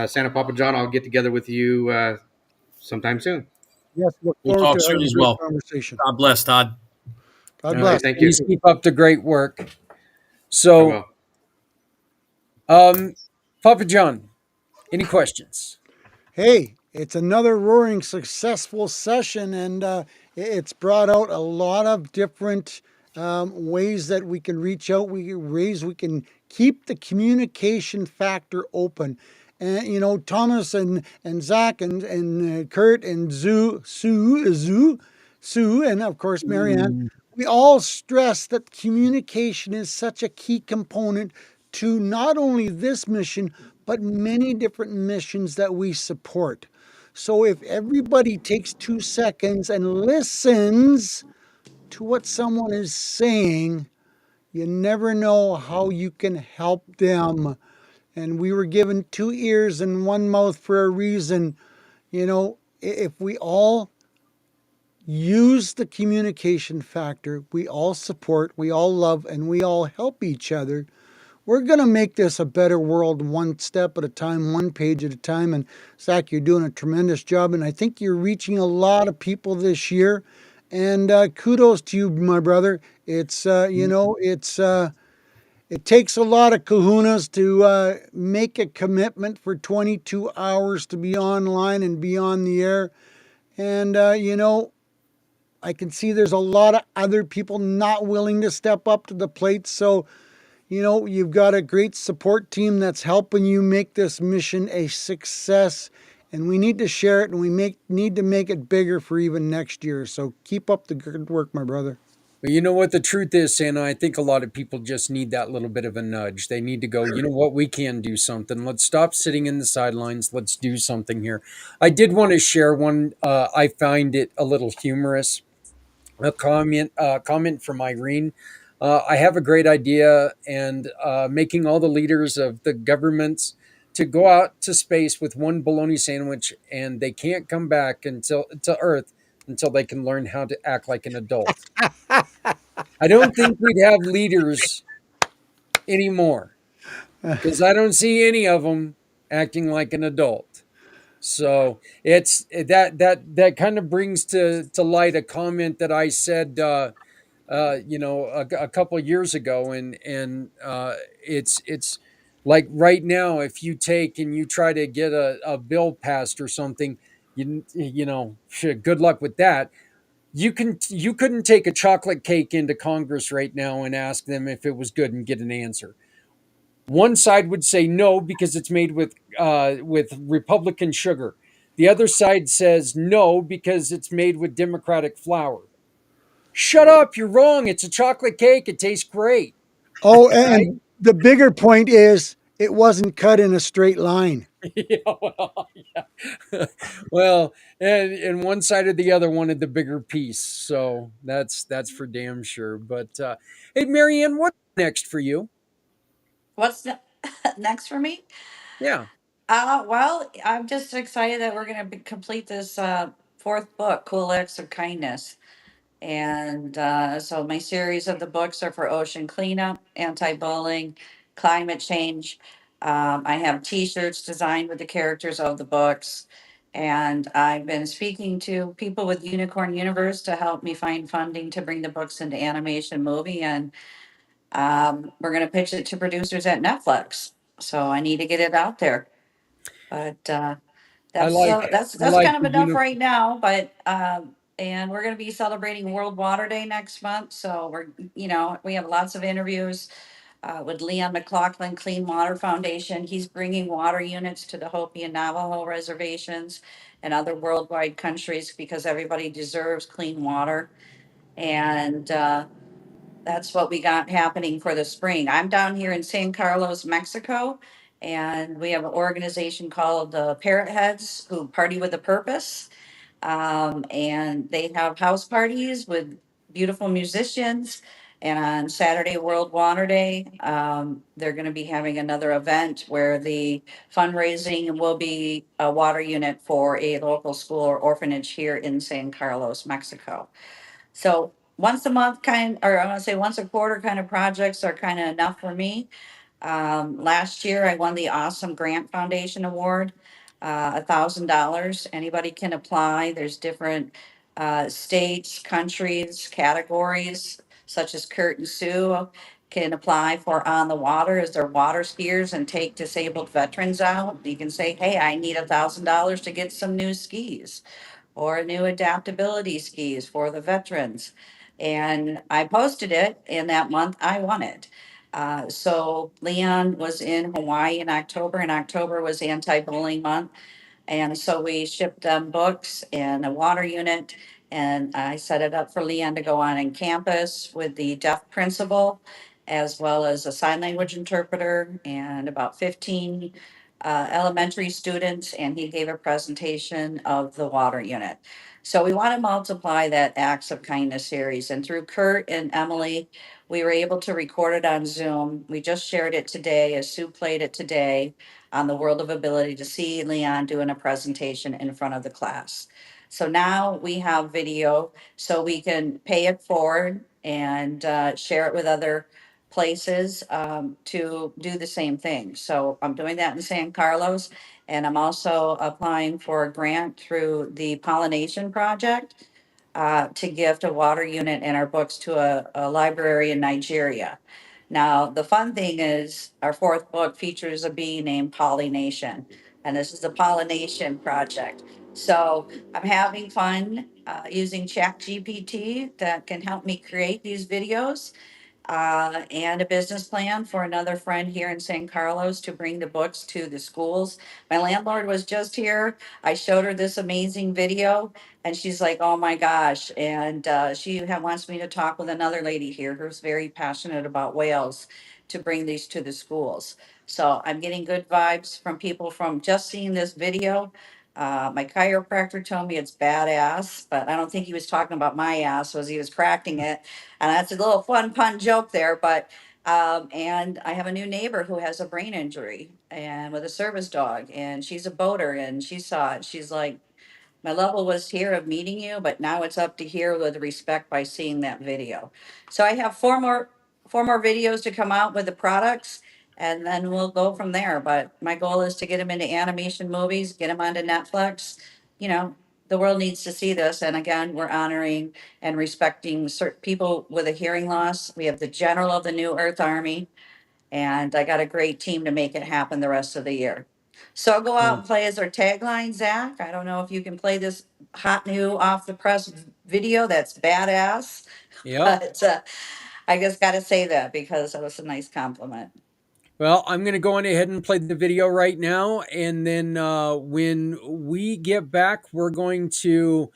Santa Papa John, I'll get together with you sometime soon. Yes, look We'll forward talk to soon having a as great well. conversation. God bless, Todd. God All bless. right, thank you. Please keep up the great work. I So, will. Papa John, any questions? Hey, it's another roaring successful session, and it's brought out a lot of different ways that we can reach out. Ways we can keep the communication factor open. And you know, Thomas and Zach and Kurt and Sue, and of course Marianne. We all stress that communication is such a key component to not only this mission, but many different missions that we support. So if everybody takes 2 seconds and listens to what someone is saying, you never know how you can help them. And we were given 2 ears and 1 mouth for a reason. You know, if we all use the communication factor, we all support, we all love, and we all help each other, we're going to make this a better world one step at a time, one page at a time. And Zach, you're doing a tremendous job. And I think you're reaching a lot of people this year. And kudos to you, my brother. It's, it takes a lot of kahunas to make a commitment for 22 hours to be online and be on the air. And, I can see there's a lot of other people not willing to step up to the plate. So, you've got a great support team that's helping you make this mission a success, and we need to share it, and we need to make it bigger for even next year. So keep up the good work, my brother. But you know what the truth is, Santa? I think a lot of people just need that little bit of a nudge. They need to go, you know what, we can do something. Let's stop sitting in the sidelines. Let's do something here. I did want to share one. I find it a little humorous. A comment from Irene. I have a great idea, and making all the leaders of the governments to go out to space with one bologna sandwich, and they can't come back to Earth until they can learn how to act like an adult. I don't think we'd have leaders anymore because I don't see any of them acting like an adult. So it's that kind of brings to light a comment that I said, a couple of years ago, and it's like right now, if you take and you try to get a bill passed or something, good luck with that. You couldn't take a chocolate cake into Congress right now and ask them if it was good and get an answer. One side would say no because it's made with Republican sugar. The other side says no because it's made with Democratic flour. Shut up! You're wrong. It's a chocolate cake. It tastes great, Oh, right? and the bigger point is it wasn't cut in a straight line. Yeah, well, yeah. Well, and one side or the other wanted the bigger piece, so that's for damn sure. But hey, Marianne, what's next for you? What's next for me? Yeah. Well, I'm just excited that we're going to complete this fourth book, Cool Acts of Kindness. And so my series of the books are for ocean cleanup, anti-bullying, climate change. I have T-shirts designed with the characters of the books, and I've been speaking to people with Unicorn Universe to help me find funding to bring the books into animation movie, and we're going to pitch it to producers at Netflix. So I need to get it out there, but I that's like I that's like kind of the enough right now, but and we're going to be celebrating World Water Day next month. So we have lots of interviews with Leon McLaughlin, Clean Water Foundation. He's bringing water units to the Hopi and Navajo reservations and other worldwide countries because everybody deserves clean water. And that's what we got happening for the spring. I'm down here in San Carlos, Mexico, and we have an organization called the Parrot Heads who party with a purpose. And they have house parties with beautiful musicians. And on Saturday, World Water Day, they're going to be having another event where the fundraising will be a water unit for a local school or orphanage here in San Carlos, Mexico. So once a month or I want to say once a quarter kind of projects are kind of enough for me. Last year I won the Awesome Grant Foundation Award, $1,000. Anybody can apply. There's different states, countries, categories, such as Kurt and Sue can apply for on the water as their water skiers and take disabled veterans out. You can say, hey, I need $1,000 to get some new skis or new adaptability skis for the veterans. And I posted it, and that month I won it. So Leon was in Hawaii in October, and October was anti-bullying month. And so we shipped them books and a water unit. And I set it up for Leon to go on in campus with the deaf principal, as well as a sign language interpreter and about 15 elementary students. And he gave a presentation of the water unit. So we want to multiply that Acts of Kindness series. And through Kurt and Emily, we were able to record it on Zoom. We just shared it today as Sue played it today on the World of Ability to see Leon doing a presentation in front of the class. So now we have video, so we can pay it forward and share it with other places to do the same thing. So I'm doing that in San Carlos, and I'm also applying for a grant through the Pollination Project to gift a water unit and our books to a library in Nigeria. Now, the fun thing is our fourth book features a bee named Pollination, and this is the Pollination Project. So I'm having fun using ChatGPT that can help me create these videos and a business plan for another friend here in San Carlos to bring the books to the schools. My landlord was just here. I showed her this amazing video, and she's like, "Oh my gosh!" And wants me to talk with another lady here who's very passionate about whales to bring these to the schools. So I'm getting good vibes from people from just seeing this video. My chiropractor told me it's badass, but I don't think he was talking about my ass, was he was cracking it. And that's a little fun pun joke there, but and I have a new neighbor who has a brain injury and with a service dog, and she's a boater, and she saw it. She's like, my level was here of meeting you, but now it's up to here with respect by seeing that video. So I have four more videos to come out with the products, and then we'll go from there. But my goal is to get them into animation movies, get them onto Netflix. You know, the world needs to see this. And again, we're honoring and respecting certain people with a hearing loss. We have the general of the New Earth Army, and I got a great team to make it happen the rest of the year. So go out and play as our tagline, Zach. I don't know if you can play this hot new off the press video. That's badass. Yep. But I just got to say that because it was a nice compliment. Well, I'm going to go on ahead and play the video right now. And then when we get back, we're going to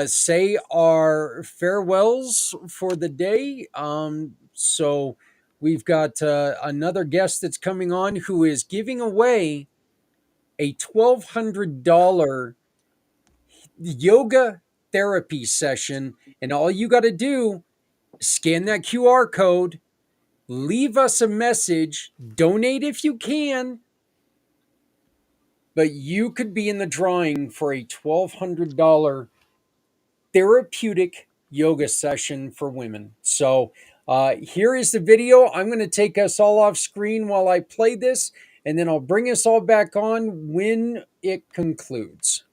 say our farewells for the day. So we've got another guest that's coming on who is giving away a $1,200 yoga therapy session. And all you got to do, scan that QR code, leave us a message, donate if you can, but you could be in the drawing for a $1,200 therapeutic yoga session for women. So here is the video. I'm going to take us all off screen while I play this, and then I'll bring us all back on when it concludes.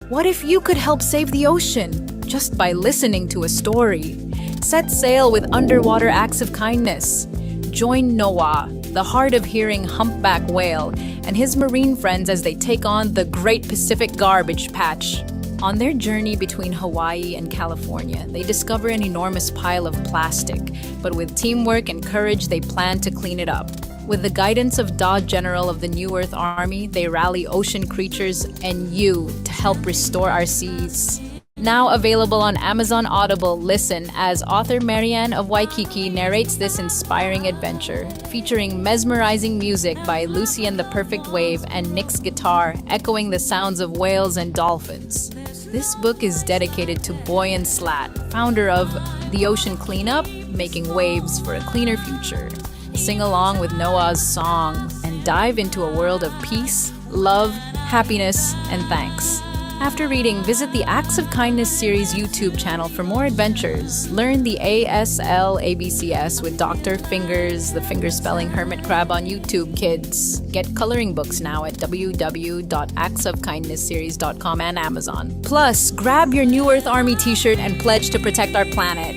What if you could help save the ocean just by listening to a story? Set sail with Underwater Acts of Kindness. Join Noah, the hard of hearing humpback whale, and his marine friends as they take on the Great Pacific Garbage Patch. On their journey between Hawaii and California, they discover an enormous pile of plastic, but with teamwork and courage, they plan to clean it up. With the guidance of Dod General of the New Earth Army, they rally ocean creatures and you to help restore our seas. Now available on Amazon Audible, listen as author Marianne of Waikiki narrates this inspiring adventure, featuring mesmerizing music by Lucy and the Perfect Wave and Nick's guitar, echoing the sounds of whales and dolphins. This book is dedicated to Boyan Slat, founder of The Ocean Cleanup, making waves for a cleaner future. Sing along with Noah's song and dive into a world of peace, love, happiness, and thanks. After reading, visit the Acts of Kindness series YouTube channel for more adventures. Learn the ASL ABCS with Dr. Fingers, the fingerspelling hermit crab on YouTube, kids. Get coloring books now at www.actsofkindnessseries.com and Amazon. Plus, grab your New Earth Army t-shirt and pledge to protect our planet.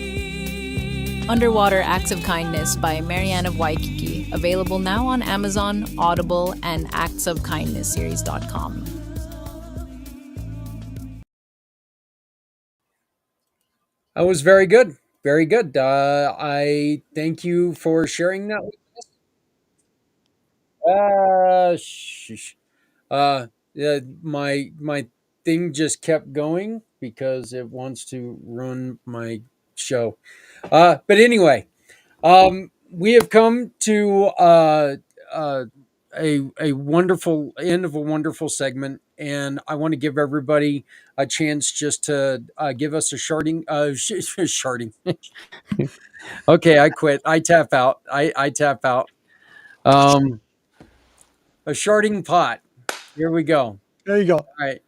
Underwater Acts of Kindness by Marianne of Waikiki. Available now on Amazon, Audible, and actsofkindnessseries.com. That was very good. Very good. I thank you for sharing that with us. My thing just kept going because it wants to run my show. But anyway, we have come to a wonderful end of a wonderful segment, and I want to give everybody a chance just to give us a sharding. Sharding. Okay, I quit. I tap out. I tap out. A sharding pot. Here we go. There you go. All right.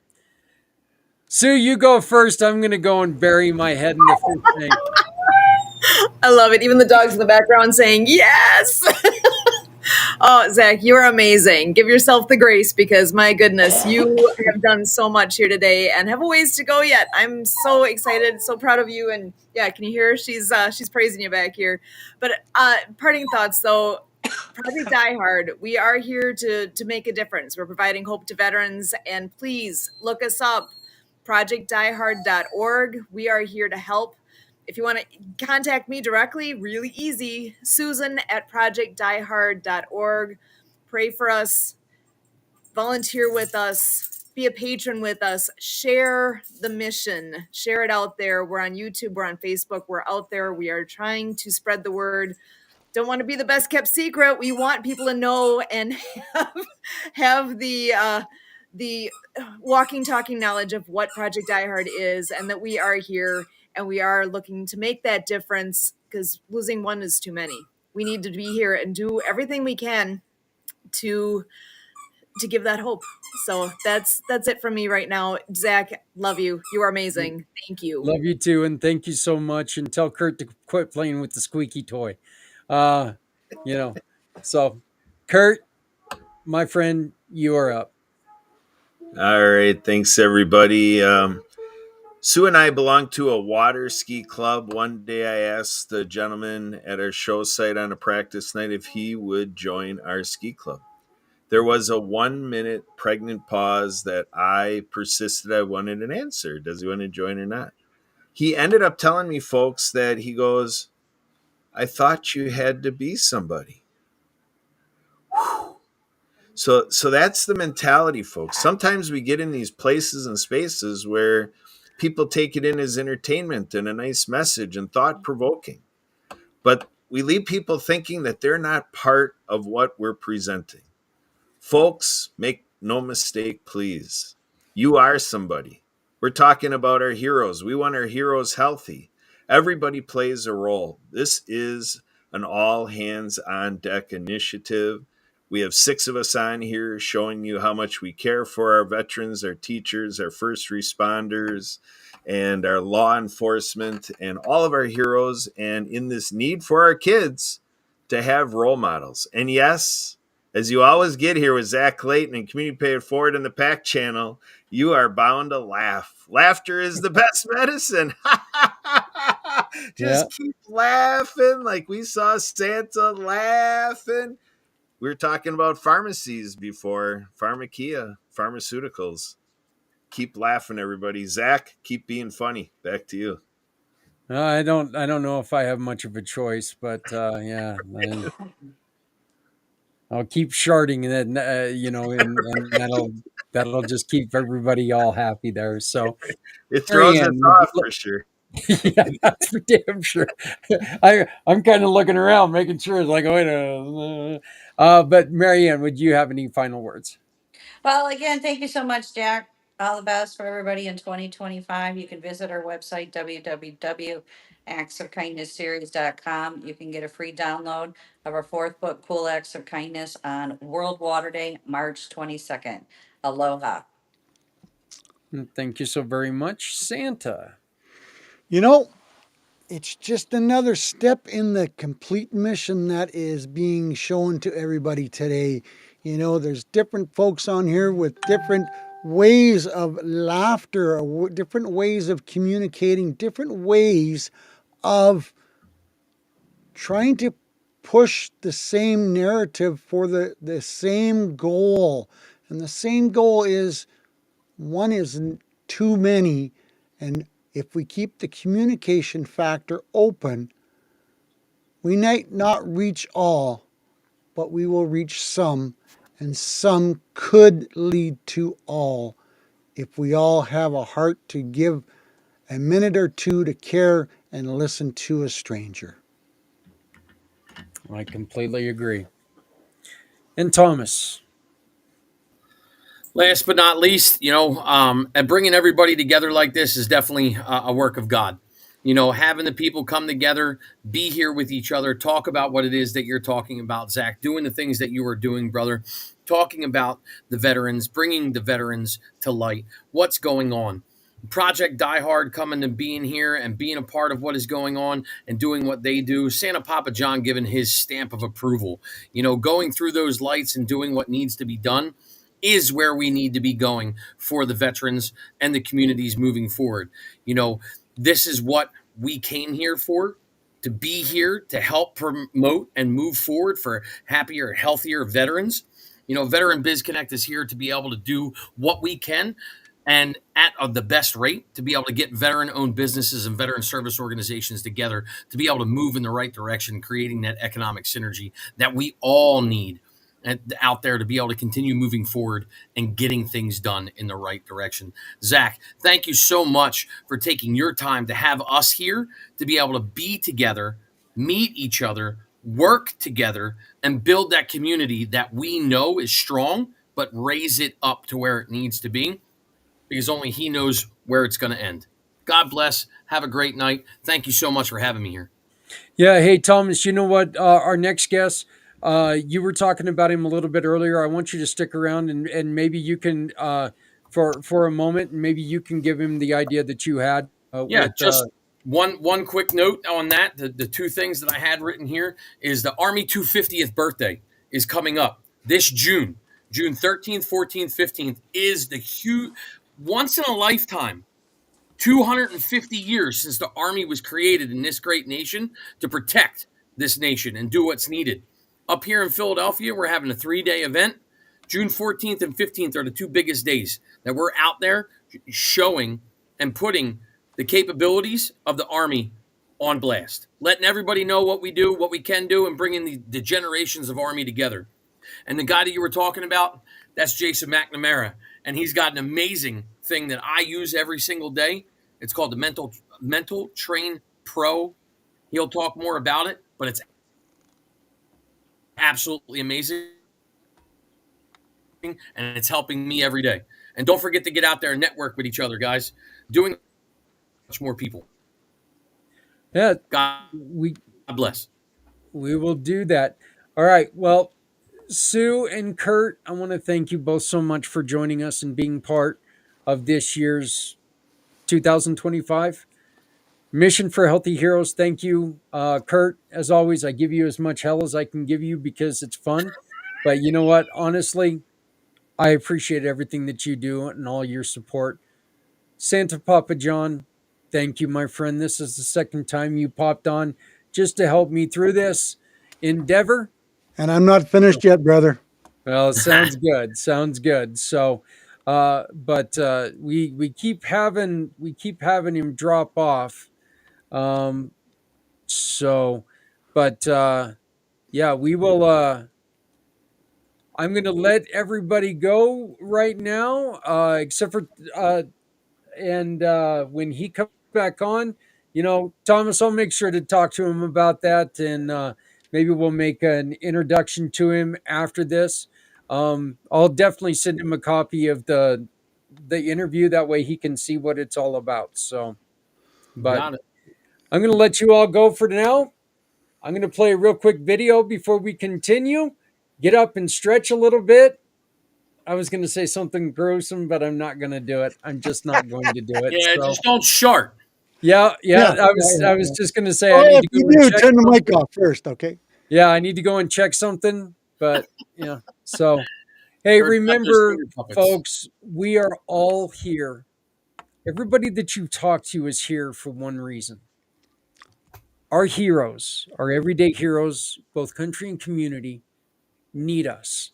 Sue, you go first. I'm going to go and bury my head in the fish tank. I love it. Even the dogs in the background saying yes. Oh, Zach, you're amazing. Give yourself the grace because my goodness, you have done so much here today and have a ways to go yet. I'm so excited, so proud of you. And yeah, can you hear her? She's praising you back here. But parting thoughts though, Project Die Hard, we are here to make a difference. We're providing hope to veterans, and please look us up, projectdiehard.org. We are here to help. If you want to contact me directly, really easy, Susan@projectdiehard.org. Pray for us, volunteer with us, be a patron with us, share the mission, share it out there. We're on YouTube, we're on Facebook, we're out there. We are trying to spread the word. Don't want to be the best kept secret. We want people to know and have the walking, talking knowledge of what Project Die Hard is, and that we are here and we are looking to make that difference, because losing one is too many. We need to be here and do everything we can to to give that hope. So that's it from me right now. Zach, love you. You are amazing. Thank you. Love you too, and thank you so much. And tell Kurt to quit playing with the squeaky toy. You know, so Kurt, my friend, you are up. All right, thanks everybody. Sue and I belong to a water ski club. One day I asked the gentleman at our show site on a practice night if he would join our ski club. There was a 1 minute pregnant pause that I persisted I wanted an answer. Does he want to join or not? He ended up telling me, folks, that he goes, I thought you had to be somebody. Whew. So that's the mentality, folks. Sometimes we get in these places and spaces where people take it in as entertainment and a nice message and thought provoking. But we leave people thinking that they're not part of what we're presenting. Folks, make no mistake, please. You are somebody. We're talking about our heroes. We want our heroes healthy. Everybody plays a role. This is an all hands on deck initiative. We have 6 of us on here showing you how much we care for our veterans, our teachers, our first responders, and our law enforcement, and all of our heroes, and in this need for our kids to have role models. And yes, as you always get here with Zach Clayton and Community Pay It Forward in the PAC channel, you are bound to laugh. Laughter is the best medicine. Just keep laughing like we saw Santa laughing. We were talking about pharmacies before, pharmacia, pharmaceuticals. Keep laughing, everybody. Zach, keep being funny. Back to you. I don't know if I have much of a choice, but yeah. I'll keep sharding that, and that'll just keep everybody all happy there. So it throws us off for sure. Yeah, that's for damn sure. I'm kind of looking around, making sure. It's like, wait a but Marianne, would you have any final words? Well, again, thank you so much, Jack. All the best for everybody in 2025. You can visit our website, www.actsofkindnessseries.com. You can get a free download of our 4th book, Cool Acts of Kindness, on World Water Day, March 22nd. Aloha. Thank you so very much, Santa. It's just another step in the complete mission that is being shown to everybody today. There's different folks on here with different ways of laughter, different ways of communicating, different ways of trying to push the same narrative for the same goal. And the same goal is one isn't too many. And if we keep the communication factor open, we might not reach all, but we will reach some, and some could lead to all if we all have a heart to give a minute or two to care and listen to a stranger. I completely agree. And Thomas. Last but not least, and bringing everybody together like this is definitely a work of God. Having the people come together, be here with each other, talk about what it is that you're talking about, Zach, doing the things that you are doing, brother, talking about the veterans, bringing the veterans to light, what's going on. Project Die Hard coming and being here and being a part of what is going on and doing what they do. Santa Papa John giving his stamp of approval. Going through those lights and doing what needs to be done is where we need to be going for the veterans and the communities moving forward. This is what we came here for, to be here to help promote and move forward for happier, healthier veterans. Veteran Biz Connect is here to be able to do what we can and at the best rate to be able to get veteran-owned businesses and veteran service organizations together to be able to move in the right direction, creating that economic synergy that we all need out there to be able to continue moving forward and getting things done in the right direction. Zach, thank you so much for taking your time to have us here to be able to be together, meet each other, work together, and build that community that we know is strong, but raise it up to where it needs to be, because only he knows where it's going to end. God bless. Have a great night. Thank you so much for having me here. Yeah. Hey, Thomas, you know what? Our next guest, You were talking about him a little bit earlier. I want you to stick around and maybe you can, for a moment, and maybe you can give him the idea that you had Yeah, with. just one quick note on that. The two things that I had written here is the Army 250th birthday is coming up this June. June 13th, 14th, 15th is the huge, once in a lifetime, 250 years since the Army was created in this great nation to protect this nation and do what's needed. Up here in Philadelphia, we're having a 3-day event. June 14th and 15th are the two biggest days that we're out there showing and putting the capabilities of the Army on blast, letting everybody know what we do, what we can do, and bringing the generations of Army together. And the guy that you were talking about, that's Jason McNamara. And he's got an amazing thing that I use every single day. It's called the Mental Train Pro. He'll talk more about it, but it's absolutely amazing. And it's helping me every day. And don't forget to get out there and network with each other, guys. Doing much more people. Yeah, God bless. We will do that. All right. Well, Sue and Kurt, I want to thank you both so much for joining us and being part of this year's 2025 Mission for Healthy Heroes. Thank you, Kurt. As always, I give you as much hell as I can give you because it's fun. But you know what? Honestly, I appreciate everything that you do and all your support. Santa Papa John, thank you, my friend. This is the second time you popped on just to help me through this endeavor. And I'm not finished yet, brother. Well, sounds good. Sounds good. So, but we keep having him drop off. So, but yeah, we will. I'm going to let everybody go right now, except for and when he comes back on, Thomas, I'll make sure to talk to him about that, and maybe we'll make an introduction to him after this. I'll definitely send him a copy of the interview. That way he can see what it's all about. So, but I'm going to let you all go for now. I'm going to play a real quick video before we continue. Get up and stretch a little bit. I was going to say something gruesome, but I'm not going to do it. I'm just not going to do it. Yeah, so. Just don't shart. Yeah. I was just going to say, I need to go turn the mic off first, okay? Yeah, I need to go and check something, but yeah. So, hey, remember, folks, we are all here. Everybody that you talk to is here for one reason. Our heroes, our everyday heroes, both country and community, need us.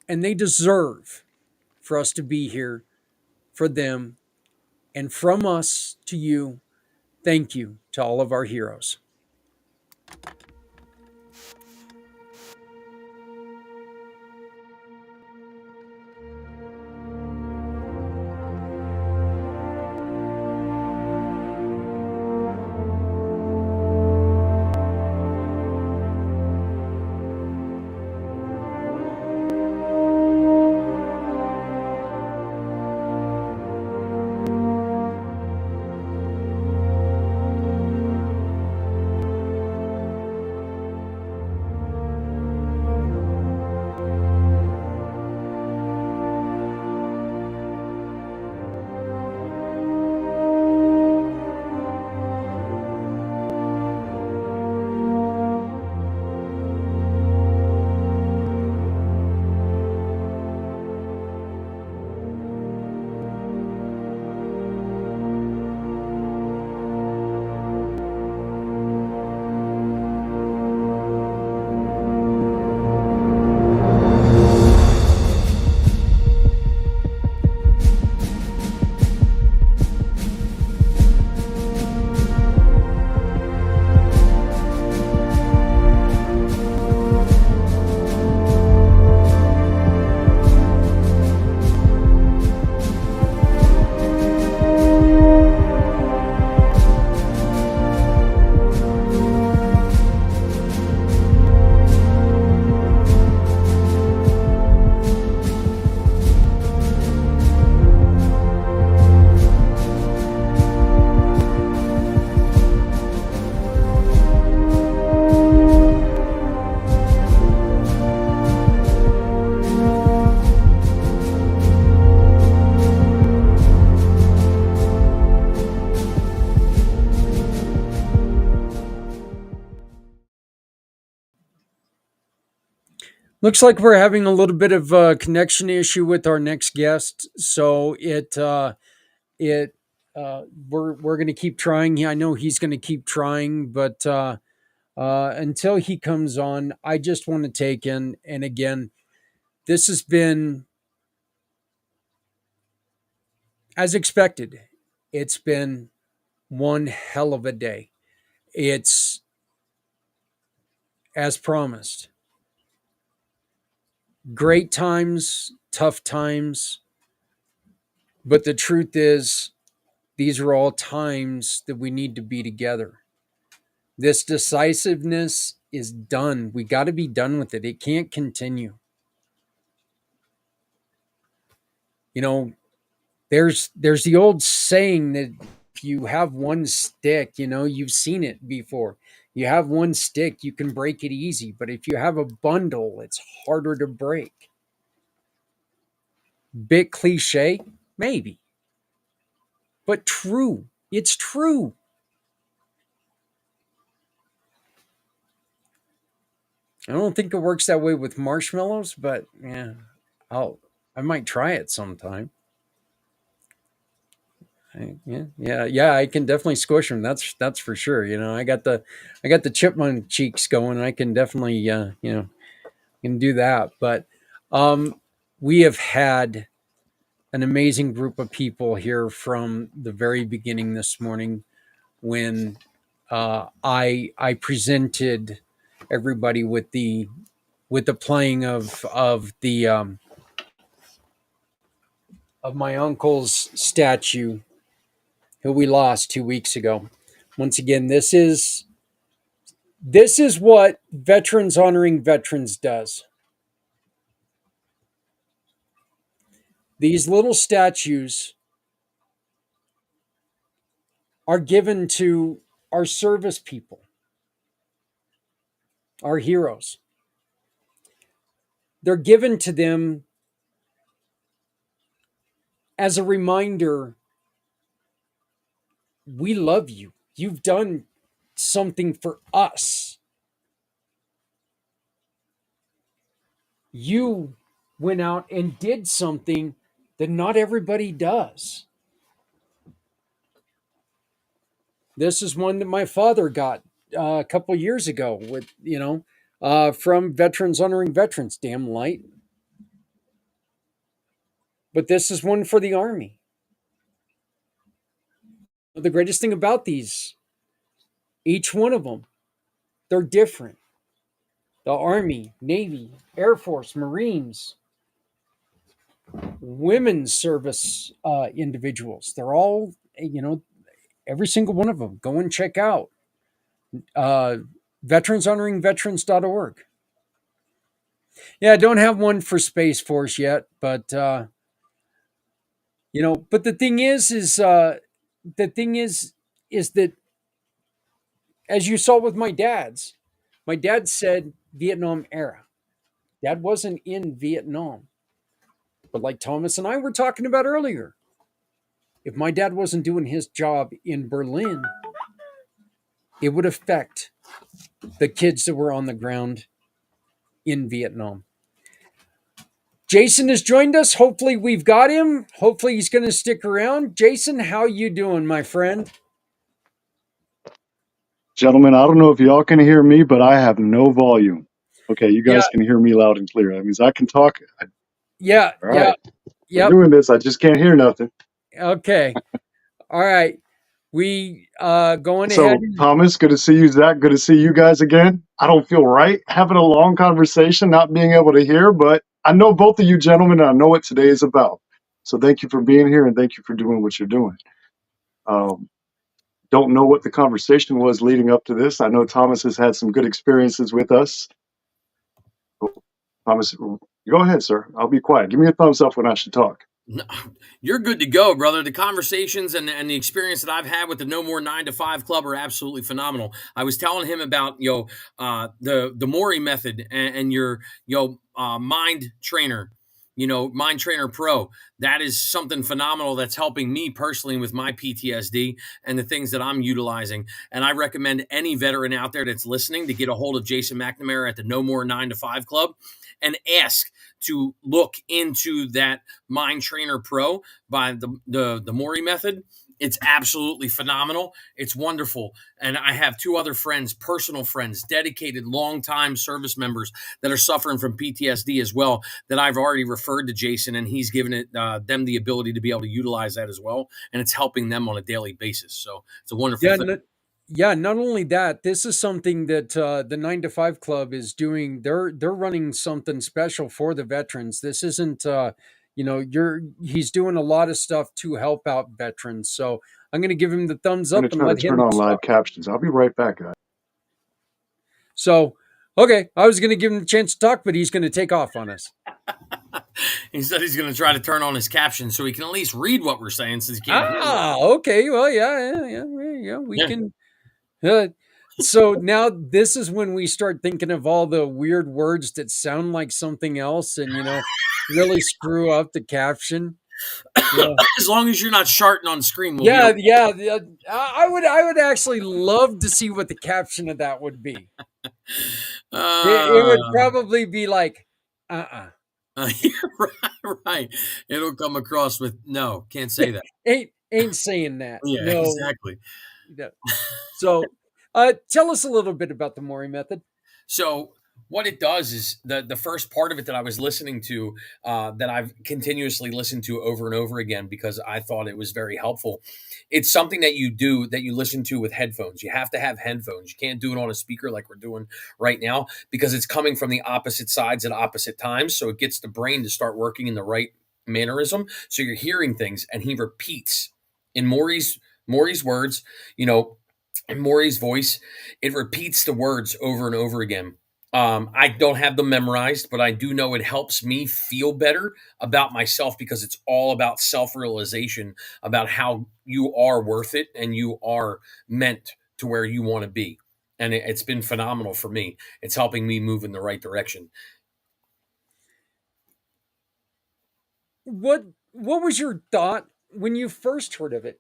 And they deserve for us to be here for them. And from us to you, thank you to all of our heroes. Looks like we're having a little bit of a connection issue with our next guest, so we're going to keep trying. I know he's going to keep trying, but until he comes on, I just want to take in, and again, this has been as expected. It's been one hell of a day. It's as promised. Great times, tough times, but the truth is, these are all times that we need to be together. This decisiveness is done. We got to be done with it. It can't continue. You know, there's the old saying that if you have one stick, you know, you've seen it before. You have one stick, you can break it easy, but if you have a bundle, it's harder to break. Bit cliche, maybe, but true. It's true. I don't think it works that way with marshmallows, but yeah, I might try it sometime. Yeah. I can definitely squish them. That's for sure. You know, I got the chipmunk cheeks going. I can definitely, can do that. But we have had an amazing group of people here from the very beginning this morning when I presented everybody with the playing of my uncle's statue, who we lost 2 weeks ago. Once again, this is what Veterans Honoring Veterans does. These little statues are given to our service people, our heroes. They're given to them as a reminder, we love you. You've done something for us. You went out and did something that not everybody does. This is one that my father got a couple years ago with, from Veterans Honoring Veterans. Damn light. But this is one for the Army. The greatest thing about these, each one of them, they're different. The Army, Navy, Air Force, Marines, women's service individuals, they're all, every single one of them. Go and check out veteranshonoringveterans.org. Yeah, I don't have one for Space Force yet, but but the thing is that, as you saw with my dad said Vietnam era. Dad wasn't in Vietnam. But like Thomas and I were talking about earlier, if my dad wasn't doing his job in Berlin, it would affect the kids that were on the ground in Vietnam. Jason has joined us. Hopefully we've got him. Hopefully he's going to stick around. Jason, how you doing, my friend? Gentlemen, I don't know if y'all can hear me, but I have no volume. Okay, you guys can hear me loud and clear. That means I can talk. Yeah. All right. Yeah. I'm doing this. I just can't hear nothing. Okay. All right. We going so, ahead. Thomas, good to see you. Zach, good to see you guys again. I don't feel right having a long conversation, not being able to hear, but I know both of you gentlemen, and I know what today is about. So thank you for being here, and thank you for doing what you're doing. Don't know what the conversation was leading up to this. I know Thomas has had some good experiences with us. Thomas, go ahead, sir. I'll be quiet. Give me a thumbs up when I should talk. No, you're good to go, brother. The conversations and the experience that I've had with the No More 9 to 5 Club are absolutely phenomenal. I was telling him about the Mori method and your mind trainer. Mind Trainer Pro, that is something phenomenal that's helping me personally with my PTSD and the things that I'm utilizing. And I recommend any veteran out there that's listening to get a hold of Jason McNamara at the No More 9 to 5 Club and ask to look into that Mind Trainer Pro by the Mori method. It's absolutely phenomenal. It's wonderful. And I have 2 other friends, personal friends, dedicated longtime service members that are suffering from PTSD as well, that I've already referred to Jason, and he's given them the ability to be able to utilize that as well. And it's helping them on a daily basis. So it's a wonderful thing. Not only that, this is something that the 9 to 5 Club is doing. They're running something special for the veterans. This isn't he's doing a lot of stuff to help out veterans. So I'm going to give him the thumbs I'm up going and to try let to turn him on live talk. captions. I'll be right back, guys. So, okay, I was going to give him a chance to talk, but he's going to take off on us. He said he's going to try to turn on his caption so he can at least read what we're saying, since he can't hear it. Okay. Well, yeah. We can. So now this is when we start thinking of all the weird words that sound like something else, and really screw up the caption. Yeah. As long as you're not sharting on screen. Yeah. I would actually love to see what the caption of that would be. It would probably be like, right. It'll come across with no, can't say that. ain't saying that. Yeah, no. Exactly. No. So, tell us a little bit about the Mori method. So what it does is the first part of it that I was listening to, that I've continuously listened to over and over again because I thought it was very helpful. It's something that you do, that you listen to with headphones. You have to have headphones. You can't do it on a speaker like we're doing right now, because it's coming from the opposite sides at opposite times. So it gets the brain to start working in the right mannerism. So you're hearing things, and he repeats in Maury's words, in Maury's voice. It repeats the words over and over again. I don't have them memorized, but I do know it helps me feel better about myself, because it's all about self-realization, about how you are worth it and you are meant to where you want to be. And it's been phenomenal for me. It's helping me move in the right direction. What was your thought when you first heard of it?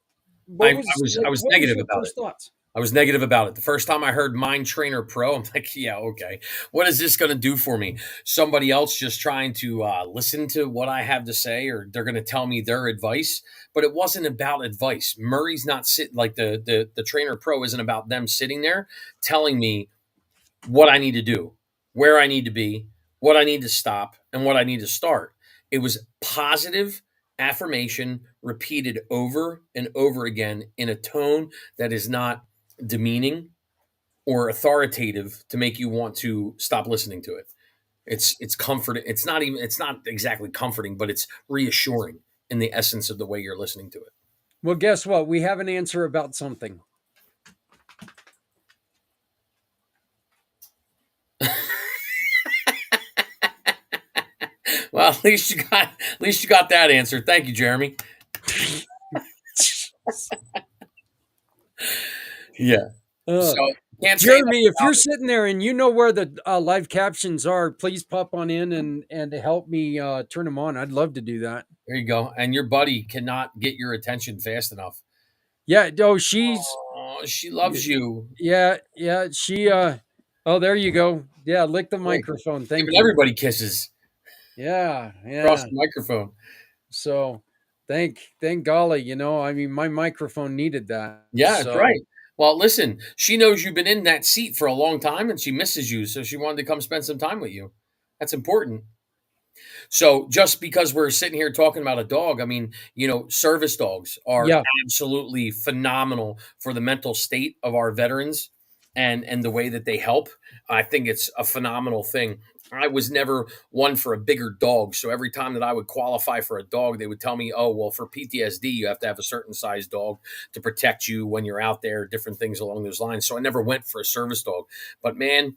I was negative about it. Thoughts? I was negative about it. The first time I heard Mind Trainer Pro, I'm like, yeah, okay. What is this going to do for me? Somebody else just trying to listen to what I have to say, or they're going to tell me their advice. But it wasn't about advice. Murray's not sitting, like the Trainer Pro isn't about them sitting there telling me what I need to do, where I need to be, what I need to stop, and what I need to start. It was positive affirmation repeated over and over again in a tone that is not demeaning or authoritative to make you want to stop listening to it. It's comforting. It's not exactly comforting, but it's reassuring in the essence of the way you're listening to it. Well, guess what? We have an answer about something. Well, at least you got that answer. Thank you, Jeremy. Yeah. So Jeremy, if you're sitting there and you know where the live captions are, please pop on in and help me turn them on. I'd love to do that. There you go. And your buddy cannot get your attention fast enough. Yeah. Oh, she loves you. Yeah. She. Oh, there you go. Yeah. Lick the microphone. Thank you. Everybody kisses. Yeah. Across the microphone. So, thank golly. My microphone needed that. Yeah, that's right. Well, listen, she knows you've been in that seat for a long time and she misses you. So she wanted to come spend some time with you. That's important. So just because we're sitting here talking about a dog, service dogs are absolutely phenomenal for the mental state of our veterans and the way that they help. I think it's a phenomenal thing. I was never one for a bigger dog. So every time that I would qualify for a dog, they would tell me, oh, well, for PTSD, you have to have a certain size dog to protect you when you're out there, different things along those lines. So I never went for a service dog. But man,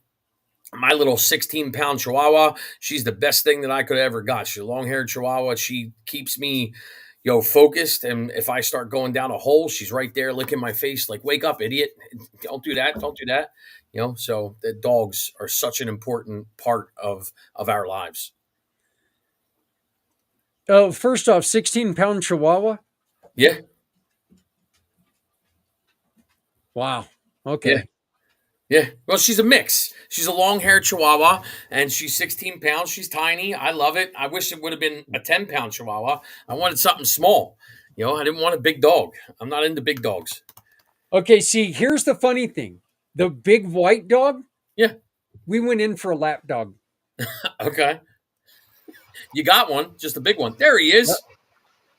my little 16-pound Chihuahua, she's the best thing that I could have ever got. She's a long-haired Chihuahua. She keeps me, focused. And if I start going down a hole, she's right there licking my face like, wake up, idiot. Don't do that. Don't do that. So the dogs are such an important part of our lives. Oh, first off, 16-pound Chihuahua. Yeah. Wow. Okay. Yeah. Well, she's a mix. She's a long-haired Chihuahua, and she's 16 pounds. She's tiny. I love it. I wish it would have been a 10-pound Chihuahua. I wanted something small. I didn't want a big dog. I'm not into big dogs. Okay. See, here's the funny thing: the big white dog. Yeah. We went in for a lap dog. Okay. You got one, just a big one. There he is.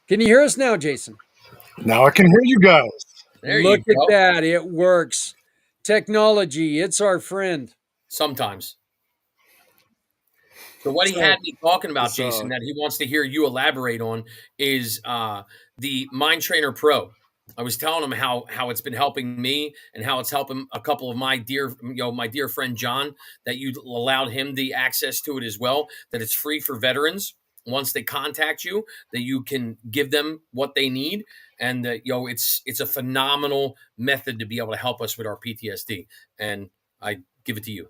Can you hear us now, Jason? Now I can hear you guys. There Look you at go. that. It works. Technology, it's our friend. Sometimes. So what he had me talking about, Jason, that he wants to hear you elaborate on is the Mind Trainer Pro. I was telling him how it's been helping me and how it's helping a couple of my dear friend John, that you allowed him the access to it as well, that it's free for veterans. Once they contact you, that you can give them what they need, and that it's a phenomenal method to be able to help us with our PTSD. And I give it to you.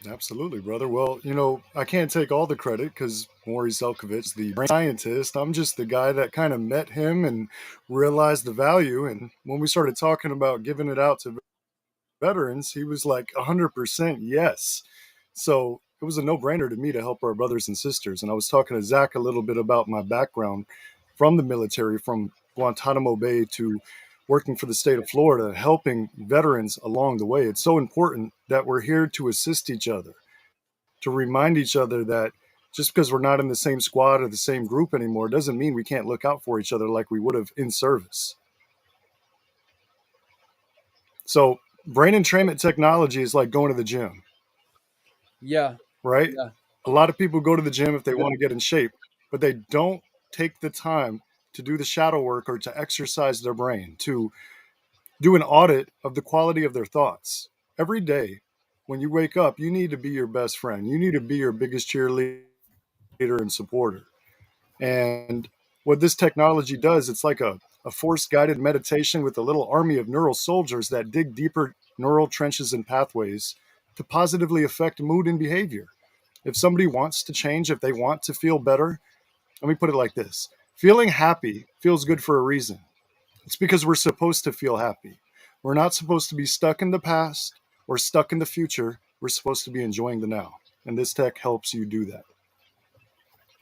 Absolutely, brother. Well, I can't take all the credit because Maury Zelkovich, the brain scientist, I'm just the guy that kind of met him and realized the value. And when we started talking about giving it out to veterans, he was like 100% yes. So it was a no-brainer to me to help our brothers and sisters. And I was talking to Zach a little bit about my background from the military, from Guantanamo Bay to working for the state of Florida, helping veterans along the way. It's so important that we're here to assist each other, to remind each other that just because we're not in the same squad or the same group anymore doesn't mean we can't look out for each other like we would have in service. So brain entrainment technology is like going to the gym. Yeah. Right? Yeah. A lot of people go to the gym if they want to get in shape, but they don't take the time to do the shadow work or to exercise their brain, to do an audit of the quality of their thoughts. Every day when you wake up, you need to be your best friend. You need to be your biggest cheerleader and supporter. And what this technology does, it's like a force-guided meditation with a little army of neural soldiers that dig deeper neural trenches and pathways to positively affect mood and behavior. If somebody wants to change, if they want to feel better, let me put it like this. Feeling happy feels good for a reason. It's because we're supposed to feel happy. We're not supposed to be stuck in the past or stuck in the future. We're supposed to be enjoying the now. And this tech helps you do that.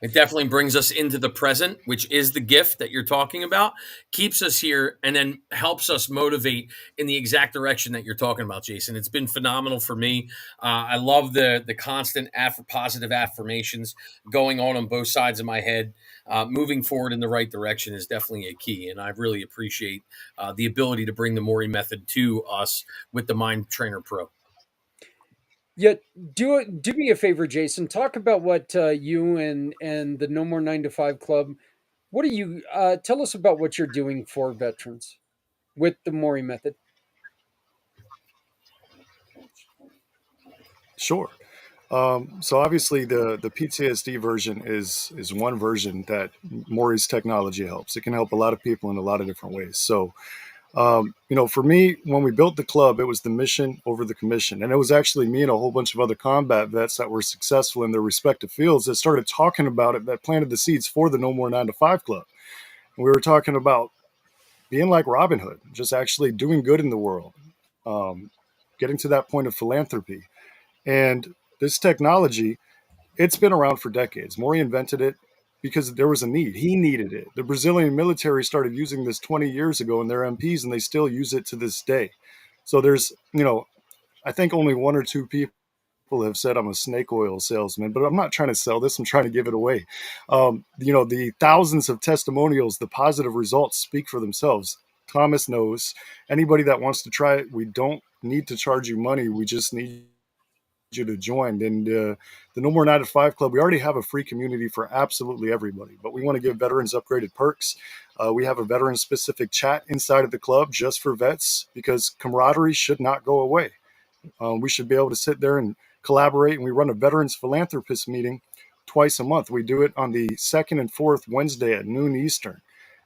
It definitely brings us into the present, which is the gift that you're talking about, keeps us here, and then helps us motivate in the exact direction that you're talking about, Jason. It's been phenomenal for me. I love the constant positive affirmations going on both sides of my head. Moving forward in the right direction is definitely a key, and I really appreciate the ability to bring the Maury method to us with the Mind Trainer Pro. Yet, do me a favor, Jason. Talk about what you and the No More 9 to 5 Club. What do you tell us about what you're doing for veterans with the Maury method? Sure. So obviously the PTSD version is one version that Maury's technology helps. It can help a lot of people in a lot of different ways. So for me, when we built the club, it was the mission over the commission. And it was actually me and a whole bunch of other combat vets that were successful in their respective fields that started talking about it, that planted the seeds for the No More 9 to 5 Club. And we were talking about being like Robin Hood, just actually doing good in the world, getting to that point of philanthropy. And this technology, it's been around for decades. Maury invented it because there was a need. He needed it. The Brazilian military started using this 20 years ago in their MPs, and they still use it to this day. So there's, I think only one or two people have said I'm a snake oil salesman, but I'm not trying to sell this. I'm trying to give it away. The thousands of testimonials, the positive results speak for themselves. Thomas knows. Anybody that wants to try it, we don't need to charge you money. We just need you to join. And the No More 9 to 5 Club, we already have a free community for absolutely everybody, but we want to give veterans upgraded perks. We have a veteran specific chat inside of the club just for vets, because camaraderie should not go away. We should be able to sit there and collaborate. And we run a veterans philanthropist meeting twice a month. We do it on the second and fourth Wednesday at noon Eastern.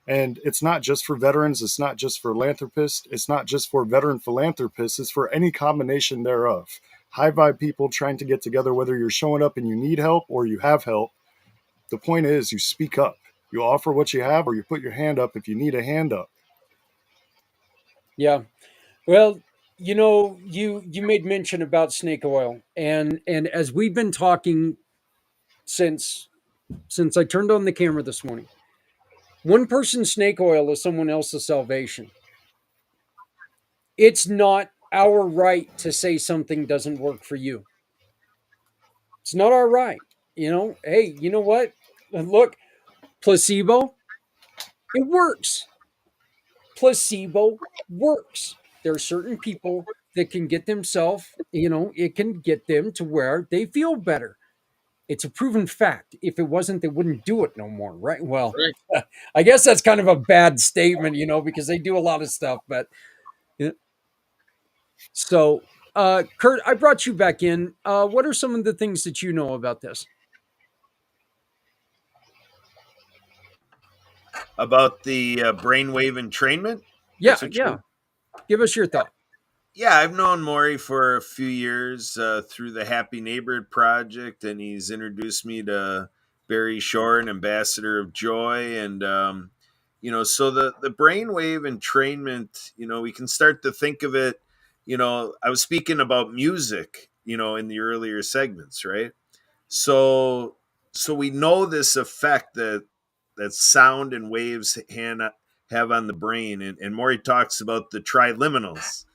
And it's not just for veterans. It's not just for philanthropists. It's not just for veteran philanthropists. It's for any combination thereof. High vibe people trying to get together, whether you're showing up and you need help or you have help. The point is, you speak up. You offer what you have, or you put your hand up if you need a hand up. Yeah. Well, you made mention about snake oil, and as we've been talking since I turned on the camera this morning, one person's snake oil is someone else's salvation. It's not our right to say something doesn't work for you. It's not our right. Hey, you know what? Look, placebo, it works. Placebo works. There are certain people that can get themselves, it can get them to where they feel better. It's a proven fact. If it wasn't, they wouldn't do it no more, right? Well, Right. I guess that's kind of a bad statement, because they do a lot of stuff. But so, Kurt, I brought you back in. What are some of the things that you know about this? About the brainwave entrainment. Yeah, That's what yeah. you. Give us your thought. Yeah, I've known Maury for a few years through the Happy Neighborhood Project, and he's introduced me to Barry Shore, an ambassador of joy. And, so the brainwave entrainment, we can start to think of it. I was speaking about music, in the earlier segments, right? So we know this effect that sound and waves have on the brain. And Maury talks about the triliminals,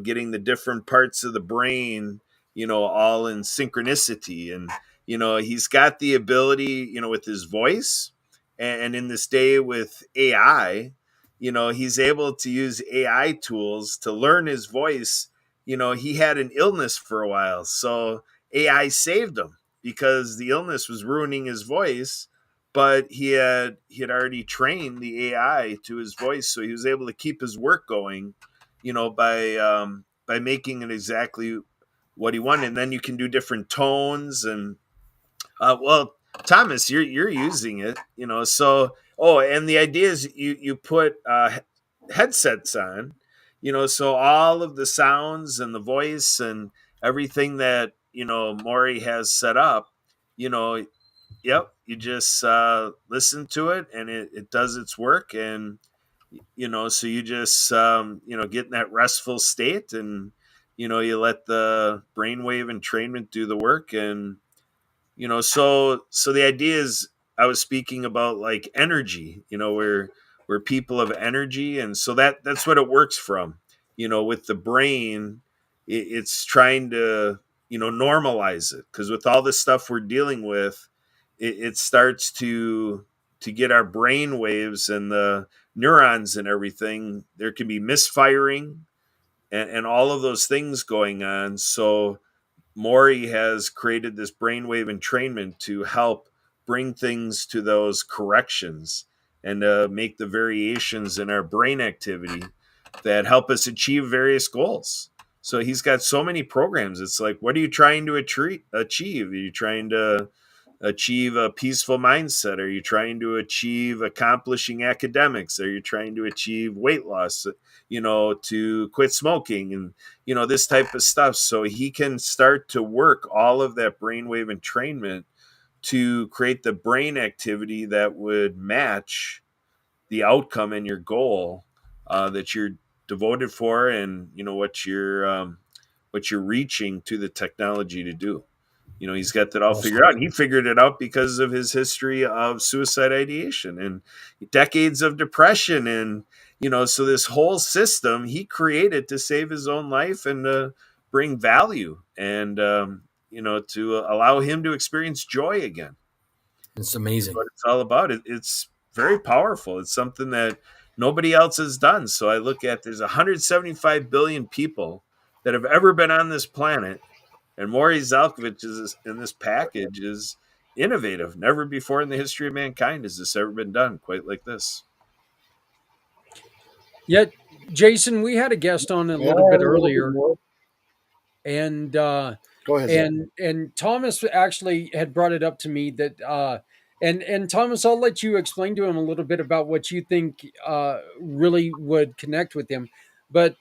getting the different parts of the brain, all in synchronicity. And, he's got the ability, with his voice. And in this day with AI, he's able to use AI tools to learn his voice. He had an illness for a while. So AI saved him because the illness was ruining his voice, but he had already trained the AI to his voice, so he was able to keep his work going, by making it exactly what he wanted. And then you can do different tones and well, Thomas, you're using it, so and the idea is you put headsets on, so all of the sounds and the voice and everything that Maury has set up, you know yep, you just listen to it and it does its work. And so you just get in that restful state, and you let the brainwave entrainment do the work. And so the idea is, I was speaking about like energy, where people have energy. And so that's what it works from, with the brain. It's trying to normalize it, because with all this stuff we're dealing with, it starts to get our brain waves and the neurons and everything. There can be misfiring and all of those things going on. So Maury has created this brainwave entrainment to help bring things to those corrections and make the variations in our brain activity that help us achieve various goals. So he's got so many programs. It's like, what are you trying to achieve? Are you trying to achieve a peaceful mindset? Are you trying to achieve accomplishing academics? Are you trying to achieve weight loss, to quit smoking and, this type of stuff? So he can start to work all of that brainwave entrainment to create the brain activity that would match the outcome and your goal that you're devoted for, and, what you're reaching to the technology to do. He's got that all figured out. And he figured it out because of his history of suicide ideation and decades of depression. And, so this whole system he created to save his own life and to bring value and, to allow him to experience joy again. It's amazing. What it's all about. It's very powerful. It's something that nobody else has done. So I look at, there's 175 billion people that have ever been on this planet. And Maury Zalkovich is in this package is innovative. Never before in the history of mankind has this ever been done quite like this. Yet, Jason, we had a guest on a little bit earlier, and Go ahead, Zach. and Thomas actually had brought it up to me that and Thomas, I'll let you explain to him a little bit about what you think really would connect with him. But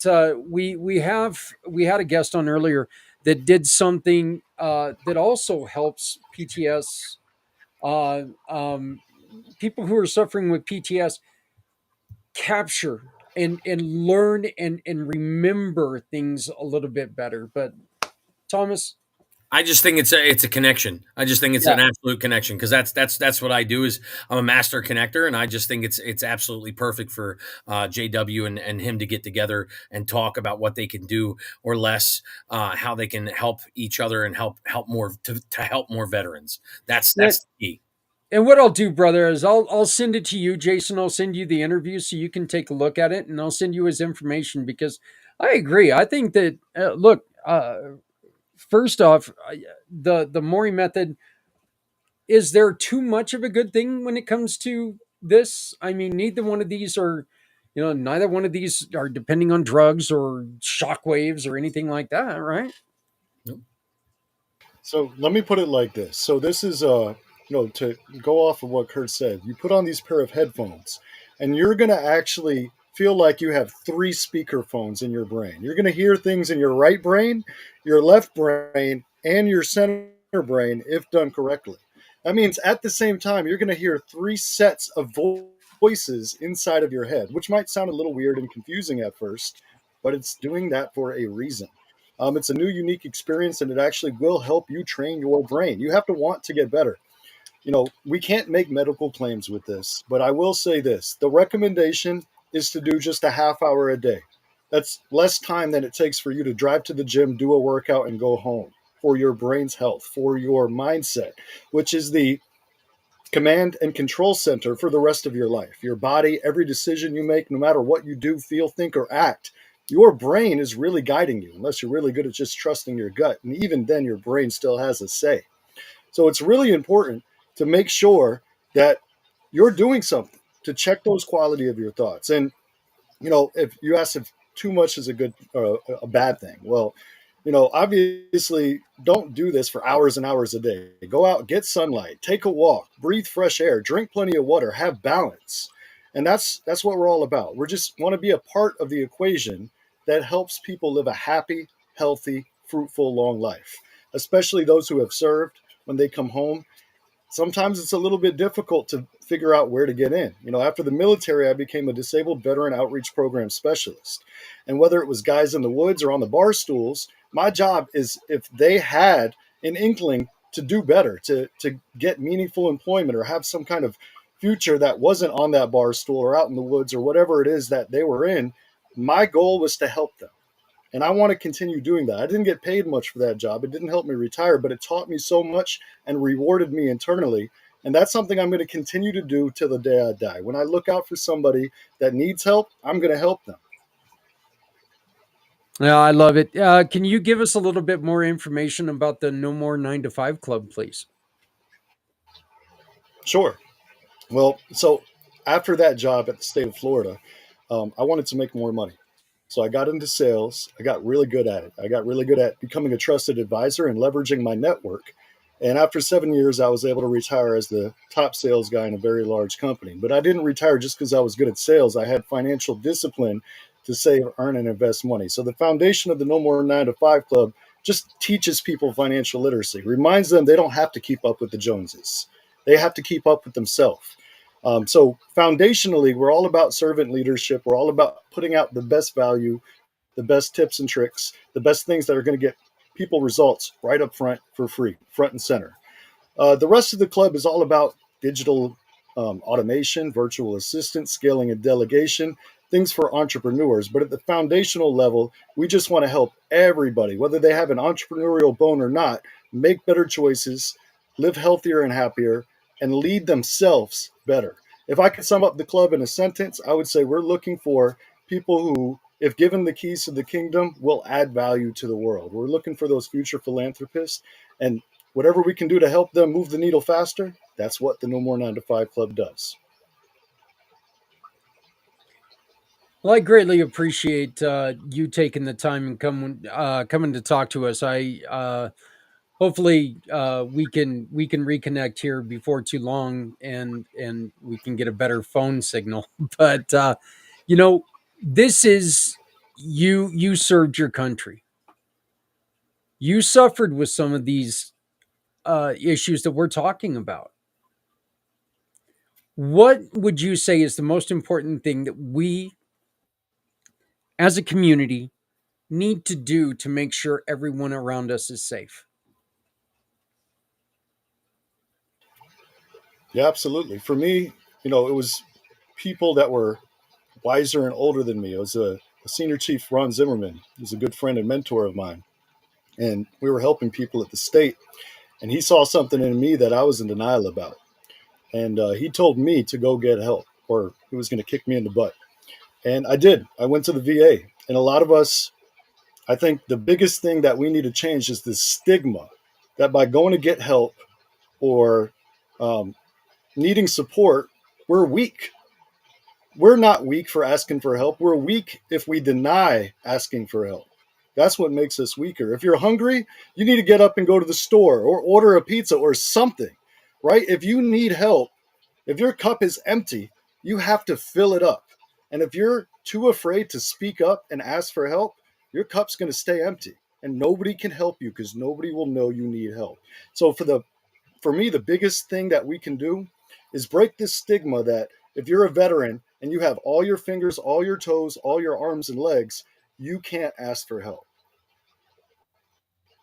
we had a guest on earlier that did something that also helps PTS uh, um, people who are suffering with PTS capture and learn and remember things a little bit better. But Thomas, I just think it's a connection. I just think it's yeah, an absolute connection because that's what I do. Is I'm a master connector, and I just think it's absolutely perfect for JW and him to get together and talk about what they can do or less, how they can help each other and help more to help more veterans. yeah. That's the key. And what I'll do, brother, is I'll send it to you, Jason. I'll send you the interview so you can take a look at it, and I'll send you his information because I agree. I think that look, first off, the Mori method, is there too much of a good thing when it comes to this? I mean, neither one of these are, neither one of these are depending on drugs or shockwaves or anything like that, right? So let me put it like this. So this is to go off of what Kurt said. You put on these pair of headphones, and you're going to actually feel like you have three speaker phones in your brain. You're going to hear things in your right brain, your left brain, and your center brain if done correctly. That means at the same time you're going to hear three sets of voices inside of your head, which might sound a little weird and confusing at first, but it's doing that for a reason. It's a new, unique experience, and it actually will help you train your brain. You have to want to get better. We can't make medical claims with this, but I will say this. The recommendation is to do just a half hour a day. That's less time than it takes for you to drive to the gym, do a workout, and go home for your brain's health, for your mindset, which is the command and control center for the rest of your life. Your body, every decision you make, no matter what you do, feel, think, or act, your brain is really guiding you, unless you're really good at just trusting your gut. And even then, your brain still has a say. So it's really important to make sure that you're doing something to check those quality of your thoughts. And, if you ask if too much is a bad thing, well, obviously don't do this for hours and hours a day. Go out, get sunlight, take a walk, breathe fresh air, drink plenty of water, have balance. And that's what we're all about. We just want to be a part of the equation that helps people live a happy, healthy, fruitful, long life, especially those who have served when they come home. Sometimes it's a little bit difficult to figure out where to get in. After the military, I became a disabled veteran outreach program specialist. And whether it was guys in the woods or on the bar stools, my job is, if they had an inkling to do better, to get meaningful employment or have some kind of future that wasn't on that bar stool or out in the woods or whatever it is that they were in, my goal was to help them. And I want to continue doing that. I didn't get paid much for that job. It didn't help me retire, but it taught me so much and rewarded me internally. And that's something I'm going to continue to do till the day I die. When I look out for somebody that needs help, I'm going to help them. Yeah, I love it. Can you give us a little bit more information about the No More 9 to 5 Club, please? Sure. Well, so after that job at the state of Florida, I wanted to make more money. So I got into sales. I got really good at it. I got really good at becoming a trusted advisor and leveraging my network. And after 7 years, I was able to retire as the top sales guy in a very large company. But I didn't retire just because I was good at sales. I had financial discipline to save, earn, and invest money. So the foundation of the No More 9 to 5 Club just teaches people financial literacy, reminds them they don't have to keep up with the Joneses. They have to keep up with themselves. So foundationally, we're all about servant leadership. We're all about putting out the best value, the best tips and tricks, the best things that are going to get people results right up front for free, front and center. The rest of the club is all about digital automation, virtual assistant, scaling and delegation, things for entrepreneurs. But at the foundational level, we just want to help everybody, whether they have an entrepreneurial bone or not, make better choices, live healthier and happier, and lead themselves better. If I could sum up the club in a sentence, I would say we're looking for people who, if given the keys to the kingdom, will add value to the world. We're looking for those future philanthropists, and whatever we can do to help them move the needle faster, that's what the No More 9 to 5 Club does. Well, I greatly appreciate you taking the time and coming to talk to us. Hopefully we can reconnect here before too long, and we can get a better phone signal. But this is you served your country. You suffered with some of these issues that we're talking about. What would you say is the most important thing that we as a community need to do to make sure everyone around us is safe? Yeah, absolutely. For me, it was people that were wiser and older than me. It was a senior chief, Ron Zimmerman. He's a good friend and mentor of mine. And we were helping people at the state. And he saw something in me that I was in denial about. And he told me to go get help, or he was going to kick me in the butt. And I did. I went to the VA. And a lot of us, I think the biggest thing that we need to change is this stigma that by going to get help or needing support, we're weak. We're not weak for asking for help. We're weak if we deny asking for help. That's what makes us weaker. If you're hungry, you need to get up and go to the store or order a pizza or something, right? If you need help, if your cup is empty, you have to fill it up. And if you're too afraid to speak up and ask for help, your cup's going to stay empty and nobody can help you because nobody will know you need help. So for me, the biggest thing that we can do is break this stigma that if you're a veteran and you have all your fingers, all your toes, all your arms and legs, you can't ask for help.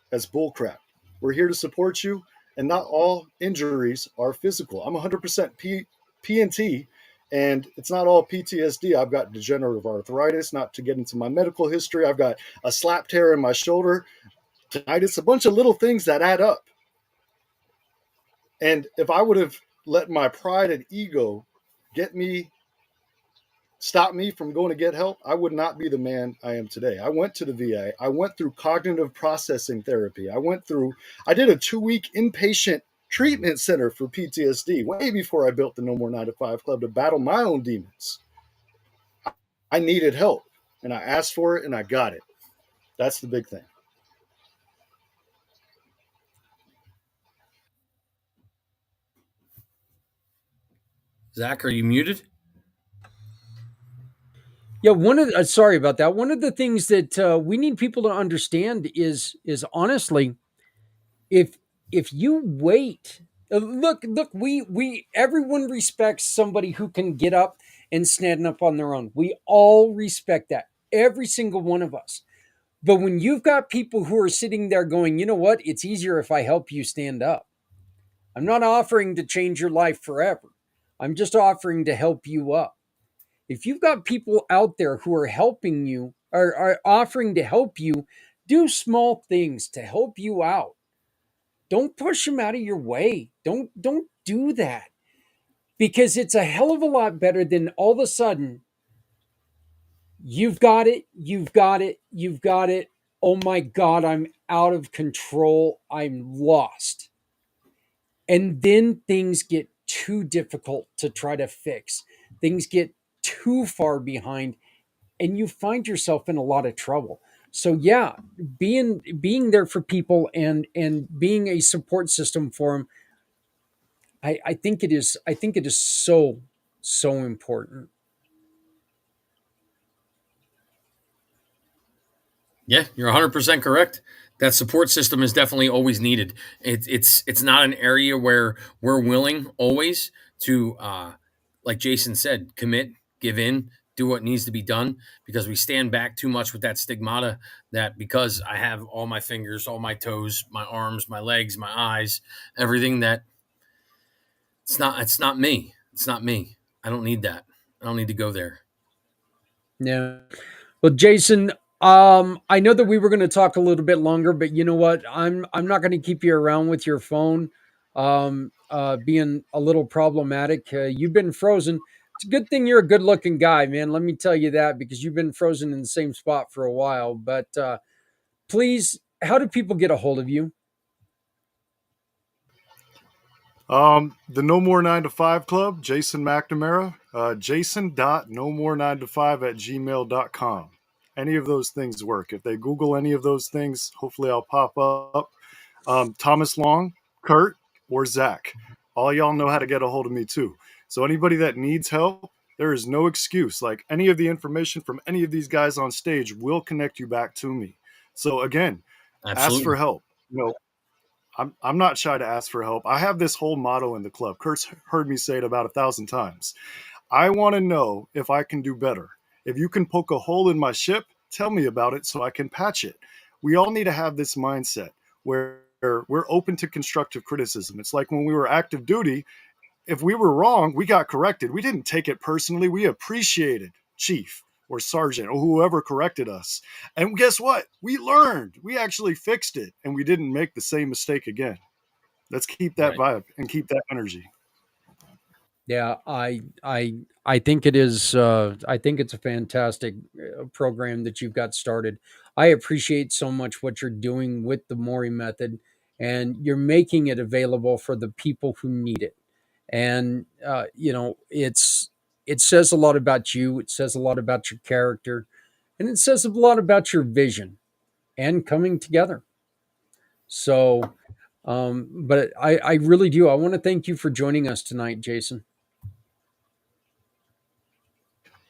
That's bullcrap. We're here to support you, and not all injuries are physical. I'm 100% PNT, and it's not all PTSD. I've got degenerative arthritis, not to get into my medical history. I've got a slap tear in my shoulder, tinnitus, a bunch of little things that add up. And if I would have let my pride and ego stop me from going to get help, I would not be the man I am today. I went to the VA. I went through cognitive processing therapy. I did a 2-week inpatient treatment center for PTSD way before I built the No More 9 to 5 Club to battle my own demons. I needed help and I asked for it and I got it. That's the big thing. Zach, are you muted? Yeah, sorry about that. One of the things that we need people to understand is honestly, if you wait, look, we everyone respects somebody who can get up and stand up on their own. We all respect that, every single one of us. But when you've got people who are sitting there going, you know what, it's easier if I help you stand up. I'm not offering to change your life forever. I'm just offering to help you up. If you've got people out there who are helping you or are offering to help you do small things to help you out, don't push them out of your way. Don't do that, because it's a hell of a lot better than all of a sudden you've got it. Oh my God, I'm out of control. I'm lost. And then things get too difficult to try to fix. Things get too far behind and you find yourself in a lot of trouble. So yeah, being there for people and being a support system for them, I think it is so important. Yeah, you're 100% correct. That support system is definitely always needed. It's not an area where we're willing always to, like Jason said, commit, give in, do what needs to be done, because we stand back too much with that stigmata that because I have all my fingers, all my toes, my arms, my legs, my eyes, everything, that it's not me. It's not me. I don't need that. I don't need to go there. Yeah. Well, Jason, I know that we were going to talk a little bit longer, but you know what? I'm not going to keep you around with your phone being a little problematic. You've been frozen. It's a good thing you're a good-looking guy, man. Let me tell you that, because you've been frozen in the same spot for a while. But please, how do people get a hold of you? The No More 9 to 5 Club, Jason McNamara, jason.nomore9to5@gmail.com. Any of those things work. If they Google any of those things, hopefully I'll pop up. Thomas Long, Kurt, or Zach. All y'all know how to get a hold of me too. So anybody that needs help, there is no excuse. Like, any of the information from any of these guys on stage will connect you back to me. So again, Absolutely. ask for help. I'm not shy to ask for help. I have this whole motto in the club. Kurt's heard me say it about 1,000 times. I want to know if I can do better. If you can poke a hole in my ship, tell me about it so I can patch it. We all need to have this mindset where we're open to constructive criticism. It's like when we were active duty, if we were wrong, we got corrected. We didn't take it personally. We appreciated chief or sergeant or whoever corrected us. And guess what? We learned. We actually fixed it, and we didn't make the same mistake again. Let's keep that vibe and keep that energy. Yeah, I think it is. I think it's a fantastic program that you've got started. I appreciate so much what you're doing with the Mori method, and you're making it available for the people who need it. And it says a lot about you. It says a lot about your character, and it says a lot about your vision and coming together. So, but I really do. I want to thank you for joining us tonight, Jason.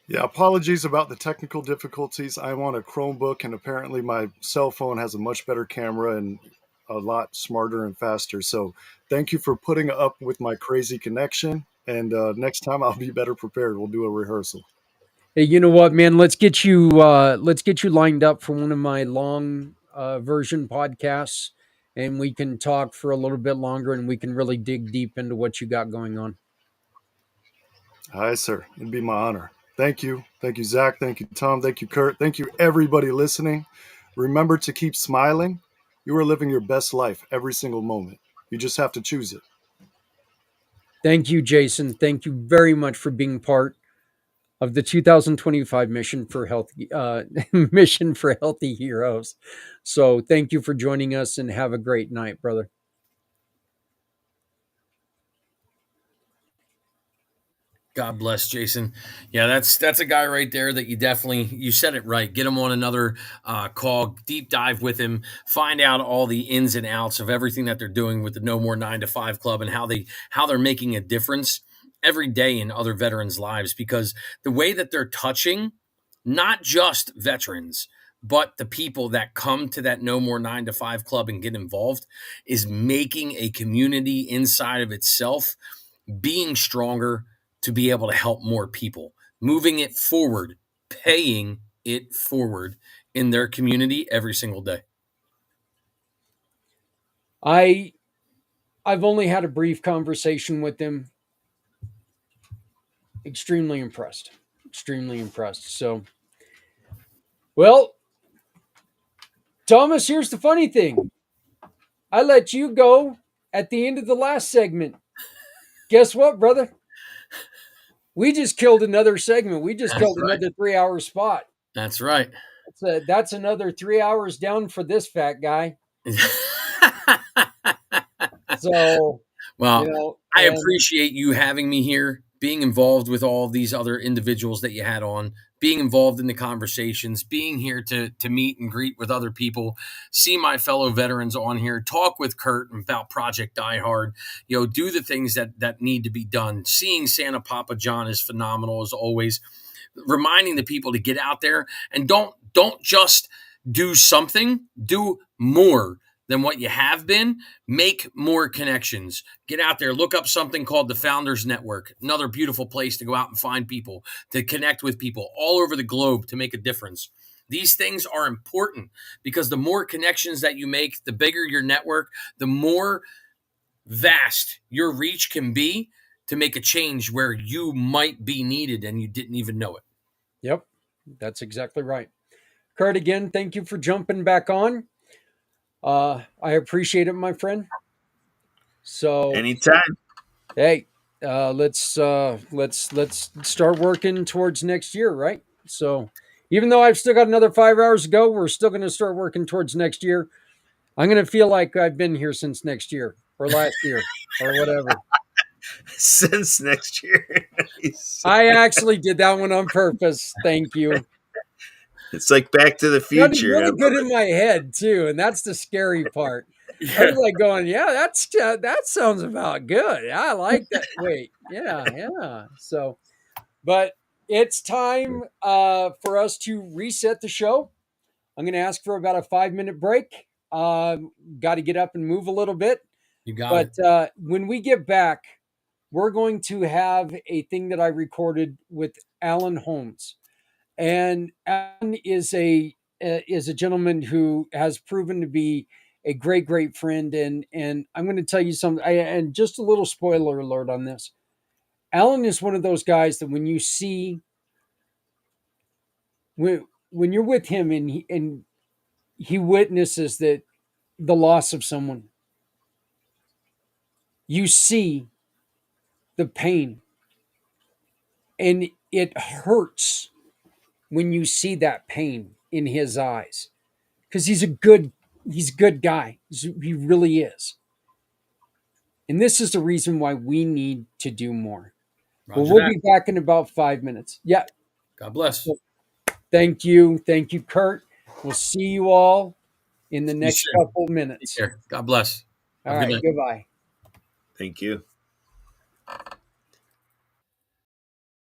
Yeah, apologies about the technical difficulties. I'm on a Chromebook, and apparently my cell phone has a much better camera and a lot smarter and faster. So thank you for putting up with my crazy connection. And next time I'll be better prepared. We'll do a rehearsal. Hey, you know what, man? Let's get you lined up for one of my long version podcasts, and we can talk for a little bit longer, and we can really dig deep into what you got going on. Hi, sir. It'd be my honor. Thank you. Thank you, Zach. Thank you, Tom. Thank you, Kurt. Thank you, everybody listening. Remember to keep smiling. You are living your best life every single moment. You just have to choose it. Thank you, Jason. Thank you very much for being part of the 2025 mission for healthy heroes. So thank you for joining us, and have a great night, brother. God bless, Jason. Yeah, that's a guy right there that you said it right. Get him on another call, deep dive with him, find out all the ins and outs of everything that they're doing with the No More 9 to 5 Club and how they're making a difference every day in other veterans' lives, because the way that they're touching not just veterans, but the people that come to that No More 9 to 5 Club and get involved is making a community inside of itself being stronger to be able to help more people, moving it forward, paying it forward in their community every single day. I've only had a brief conversation with him. Extremely impressed. So, well, Thomas, here's the funny thing. I let you go at the end of the last segment. Guess what, brother? We just killed another segment. We just killed another 3-hour spot. That's right. That's another 3 hours down for this fat guy. So, well, I appreciate you having me here, being involved with all these other individuals that you had on, being involved in the conversations, being here to meet and greet with other people, see my fellow veterans on here, talk with Kurt about Project Die Hard, do the things that need to be done. Seeing Santa Papa John is phenomenal as always. Reminding the people to get out there and don't just do something, do more than what you have been. Make more connections. Get out there. Look up something called the Founders Network. Another beautiful place to go out and find people, to connect with people all over the globe to make a difference. These things are important because the more connections that you make, the bigger your network, the more vast your reach can be to make a change where you might be needed and you didn't even know it. Yep, that's exactly right. Kurt, again, thank you for jumping back on. I appreciate it, my friend. So anytime. Hey, let's start working towards next year, right? So even though I've still got another 5 hours to go, we're still going to start working towards next year. I'm going to feel like I've been here since next year or last year or whatever. Since next year. I actually did that one on purpose. Thank you. It's like Back to the Future. It's really good in my head too, and that's the scary part. I was like going, yeah, that sounds about good. Yeah, I like that. Wait, yeah. So, but it's time for us to reset the show. I'm going to ask for about a 5-minute break. Got to get up and move a little bit. You got it. But when we get back, we're going to have a thing that I recorded with Alan Holmes. And Alan is a gentleman who has proven to be a great friend. And I'm going to tell you something. And just a little spoiler alert on this. Alan is one of those guys that when you see when you're with him and he witnesses that the loss of someone, you see the pain, and it hurts when you see that pain in his eyes, because he's a good guy. He really is. And this is the reason why we need to do more. Well, Roger we'll that. be back in about 5 minutes. Yeah. God bless. Thank you, Kurt. We'll see you all in the See you next soon. couple Take minutes. care. God bless. All Have a good right, night. goodbye. Thank you.